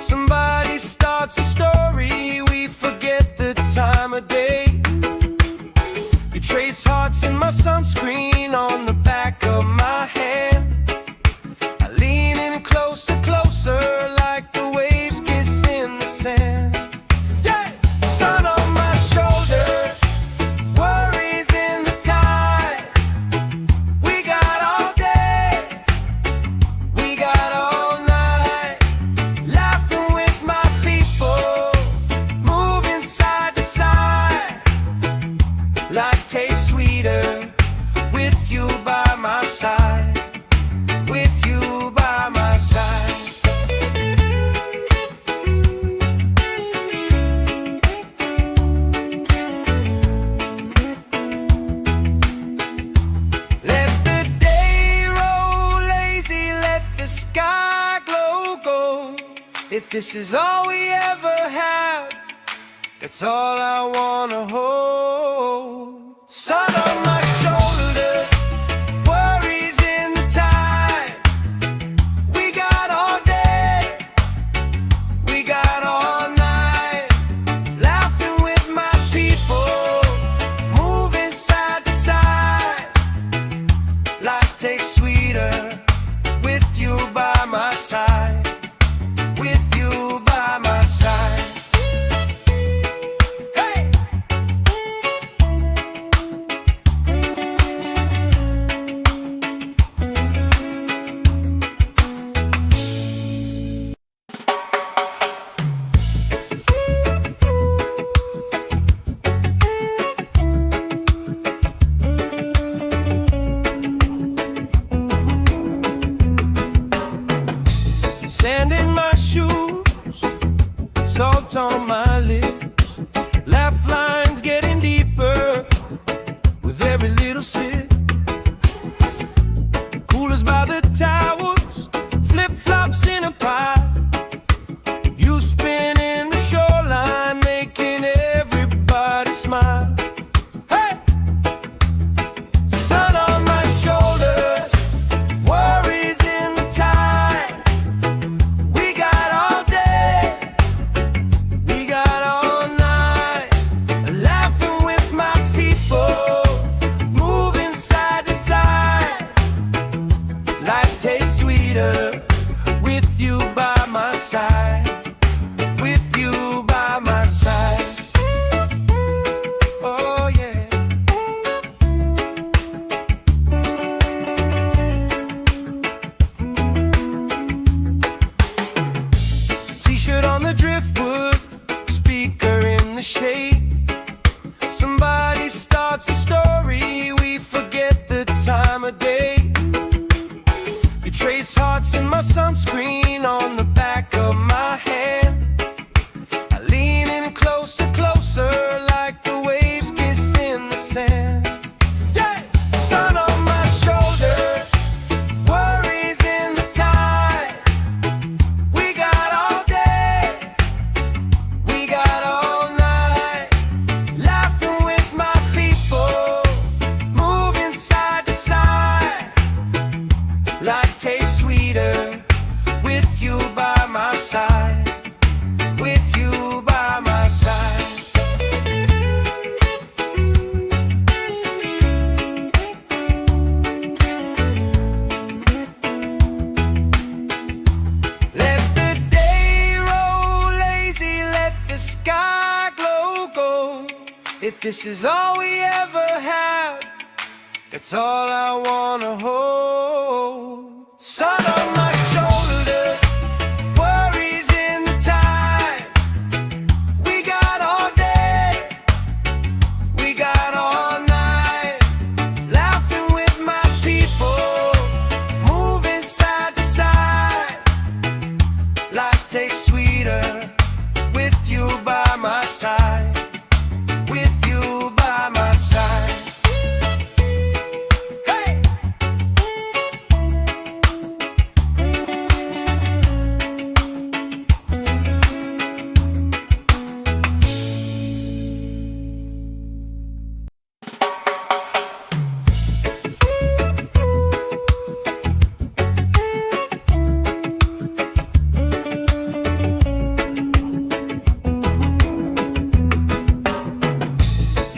Somebody starts a story, we forget the time of day. You trace hearts in my sunscreen on the back of my hand. I lean in closer, closer, like the waves kiss in the sand. Yeah! Sun on my shoulders, worries in the tide. We got all day, we got all night, laughing with my people, moving side to side. Life tastes sweeter with you by my side. With you by my side. Let the day roll lazy, let the sky glow gold. If this is all we ever have, that's all I wanna hold. Sun on my shoulders, worries in the tide. We got all day, we got all night, laughing with my people, moving side to side. Life tastes sweeter with you by my side. With you by my side. Hey! Sand in my shoes, salt on my lips, laugh lines getting deeper with every little sip. Coolers by the towers, flip-flops in a pile. You spin in the shoreline, making everybody smile. Hey! Sun on my shoulders, worries in the tide. We got all day, we got all night, laughing with my people, moving side to side. Life tastes sweeter with you by my side. With you by my side. Oh yeah. T-shirt on the driftwood, speaker in the shade. Somebody starts a story, we forget the time of day. You trace hearts in my sunscreen on the back of my hand. I lean in closer, closer, like the waves kiss in the sand. Yeah! Sun on my shoulders, worries in the tide. We got all day, we got all night, laughing with my people, moving side to side. Life tastes sweeter with If this is all we ever have, that's all I wanna hold. Sun on my shoulders, worries in the time. We got all day, we got all night, laughing with my people, moving side to side. Life tastes sweeter with you by my side. With you by my side. Hey!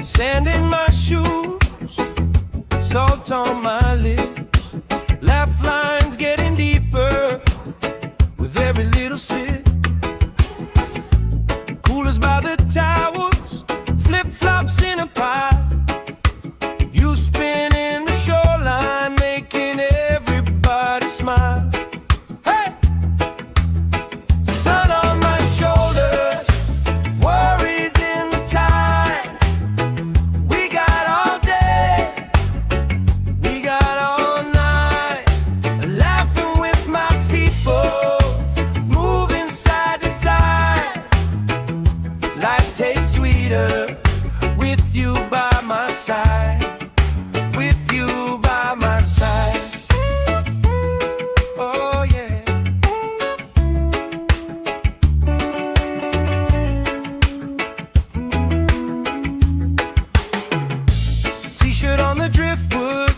Sand in my shoes, salt on my lips, laugh lines getting deeper with every little sip. Coolers by the towers, flip-flops in a pile. You spinning the shoreline, making everybody smile. Hey! Sun on my shoulders, worries in the tide. We got all day, we got all night, laughing with my people, moving side to side. Life tastes sweeter with you by my side. With you by my side. Oh yeah. T-shirt on the driftwood,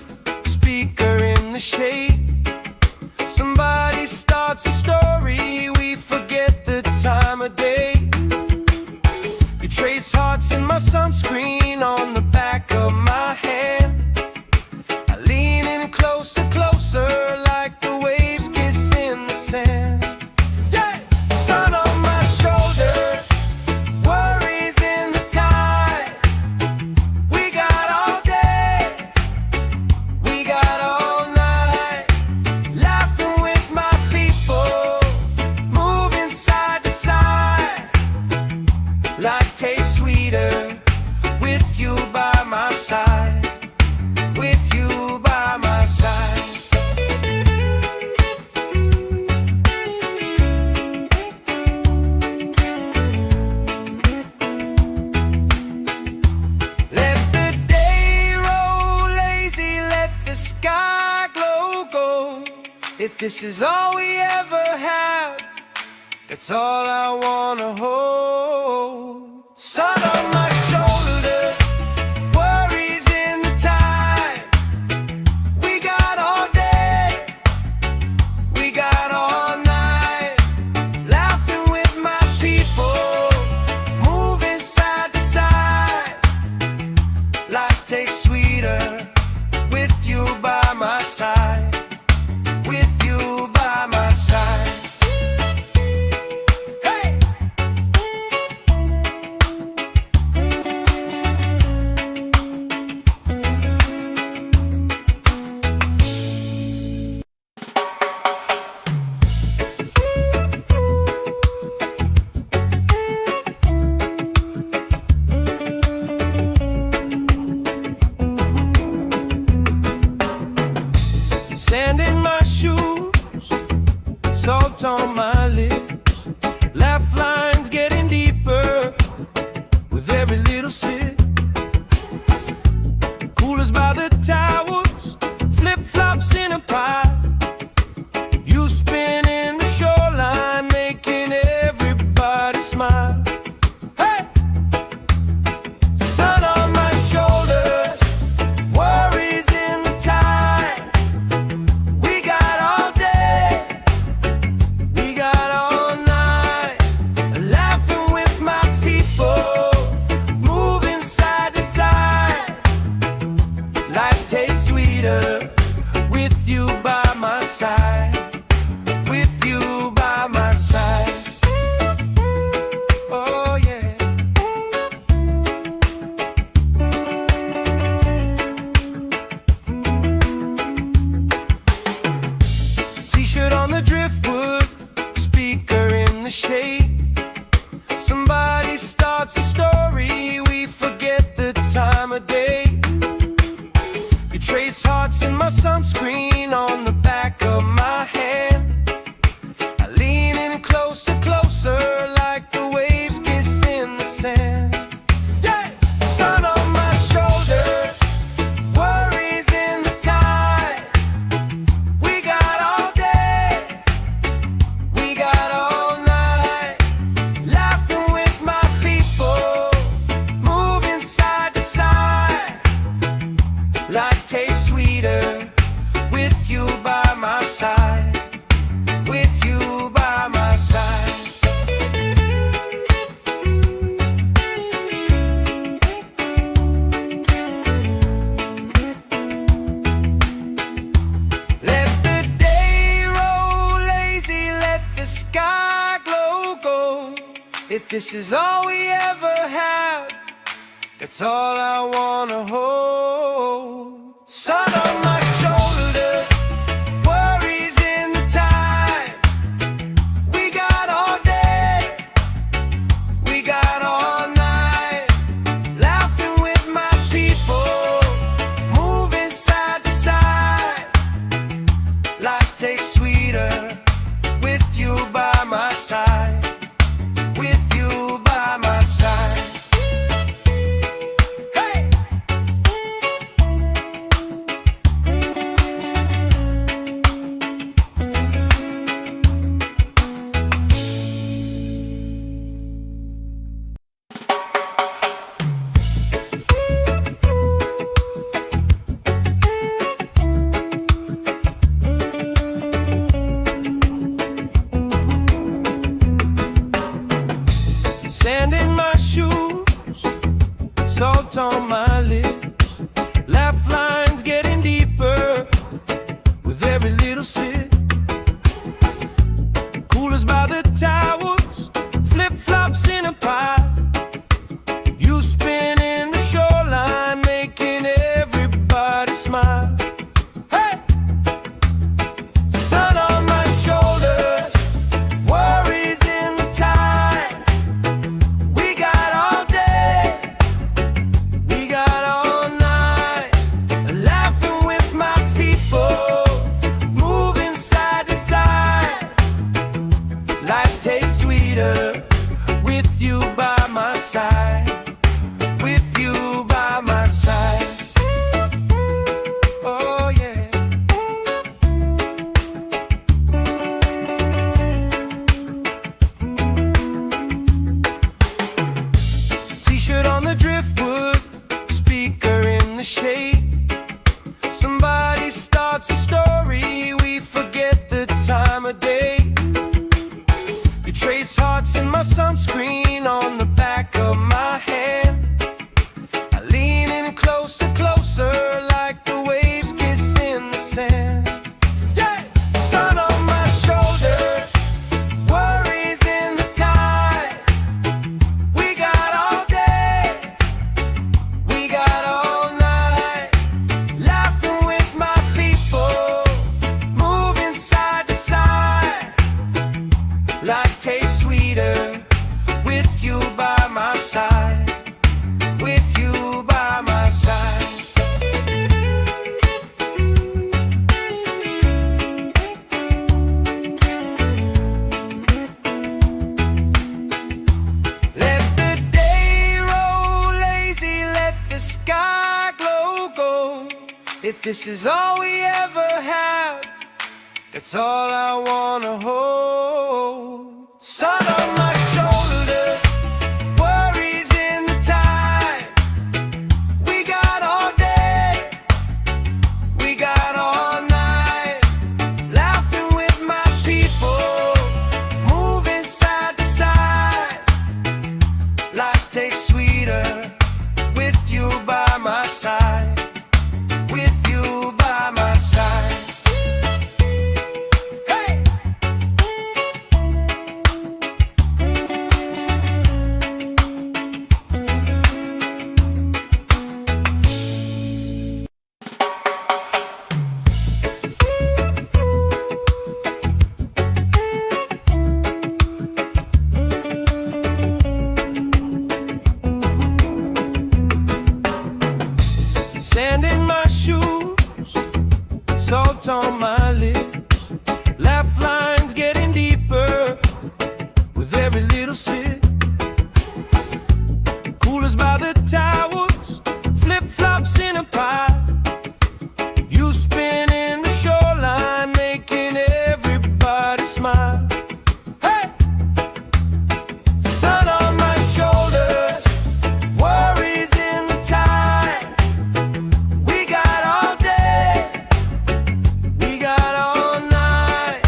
speaker in the shade. Somebody starts a story, we forget the time of day. You trace hearts in my sunscreen on the back of my hand. I lean in closer, closer, like the waves kiss in the sand. Yeah! Sun on my shoulders, worries in the tide. We got all day, we got all night, laughing with my people, moving side to side. Life tastes sweeter with you by my side. With you by my side. Let the day roll lazy, let the sky glow gold. If this is all we ever have, that's all I wanna hold. Sun on my shoulders, worries in the time. We got all day, we got all night, laughing with my people, moving side to side. Life tastes sweeter with you by my side. With you by my side. Hey! Sand in my shoes, salt on my lips, laugh lines getting deeper with every little sip. Coolers by the towers, flip-flops in a pile. You spinning the shoreline, making everybody smile. Hey! Sun on my shoulders, worries in the tide. We got all day, we got all night, laughing with my people, moving this is all we ever have, that's all I wanna hold. Sun on my shoulders, worries in the time. We got all day, we got all night, laughing with my people, moving side to side. Life tastes sweeter with you by my side. With you by my side. Hey! Sand in my shoes, salt on my lips, laugh lines getting deeper with every little sip. Coolers by the towels, flip-flops in a pile. You spin in the shoreline, making everybody smile. Hey! Sun on my shoulders, worries in the tide. We got all day, we got all night, laughing with my people, moving side to side. Life tastes sweeter with you by my side. With you by my side. Oh yeah. T-shirt on the driftwood, speaker in the shade. Somebody starts a story, we forget the time of day. You trace hearts in my sunscreen on the back of my hand. I lean in closer, closer, like the waves kiss in the sand. Yeah! Sun on my shoulders, worries in the tide. We got all day, we got all night, laughing with my people, moving side to side. Life tastes sweeter with you by my side. With you by my side. Let the day roll lazy, let the sky glow gold. If this is all we ever have, that's all I wanna hold. Sun on my shoulders, worries in the time. We got all day, we got all night, laughing with my people, moving side to side. Life tastes sweeter with you by my side. With you by my side. Hey! Sand in my shoes, salt on my lips, laugh lines getting deeper with every little sip. Coolers by the towels, flip-flops in a pile. You spin in the shoreline, making everybody smile. Hey! Sun on my shoulders, worries in the tide. We got all day, we got all night,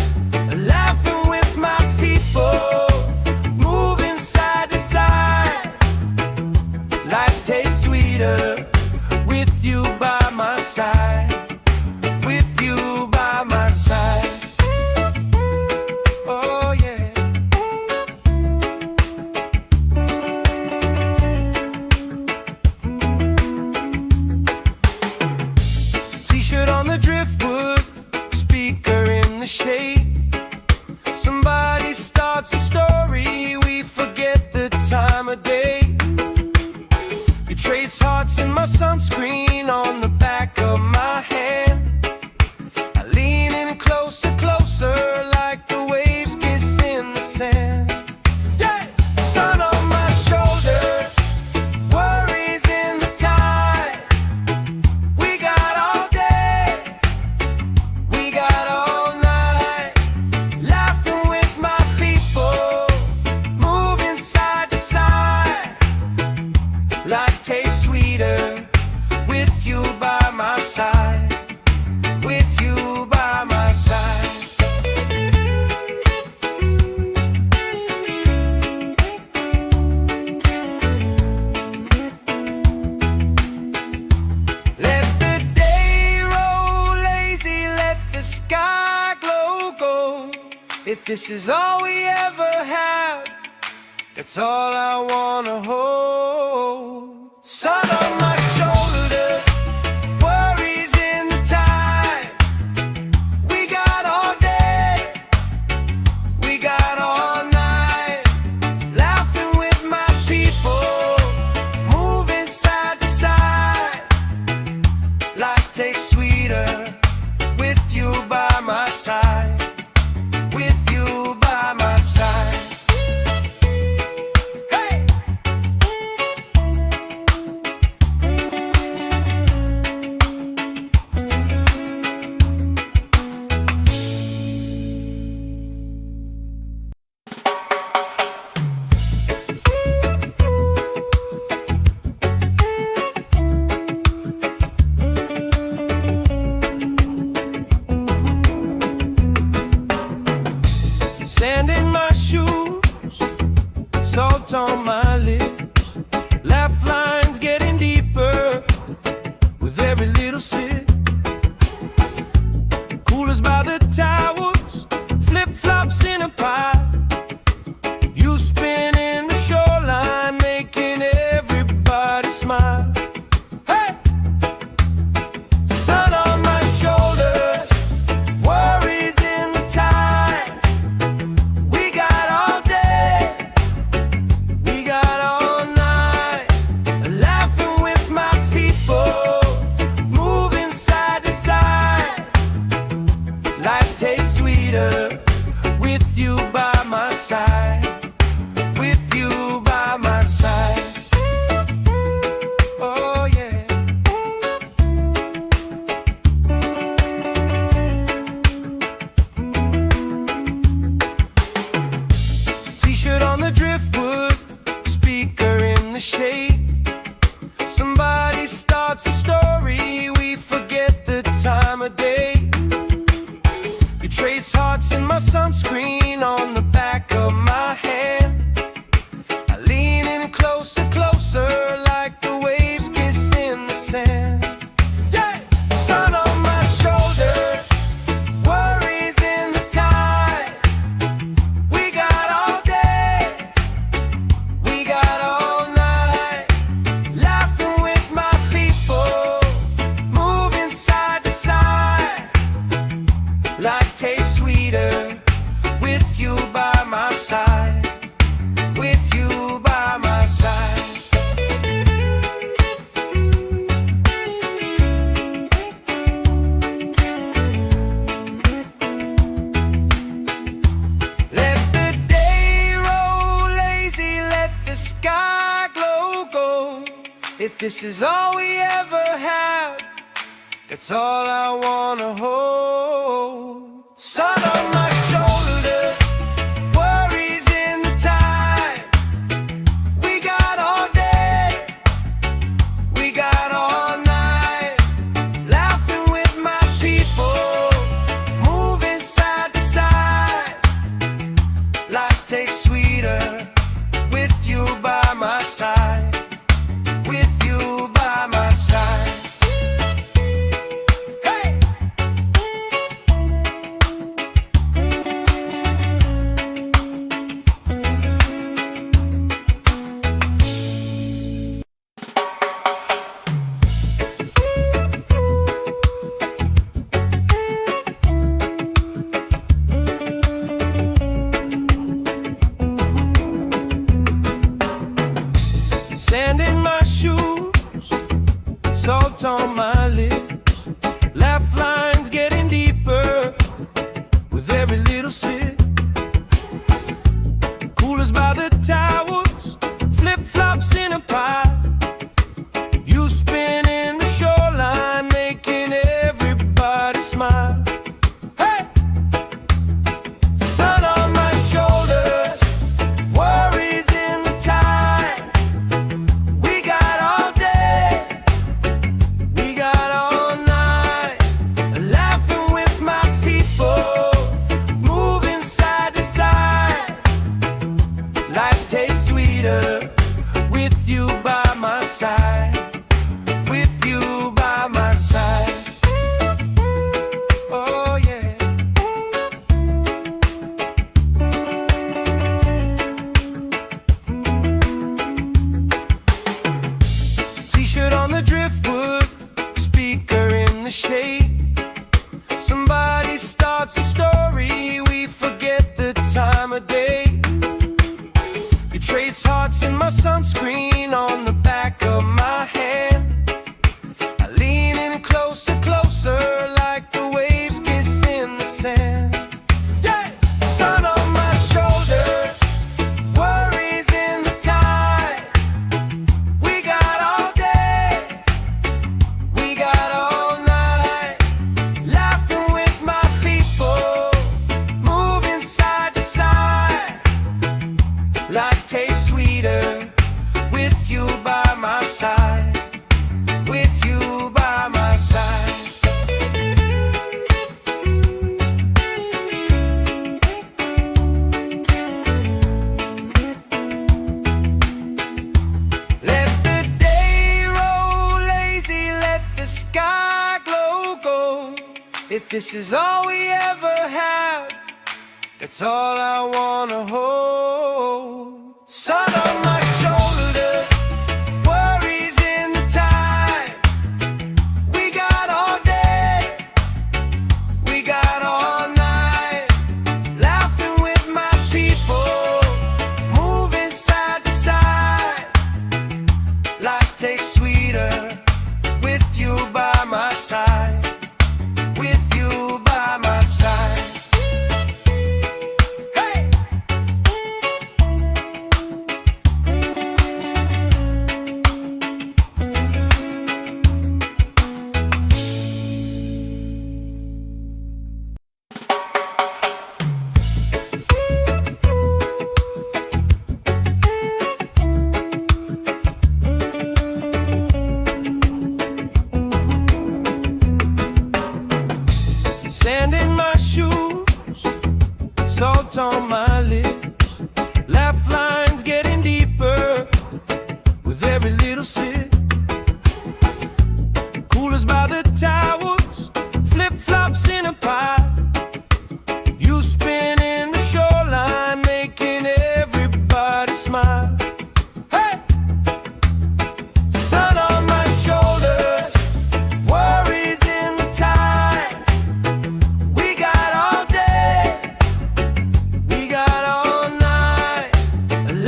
laughing with my people, moving side to side. Life tastes sweeter with you by my side. With you by my side. Oh yeah. trace hearts in my sunscreen on the back of my hand. I lean in closer, closer, like the waves kiss in the sand. Yeah! Sun on my shoulders, worries in the tide. We got all day, we got all night, laughing with my people, moving side to side. Life tastes sweeter with you by my side, with you by my side. Let the day roll lazy, let the sky glow gold. If this is all we ever have, that's all I wanna hold. Sun on my shoulders, worries in the tide. We got all day, we got all night, laughing with my people, moving side to side. Life tastes sweeter with you by my side, with you by my side. Sand in my shoes, salt on my lips, laugh lines getting deeper with every little sip. Coolers by the towers, flip-flops in a pile. You spin in the shoreline, making everybody smile. Hey! Sun on my shoulders, worries in the tide. We got all day, we got all night, laughing with my people, moving side to side. Life tastes sweeter with you by my side, with you by my side. Oh yeah. T-shirt on the driftwood, speaker in the shade. Somebody starts a story, we forget the time of day. You trace hearts in my sunscreen on the back of my hand. I lean in closer, closer, like the waves kiss in the sand. Yeah! Sun on my shoulders, worries in the tide. We got all day, we got all night, laughing with my people, moving side to side. Life tastes sweeter with you by my side, with you by my side. Let the day roll lazy, let the sky glow gold. If this is all we ever have, that's all I wanna hold. Sun on my shoulders, worries in the tide. We got all day, we got all night, laughing with my people, moving side to side. Life tastes sweeter with you by my side, with you by my side. Hey! salt on my lips, laugh lines getting deeper with every little sip. Coolers by the towers, flip-flops in a pie. You spin in the shoreline, making everybody smile. Hey! Sun on my shoulders, worries in the tide. We got all day, we got all night, laughing with my people, moving side to side. Life tastes sweeter with you by my side, with you by my side. Oh yeah. T-shirt on the driftwood, speaker in the shade. Somebody starts a story, we forget the time of day. You trace hearts in my sunscreen on the back of my hand. I lean in closer, closer, like the waves kiss in the sand. Yeah! Sun on my shoulders, worries in the tide. We got all day, we got all night, laughing with my people, moving side to side. Life tastes sweeter with you by my side, with you by my side. Let the day roll lazy, let the sky glow gold. If this is all we ever have, that's all I wanna hold. Sun on my shoulders, worries in the tide. We got all day, we got all night, laughing with my people, moving side to side. Life tastes sweeter with you by my side, with you by my side. Hey! Sand in my shoes, salt on my lips, laugh lines getting deeper with every little sip. Coolers by the towers, flip-flops in a pie. You spin in the shoreline, making everybody smile. Hey! Sun on my shoulders, worries in the tide. We got all day, we got all night,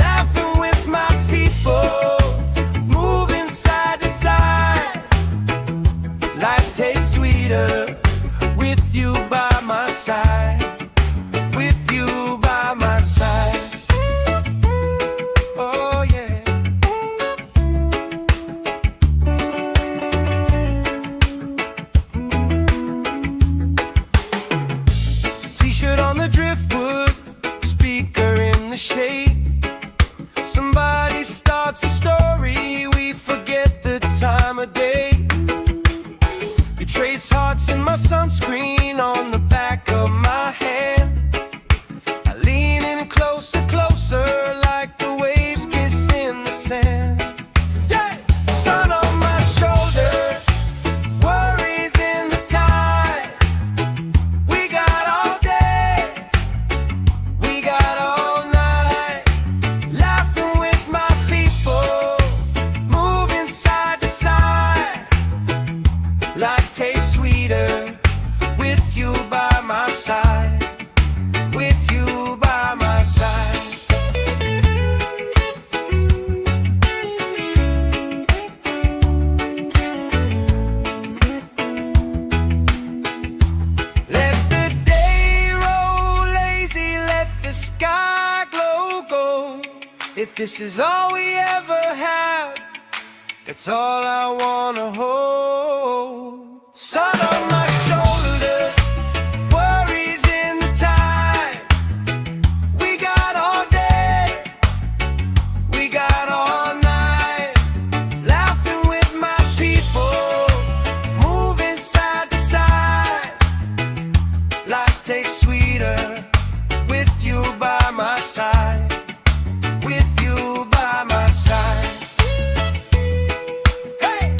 laughing with my people, moving this is all we ever have, that's all I wanna hold. Sun on my shoulders, worries in the tide. We got all day, we got all night, laughing with my people, moving side to side. Life tastes sweeter with you by my side, with you by my side. Hey!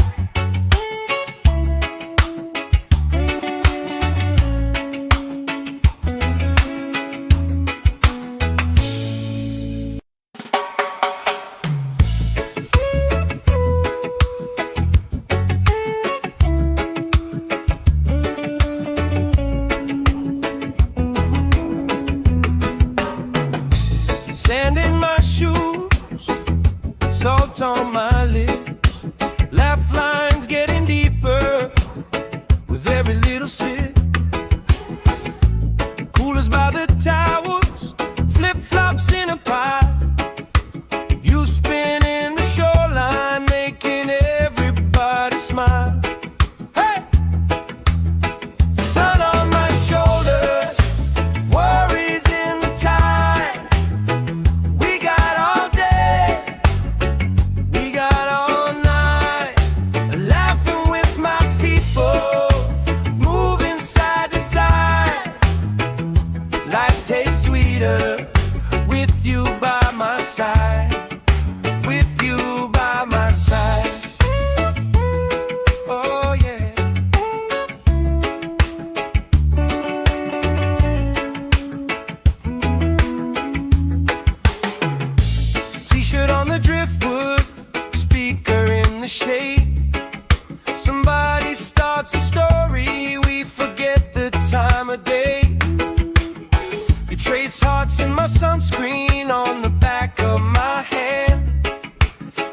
Sand in my shoes, salt on my lips, laugh lines getting deeper with every little sip. Coolers by the towels, flip-flops in a pie. You spinning the shoreline, making everybody smile. Hey! Sun on my shoulders, worries in the tide. We got all day, we got all night, laughing with my people, moving side to side. Life tastes sweeter with you by my side, with you by my side. Oh yeah. T-shirt on the driftwood, speaker in the shade. Somebody starts a story, we forget the time of day. You trace hearts in my sunscreen on the back of my hand.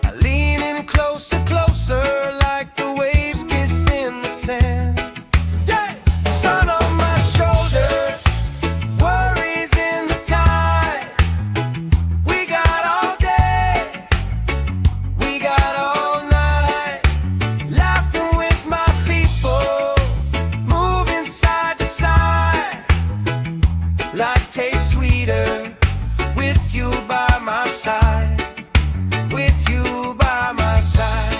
I lean in closer, closer, like the waves kiss in the sand. Yeah! Sun on my shoulders, worries in the tide. We got all day, we got all night, laughing with my people, moving side to side. Life tastes sweeter with you by my side, with you by my side.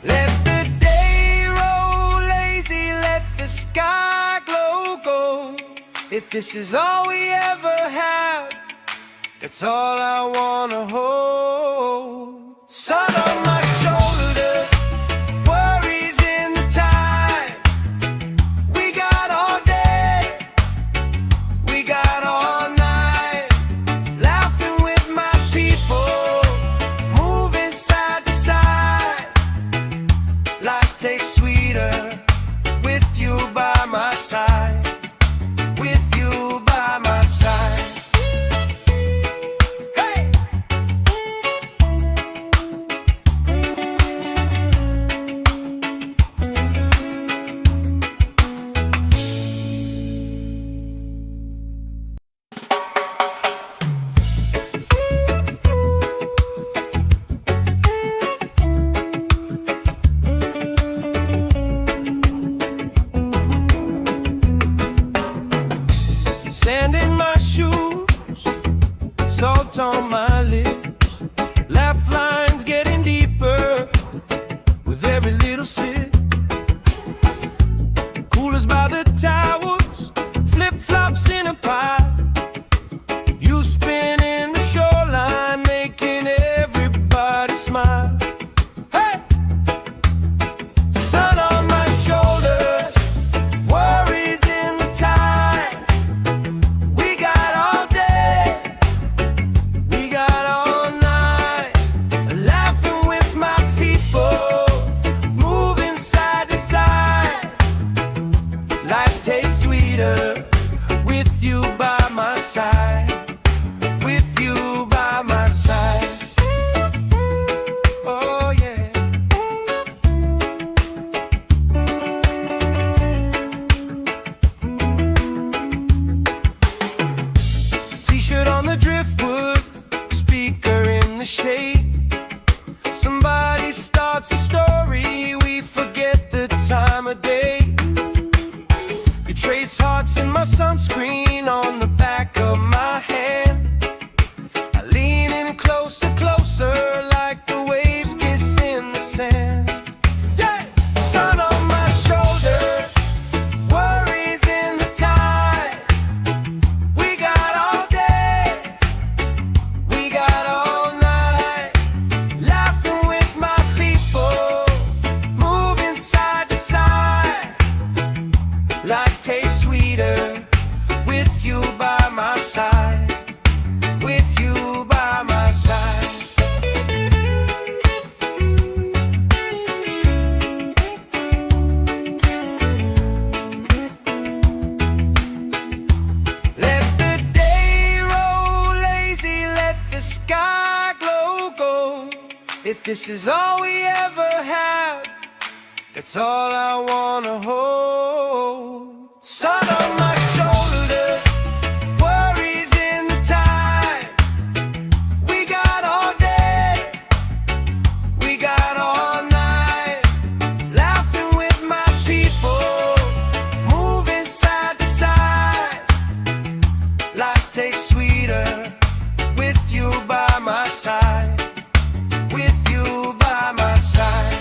Let the day roll lazy, let the sky glow gold. If this is all we ever have, that's all I wanna hold. Sun on my shoulders, worries in the tide. We got all day, we got all night, laughing with my people, moving side to side. Life tastes sweeter with you by my side, with you by my side. Hey! Sand in my shoes, salt on my lips, laugh lines getting deeper with every little sip. Coolers by the towels, flip-flops in a pie. You spinning the shoreline, making everybody smile. Hey! Sun on my shoulders, worries in the tide. We got all day, we got all night, laughing with my people, moving side to side. Life tastes sweeter with you by my side, with you by my side. Oh yeah. trace hearts in my sunscreen on the back of my hand. I lean in closer, closer, like the waves kiss in the sand. Yeah! Sun on my shoulders, worries in the tide. We got all day, we got all night, laughing with my people, moving side to side. Life tastes sweeter with you by my side, with you by my side. Let the day roll lazy, let the sky glow gold. If this is all we ever have, that's all I wanna hold. Sun on my shoulders, worries in the tide. We got all day, we got all night, laughing with my people, moving side to side. Life tastes sweeter with you by my side, with you by my side.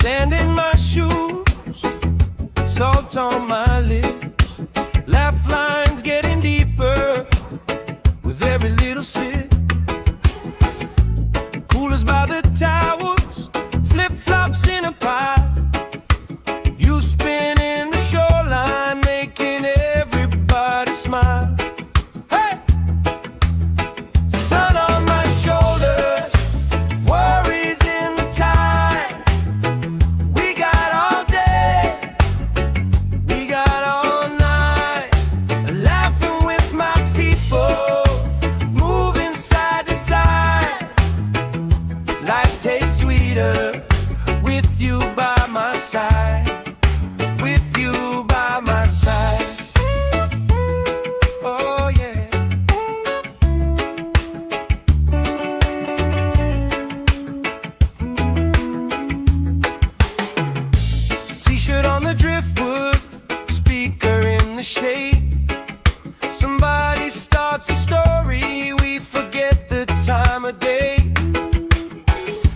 Sand in my shoes, salt on my lips, laugh lines getting deeper with every little sip. Coolers by the towers, flip-flops in a pile. You spin in the shoreline, making everybody smile. Hey! Sun on my shoulders, worries in the tide. We got all day, we got all night, laughing with my people, moving side to side. Life tastes sweeter with you by my side, with you by my side. Oh yeah. T-shirt on the driftwood, speaker in the shade. Somebody starts a story, we forget the time of day.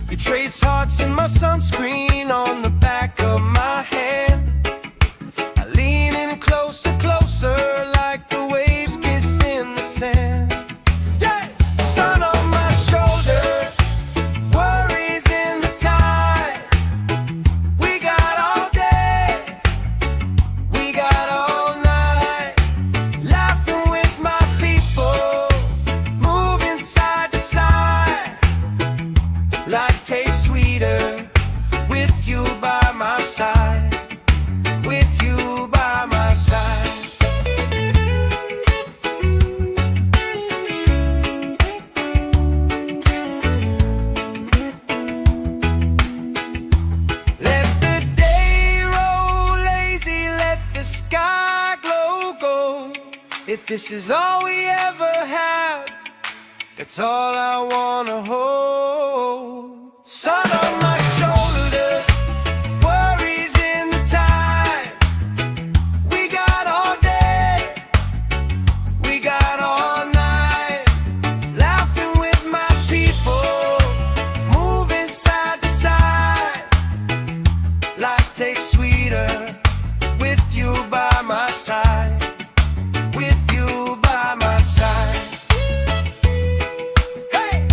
You trace hearts in my sunscreen on the back of my hand. I lean in closer, closer, like the waves kiss in the sand. Yeah! Sun on my shoulders, worries in the tide. We got all day, we got all night, laughing with my people, moving side to side. Life tastes sweeter with you by my side, with you by my side. Let the day roll lazy, let the sky glow gold. If this is all we ever have, that's all I wanna hold. Sun on my shoulders, worries in the tide. We got all day, we got all night, laughing with my people, moving side to side. Life tastes sweeter with you by my side, with you by my side. Hey!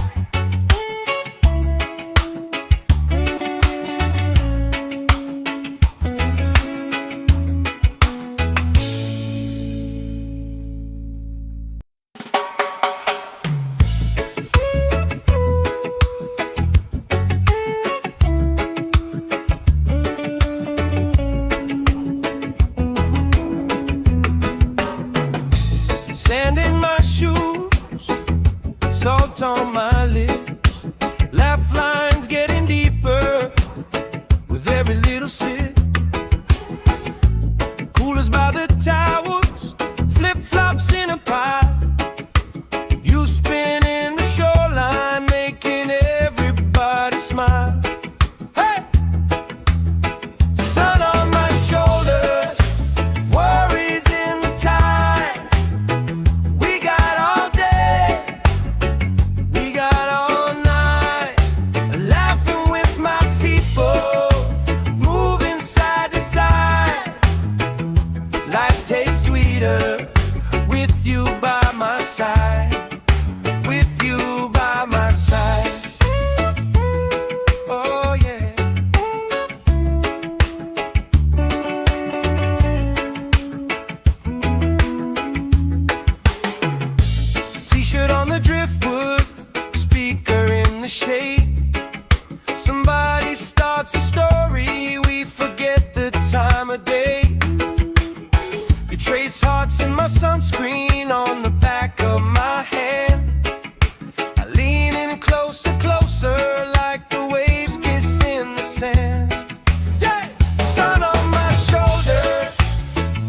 salt on my lips, laugh lines getting deeper with every little sip. Coolers by the towers, flip-flops in a pie. You spin in the shoreline, making everybody smile. Hey! Sun on my shoulders, worries in the tide. We got all day, we got all night, laughing with my people, moving side to side. Life tastes sweeter with you by my side, with you by my side. Oh yeah. T-shirt on the driftwood, speaker in the shade. Somebody starts a story, we forget the time of day. You trace hearts in my sunscreen on the back of my hand. I lean in closer, closer, like the waves kiss in the sand. Yeah! Sun on my shoulders,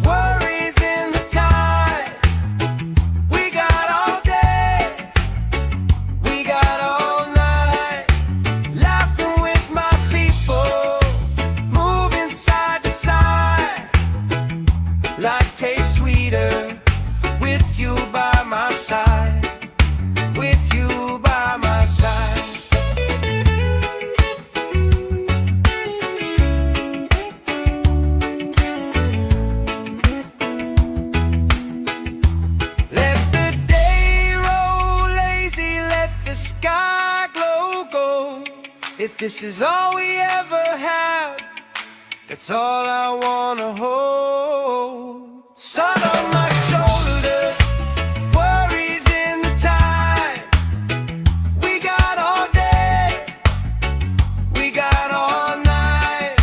worries in the tide. We got all day, we got all night, laughing with my people, moving side to side. Life tastes sweeter with you by my side, with you by my side. Let the day roll lazy, let the sky glow gold. If this is all we ever have, that's all I wanna hold. Sun on my shoulders, worries in the tide. We got all day, we got all night,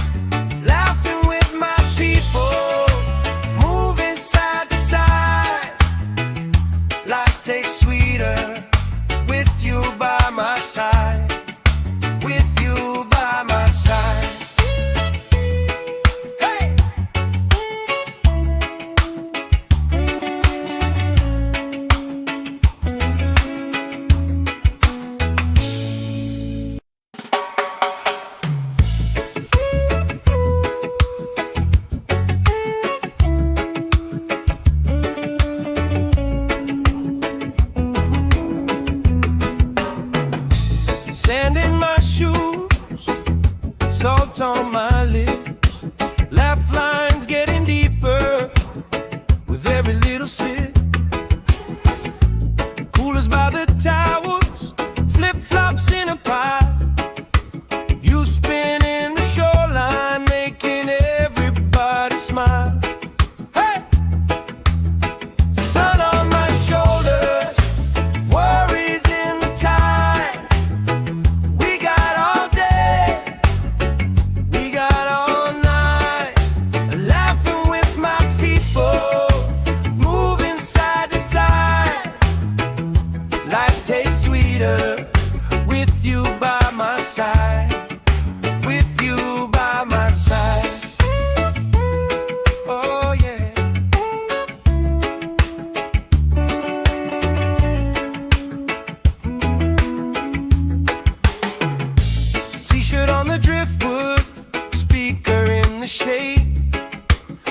laughing with my people, moving side to side. Life tastes sweeter with you by my side, with you by my side. Hey! Sand in my shoes, salt on my lips, laugh lines getting deeper with every little sip. Coolers by the towers, flip-flops in a pie. You spin in the shoreline, making everybody smile. Hey! Sun on my shoulders, worries in the tide. We got all day, we got all night, laughing with my people, moving side to side. Life tastes sweeter with you by my side, with you by my side. Oh yeah. T-shirt on the driftwood, speaker in the shade.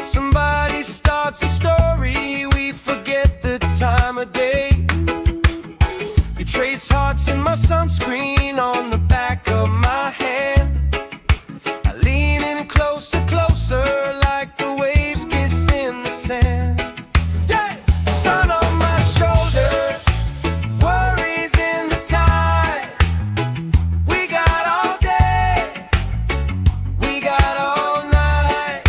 Somebody starts a story, we forget the time of day. You trace hearts in my sunscreen on the back of my hand. I lean in closer, closer, like the waves kiss in the sand. Yeah! Sun on my shoulders, worries in the tide. We got all day, we got all night,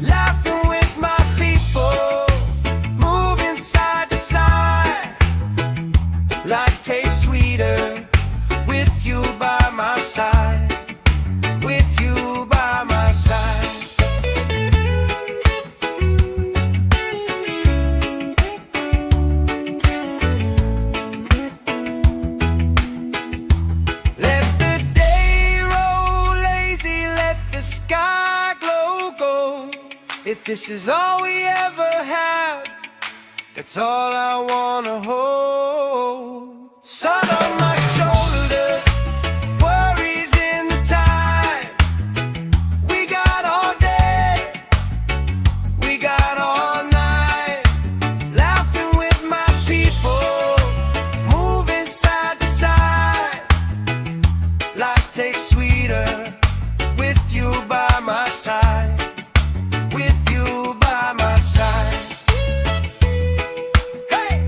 laughing with my people, moving side to side. Life tastes sweeter with you by my side, with you by my side. this is all we ever have, that's all I wanna hold. Sun on my shoulders, worries in the tide. We got all day, we got all night, laughing with my people, moving side to side. Life tastes sweeter with you by my side. With you by my side. Hey!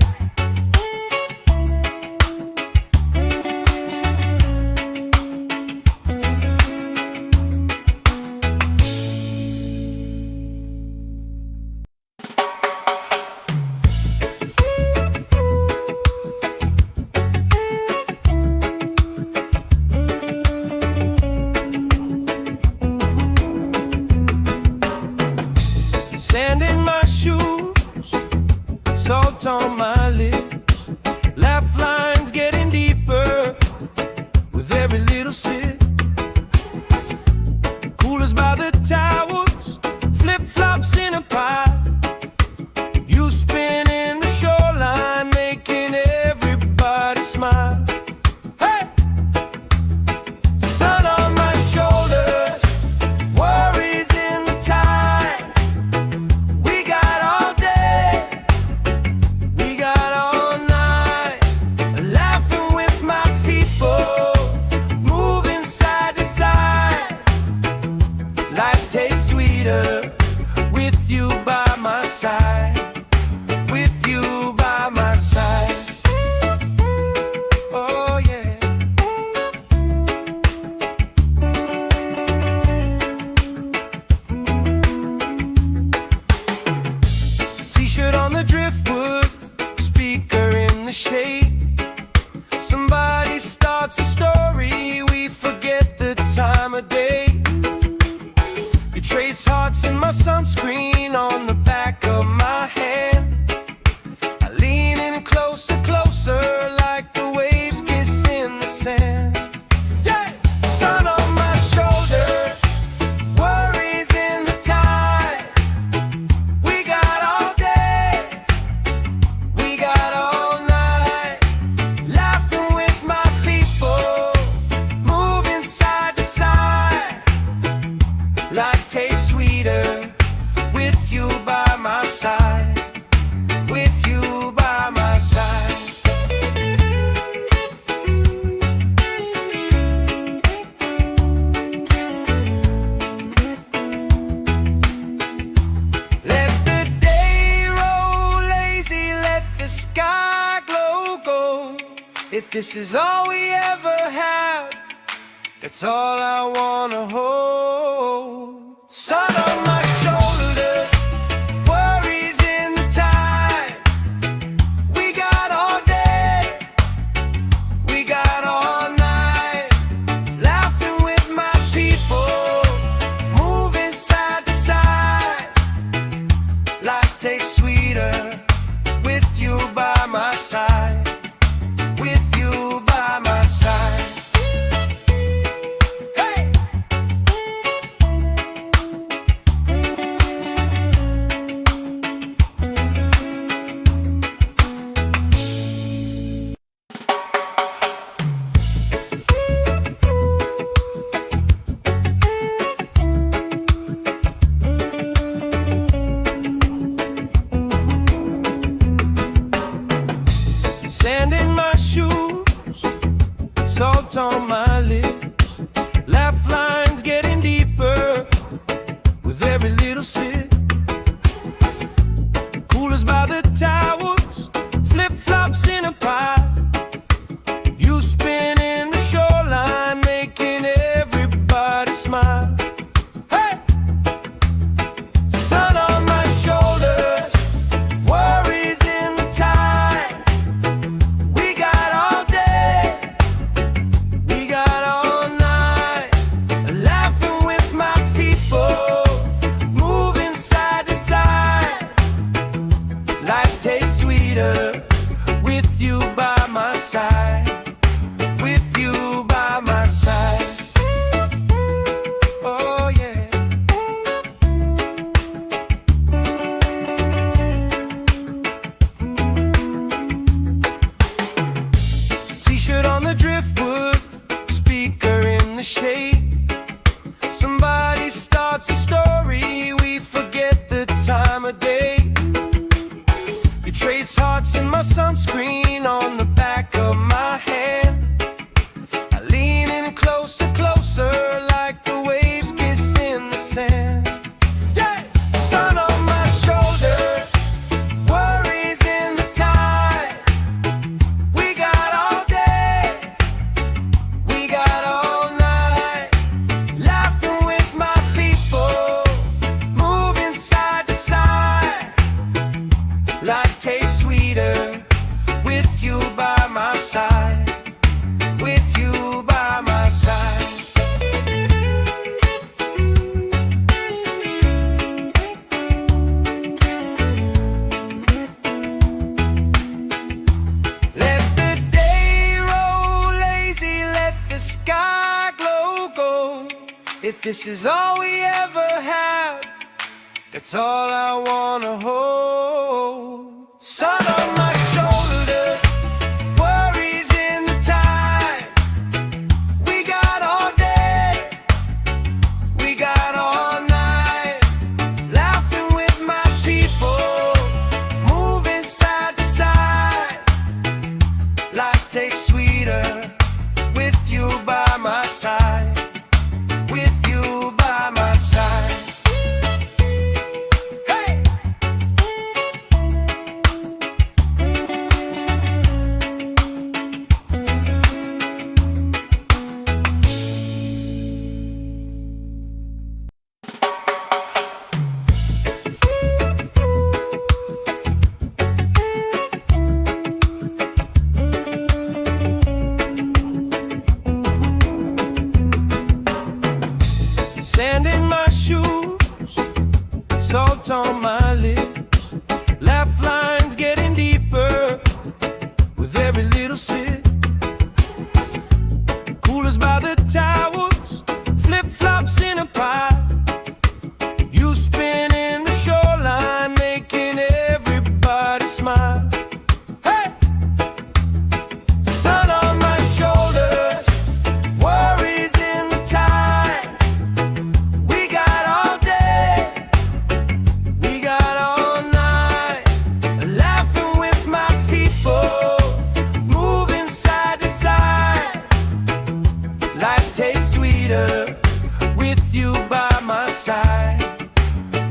Sand in my shoes, salt on my lips, laugh lines getting deeper with every little sip. Coolers by the towels, flip-flops in a pile. You spin in the shoreline, making everybody smile. Hey! Sun on my shoulders, worries in the tide. We got all day, we got all night, laughing with my people, moving side to side. Life tastes sweeter with you by my side. With you by my side. Oh yeah. T-shirt on the driftwood, speaker in the shade. Somebody starts a story, we forget the time of day. You trace hearts in my sunscreen on the back of my hand. I lean in closer, closer, like the waves kiss in the sand. Yeah! Sun on my shoulders, worries in the tide. We got all day, we got all night, laughing with my people, moving side to side. Life tastes sweeter with you by my side. With you by my side. Let the day roll lazy, let the sky glow gold. If this is all we ever have, that's all I wanna hold. Sun on my shoulders, worries in the tide. We got all day, we got all night, laughing with my people, moving side to side. Life tastes sweeter with you by my side. With you by my side. Hey! Sand in my shoes, salt on my lips, laugh lines getting deeper with every little sip. Coolers by the towels, flip-flops in a pile. You spin in the shoreline, making everybody smile. Hey! Sun on my shoulders, worries in the tide. We got all day, we got all night, laughing with my people, moving side to side. Life tastes in the shade. Somebody starts a story, we forget the time of day. You trace hearts in my sunscreen on the back of my hand. I lean in closer, closer, like the waves kiss in the sand. Yeah! Sun on my shoulders, worries in the tide. We got all day, we got all night, laughing with my people, moving side to side. Life tastes sweeter with you by my side, with you by my side. Let the day roll lazy, let the sky glow gold. If this is all we ever have, that's all I wanna hold. Sun on my shoulders, worries in the tide. We got all day, we got all night, laughing with my people, moving side to side. Life tastes sweeter with you by my side, with you by my side. Sand in my shoes, salt on my lips, laugh lines getting deeper with every little sip. Coolers by the towers, flip-flops in a pile. You spin in the shoreline, making everybody smile. Hey! Sun on my shoulders, worries in the tide. We got all day, we got all night, laughing with my people, moving side to side. Life tastes sweeter with you by my side,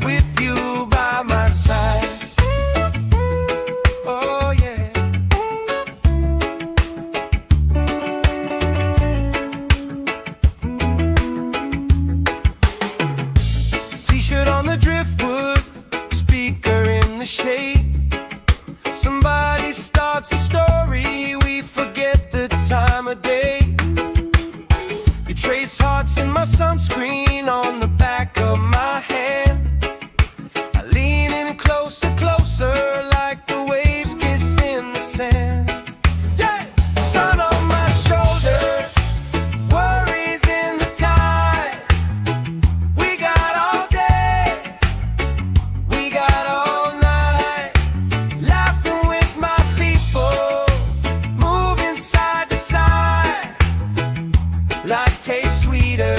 with you by my side. Oh yeah. T-shirt on the driftwood, speaker in the shade. Somebody starts a story, we forget the time of day. You trace hearts in my sunscreen on the back of my hand. I lean in closer, closer, like the waves kiss in the sand. Yeah! Sun on my shoulders, worries in the tide. We got all day, we got all night, laughing with my people, moving side to side. Life tastes sweeter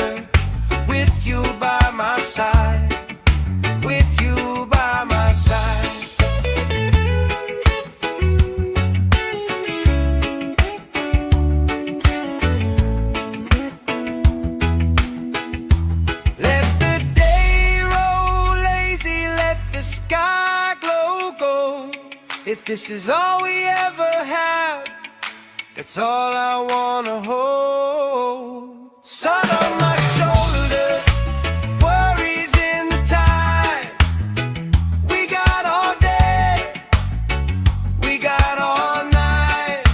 with you by my side, with you by my side. Let the day roll lazy, let the sky glow gold. If this is all we ever have, that's all I wanna hold. Sun on my shoulders, worries in the tide. We got all day, we got all night,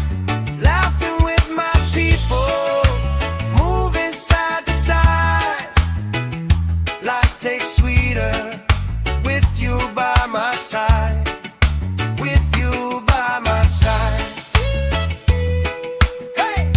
laughing with my people, moving side to side. Life tastes sweeter with you by my side, with you by my side. Hey!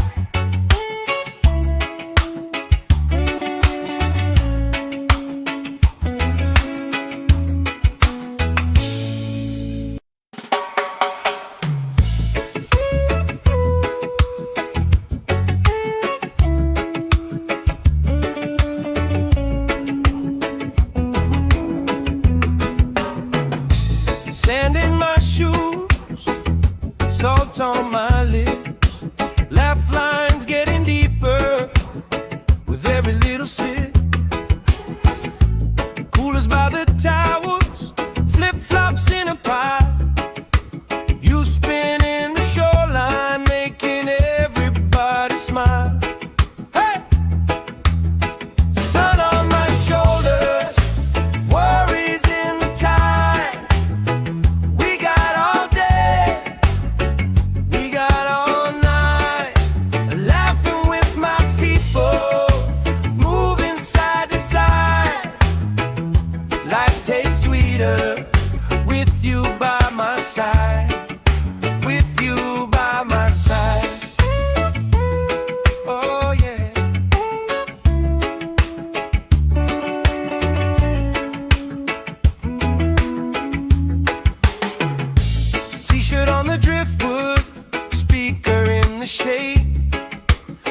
shade.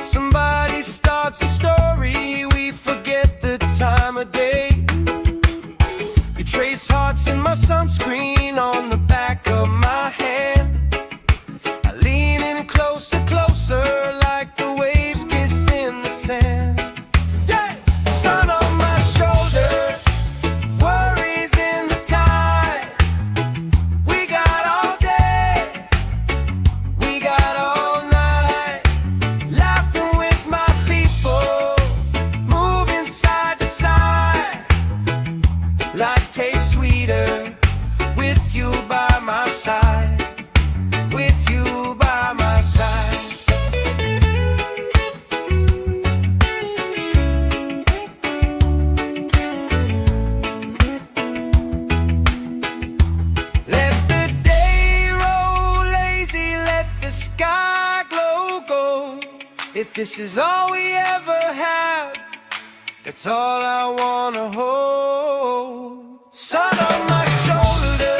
Somebody starts a story, we forget the time of day. You trace hearts in my sunscreen on the back of my hand. I lean in closer, closer, like the waves kiss in the sand. Yeah! Sun on my shoulder, worries in the tide. We got all day, we got all night, laughing with my people, moving side to side. Life tastes sweeter with you by my side, with you by my side. Let the day roll lazy, let the sky glow gold. If this is all we ever have, that's all I wanna hold. Sun on my shoulder,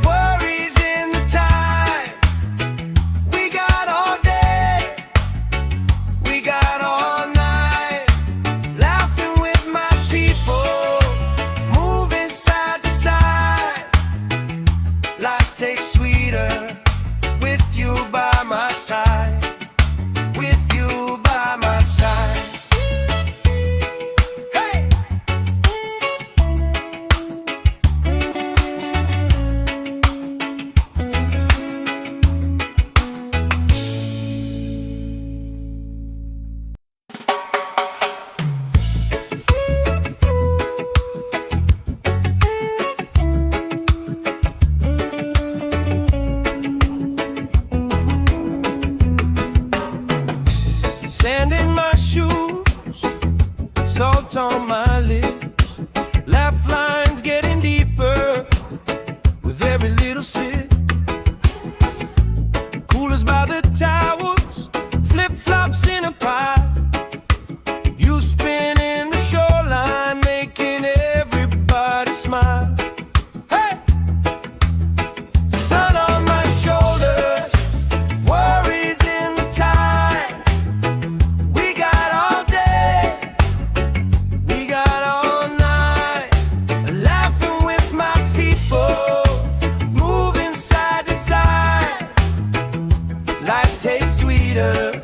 worries in the tide. We got all day, we got all night, laughing with my people, moving side to side. Life tastes sweeter with you by my side, with you by my side. Hey! Sand in my shoes, salt on my lips, laugh lines getting deeper with every little sip. Coolers by the towels, flip-flops in a pile. You spinning the shoreline, making everybody smile. Hey! Sun on my shoulders, worries in the tide. We got all day, we got all night, laughing with my people, moving side to side. Life tastes sweeter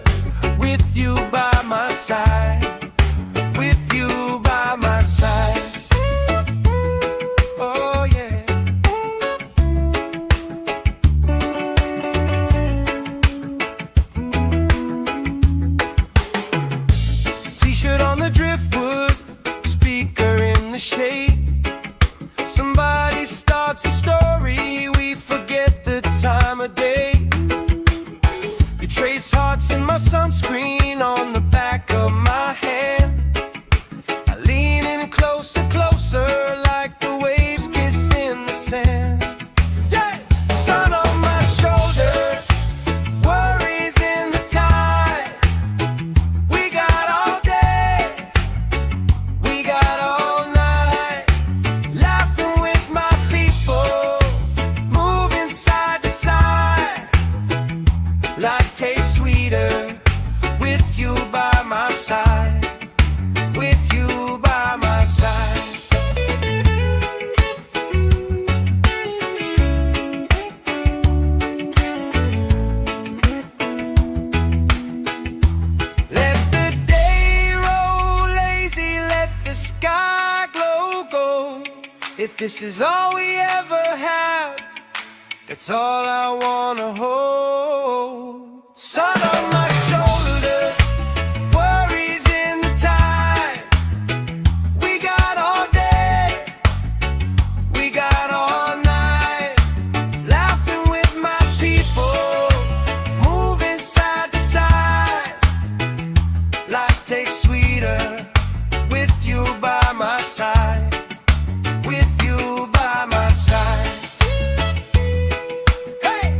with you by my side, with you by my side. Oh yeah. T-shirt on the driftwood, speaker in the shade. Somebody starts a story, we forget the time of day. You trace hearts in my sunscreen on the back of my hand. I lean in closer, closer, like the waves kiss in the sand. Yeah! Sun on my shoulder, worries in the tide. We got all day, we got all night, laughing with my people, moving side to side. Life tastes sweeter with you by my side, with you by my side. Let the day roll lazy, let the sky glow gold. If this is all we ever have, that's all I wanna hold. Sun on my shoulder, worries in the tide. We got all day, we got all night, laughing with my people, moving side to side. Life tastes sweeter with you by my side, with you by my side. Hey!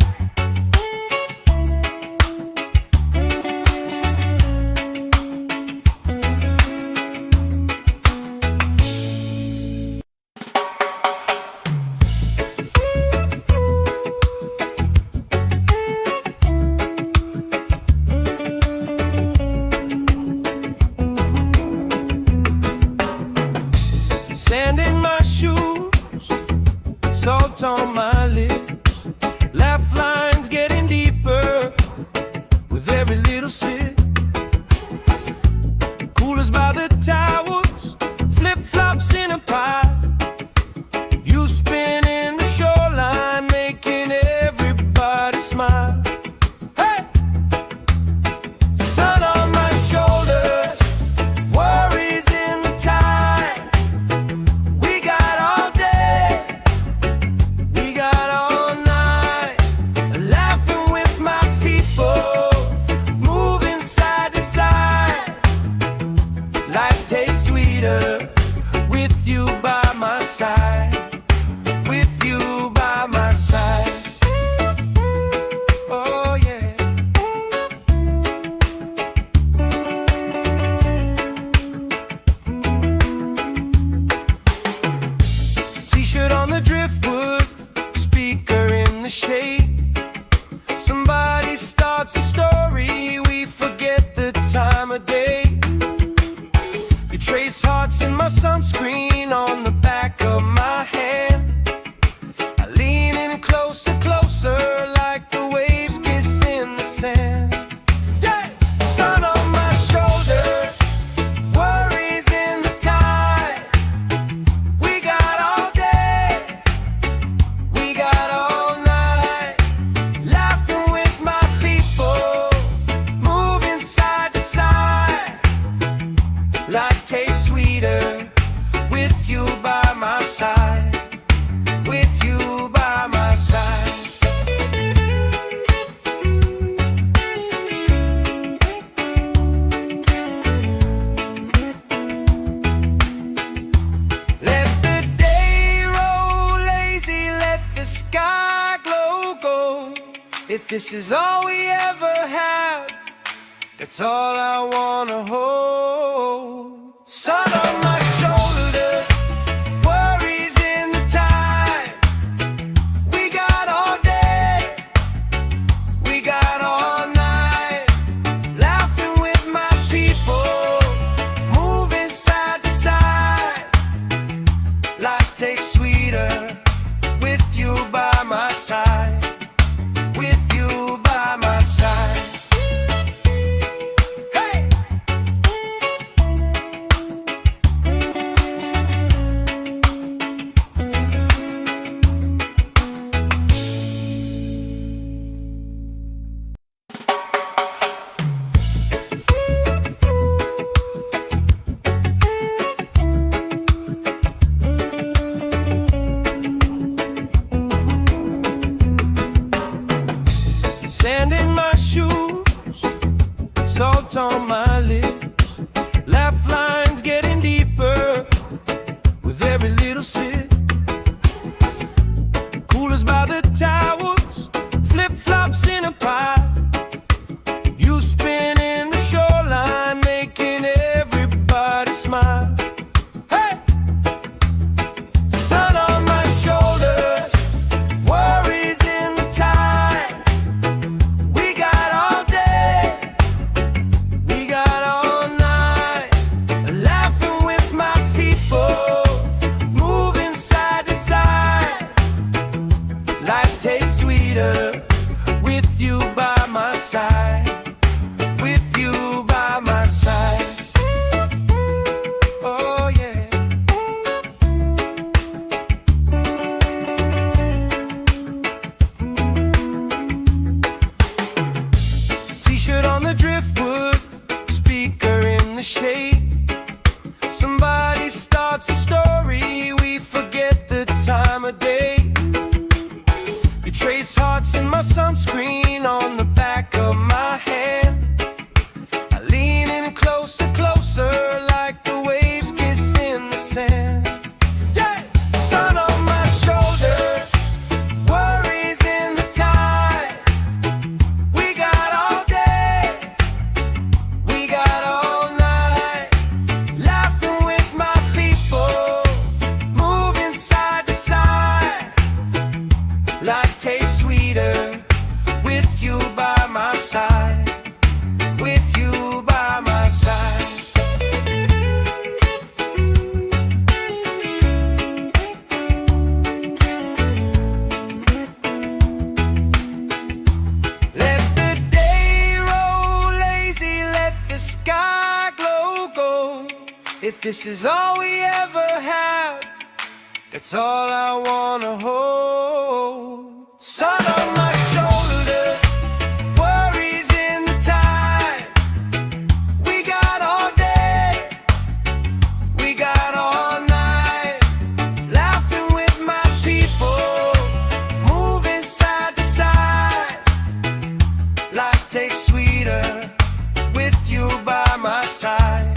this is all we ever have, that's all I wanna hold. Sun on my shoulders, worries in the tide. We got all day, we got all night, laughing with my people, moving side to side. Life tastes sweeter with you by my side, with you by my side. Hey! Sand in my shoes, salt on my lips, laugh lines getting deeper with every little sip. Coolers by the towers, flip-flops in a pie. You spinning the shoreline, making everybody smile. Hey! Sun on my shoulders, worries in the tide. We got all day, we got all night, laughing with my people, moving side to side. Life tastes sweeter with you by my side, with you by my side. Oh yeah. T-shirt on the driftwood, speaker in the shade. Somebody starts a story, we forget the time of day. You trace hearts in my sunscreen on the back of my hand. I lean in closer, closer, like the waves kiss in the sand. Yeah! Sun on my shoulders, worries in the tide. We got all day, we got all night, laughing with my people, moving side to side. Life tastes sweeter with you by my side, with you by my side. Let the day roll lazy, let the sky glow gold. If this is all we ever have, that's all I wanna hold. Sun on my shoulders, worries in the tide. We got all day, we got all night, laughing with my people, moving side to side. Life tastes sweeter with you by my side,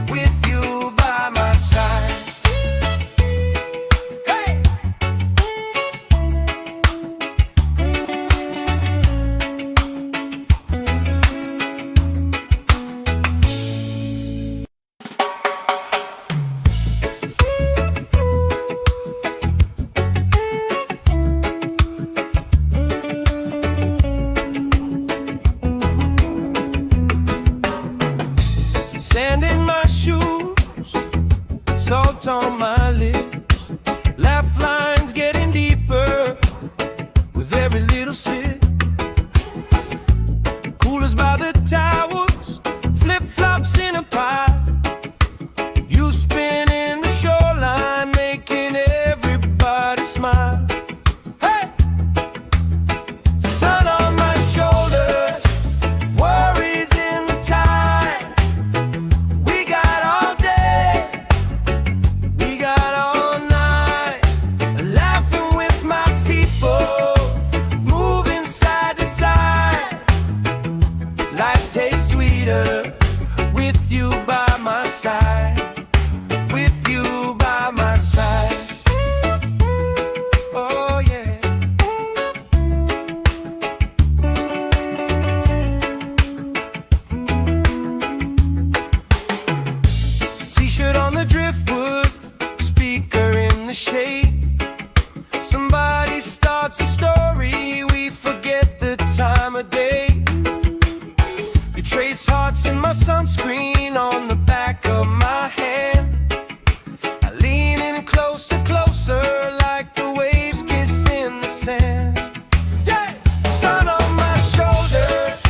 with you by my side. Hey! Sand in my shoes, salt on my lips, laugh lines getting deeper with every little sip. Coolers by the towers, flip-flops in a pie. You spinning the shoreline, making everybody smile. Hey! Sun on my shoulders, worries in the tide. We got all day, we got all night, laughing with my people, moving side to side. Life tastes sweeter with you by my side, with you by my side. Oh yeah. trace hearts in my sunscreen on the back of my hand. I lean in closer, closer, like the waves kissing the sand. Yeah! Sun on my shoulders,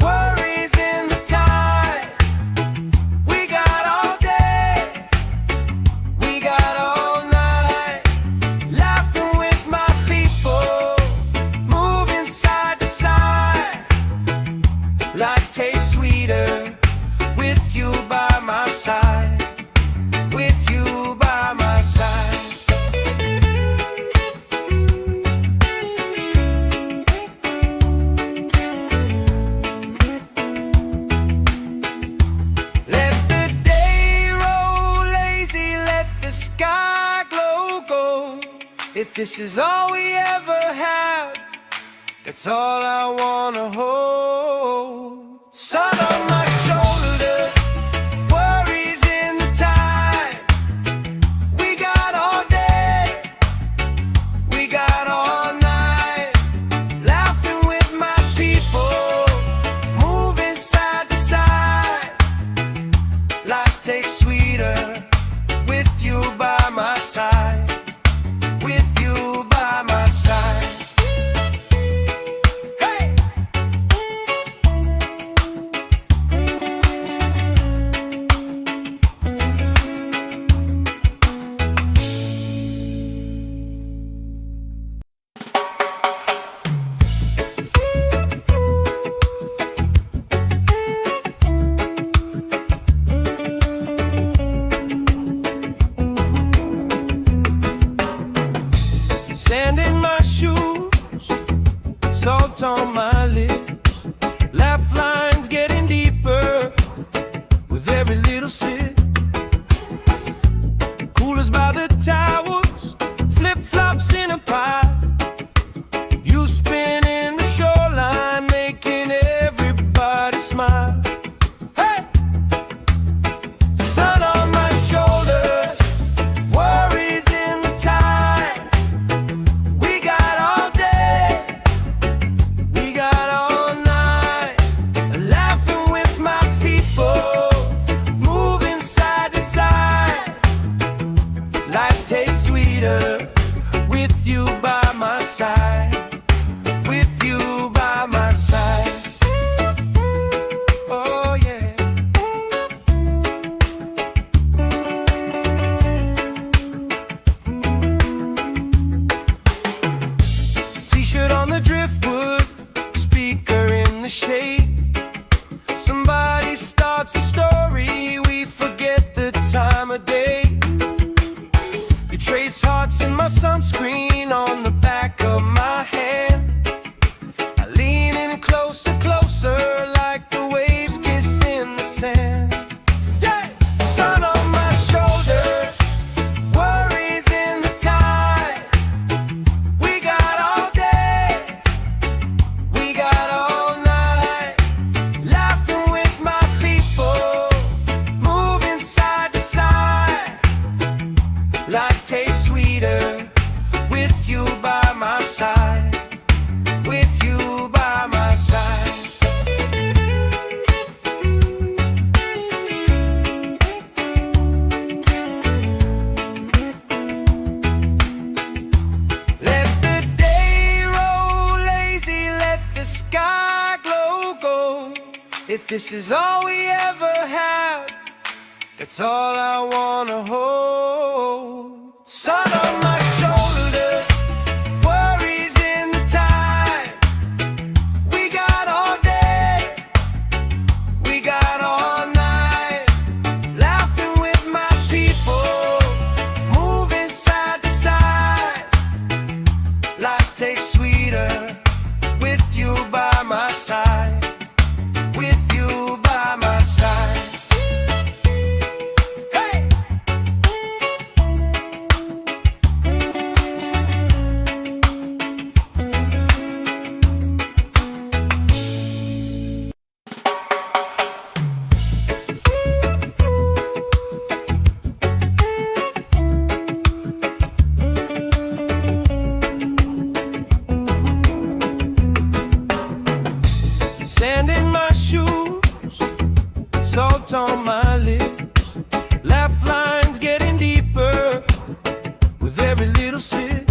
worries in the tide. We got all day, we got all night, laughing with my people, moving side to side. Life tastes sweeter with you by my side, with you by my side. Let the day roll lazy, let the sky glow gold. If this is all we ever have, that's all I wanna hold. Sun on my shoulders, worries in the tide. We got all day, we got all night, laughing with my people, moving side to side. Life tastes sweeter with you by my side, with you by my side. Sand in my shoes, salt on my lips, laugh lines getting deeper with every little sip. Coolers by the towers, flip-flops in a pile. You spinning the shoreline, making everybody smile. Hey! Sun on my shoulders, worries in the tide. We got all day, we got all night, laughing with my people, moving side to side. Life tastes sweeter with you by my side, with you by my side. Oh yeah. T-shirt on the driftwood, speaker in the shade. Somebody starts a story, we forget the time of day. You trace hearts in my sunscreen on the back of my hand. I lean in closer, closer, like the waves kissing the sand. Yeah! Sun on my shoulders, worries in the tide. We got all day, we got all night, laughing with my people, moving side to side. Life tastes sweeter with you by my side, with you by my side. Let the day roll lazy, let the sky glow gold. If this is all we ever have, that's all I wanna hold. Sun on my shoulders, worries in the tide. We got all day, we got all night, laughing with my people, moving side to side. Life tastes sweeter with you by my side, with you by my side. Hey! Sand in my shoes, salt on my lips, laugh lines getting deeper with every little sip.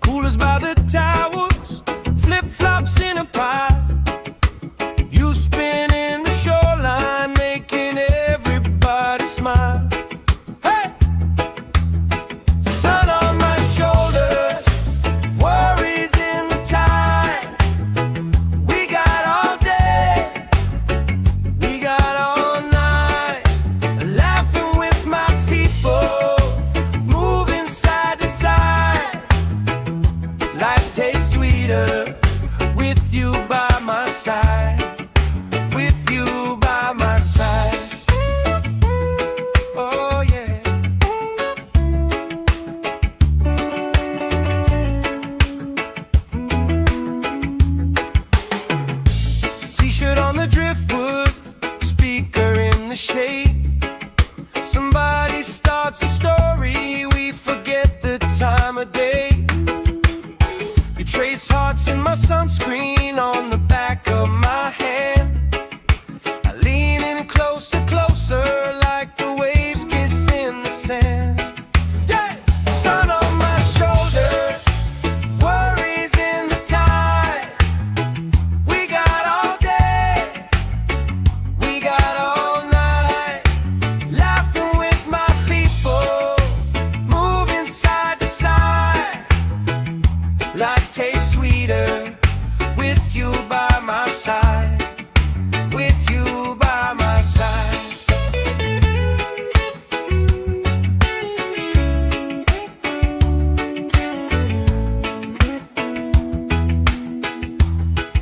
Coolers by the towels, flip-flops in a pie. You spinning the shoreline, making everybody smile. Hey! Sun on my shoulders, worries in the tide. We got all day, we got all night, laughing with my people, moving side to side. Life tastes sweeter with you by my side, with you by my side. Oh yeah. T-shirt on the driftwood, speaker in the shade. Somebody starts a story, we forget the time of day. You trace hearts in my sunscreen on the back of my hand. I lean in closer, closer, like the waves kiss in the sand. Yeah! Sun on my shoulders, worries in the tide. We got all day, we got all night, laughing with my people, moving side to side. Life tastes sweeter with you by my side, with you by my side.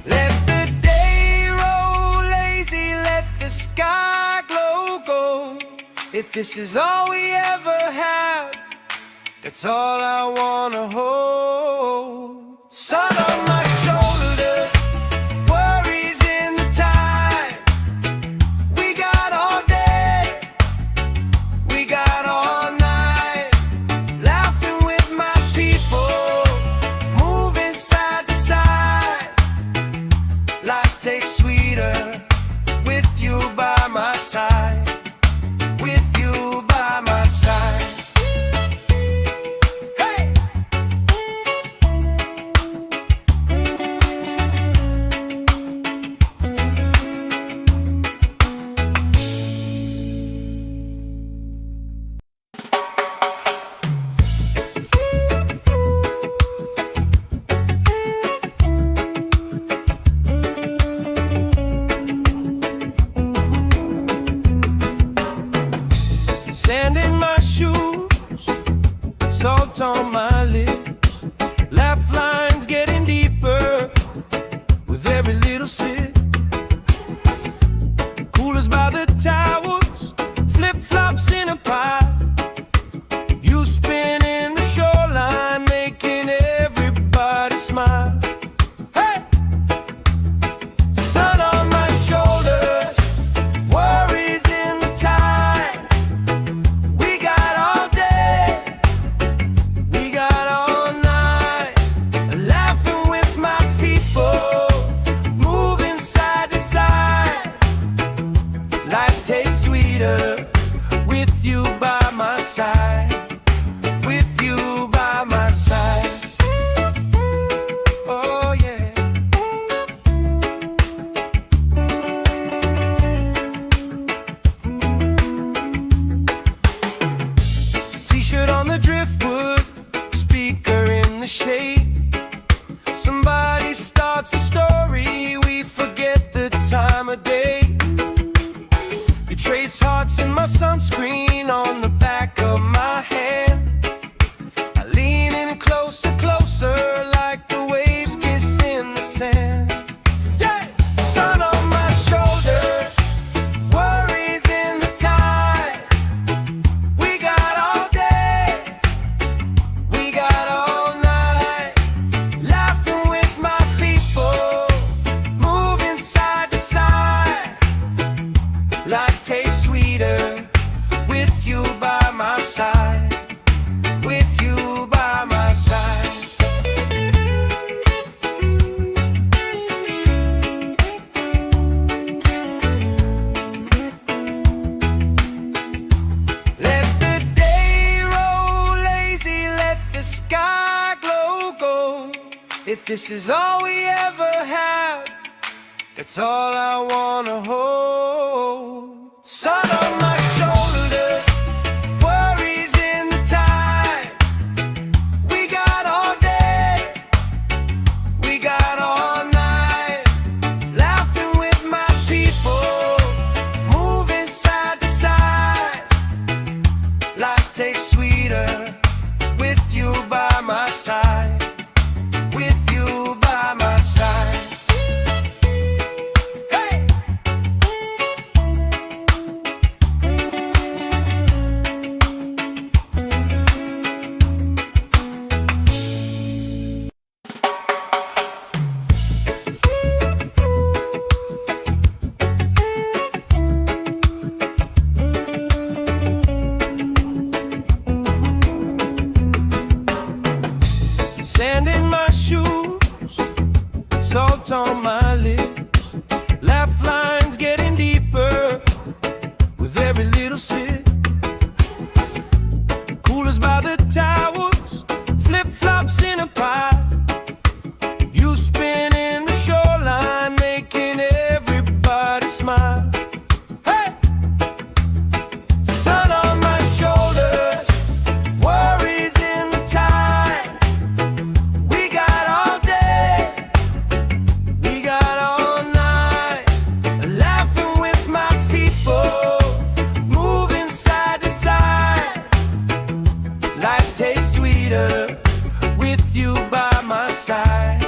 Let the day roll lazy, let the sky glow gold. If this is all we ever have, that's all I wanna hold. Sun on my shoulders, worries in the tide. We got all day, we got all night, laughing with my people, moving side to side. Life tastes sweeter with you by my side, with you by my side. Hey! Sand in my shoes, salt on my lips, laugh lines getting deeper with every little sip. Coolers by the towels, flip-flops in a pie. You spinning the shoreline, making everybody smile. Hey! Sun on my shoulders, worries in the tide. We got all day, we got all night, laughing with my people, moving side to side. Life tastes sweeter with you by my side, with you by my side. Oh yeah. T-shirt on the driftwood, speaker in the shade. Somebody starts a story, we forget the time of day. You trace hearts in my sunscreen on the back of my hand. I lean in closer, closer, like the waves kiss in the sand. Yeah! Sun on my shoulders, worries in the tide. We got all day, we got all night, laughing with my people, moving side to side. this is all we ever have, that's all I wanna hold. Sun on my shoulders, worries in the tide. We got all day, we got all night, laughing with my people, moving side to side. Life tastes sweeter with you by my side, with you by my side. Hey! Sand in my shoes, salt on my lips, laugh lines getting deeper with every little sip. Coolers by the towers, flip-flops in a pile. You spin in the shoreline, making everybody smile. Hey! Sun on my shoulders, worries in the tide. We got all day, we got all night, laughing with my people, moving side to side. Life tastes sweeter with you by my side,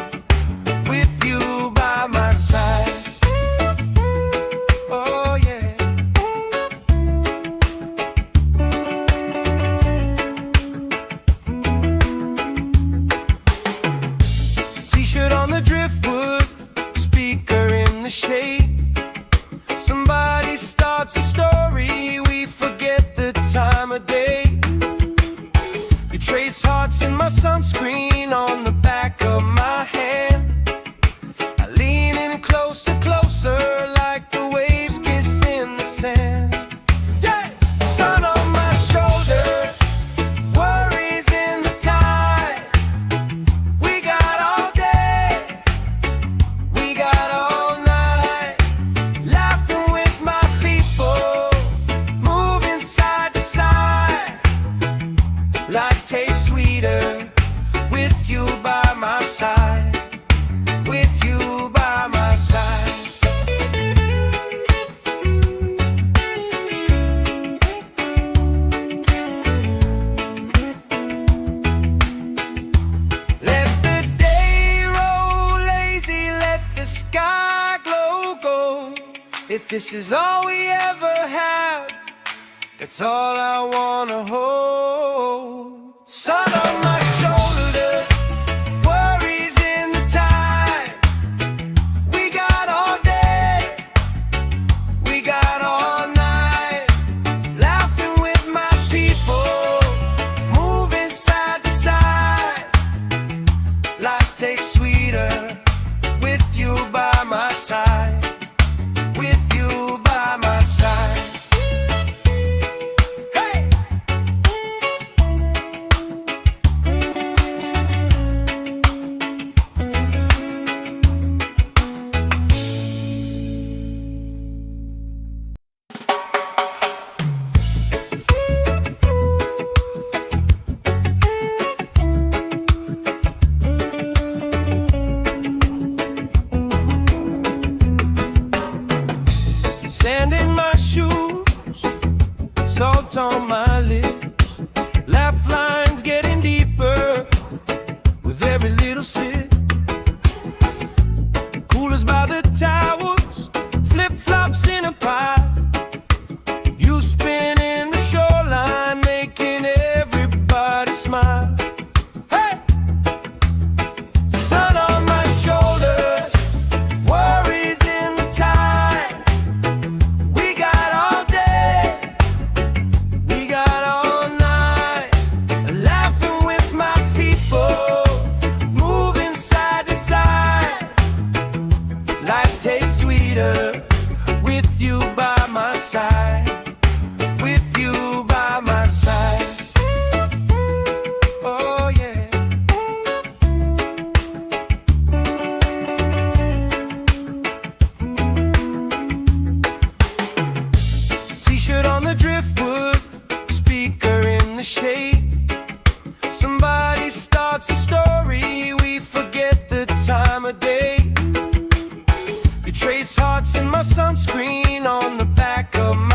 with you by my side. Oh yeah. T-shirt on the driftwood, speaker in the shade. Somebody starts a story, we forget the time of day. You trace hearts in my sunscreen on the back of my hand. I lean in closer, closer, like the waves kiss in the sand. Yeah! Sun on my shoulders, worries in the tide. We got all day, we got all night, laughing with my people, moving side to side. Life tastes sweeter with you by my side, with you by my side. Let the day roll lazy, let the sky glow gold. If this is all we ever have, that's all I wanna hold. Sun on my shoulders, worries in the tide. We got all day, we got all night, laughing with my people, moving side to side. Life tastes sweeter with you by my side, with you by my side. Hey! Sand in my shoes, salt on my lips, laugh lines getting deeper with every little sip. Coolers by the towers, flip-flops in a pile. You spin in the shoreline, making everybody smile. Hey! Sun on my shoulders, worries in the tide. We got all day, we got all night, laughing with my people, moving side to side. Life tastes sweeter with you by my side, with you by my side. Oh yeah. hearts in my sunscreen on the back of my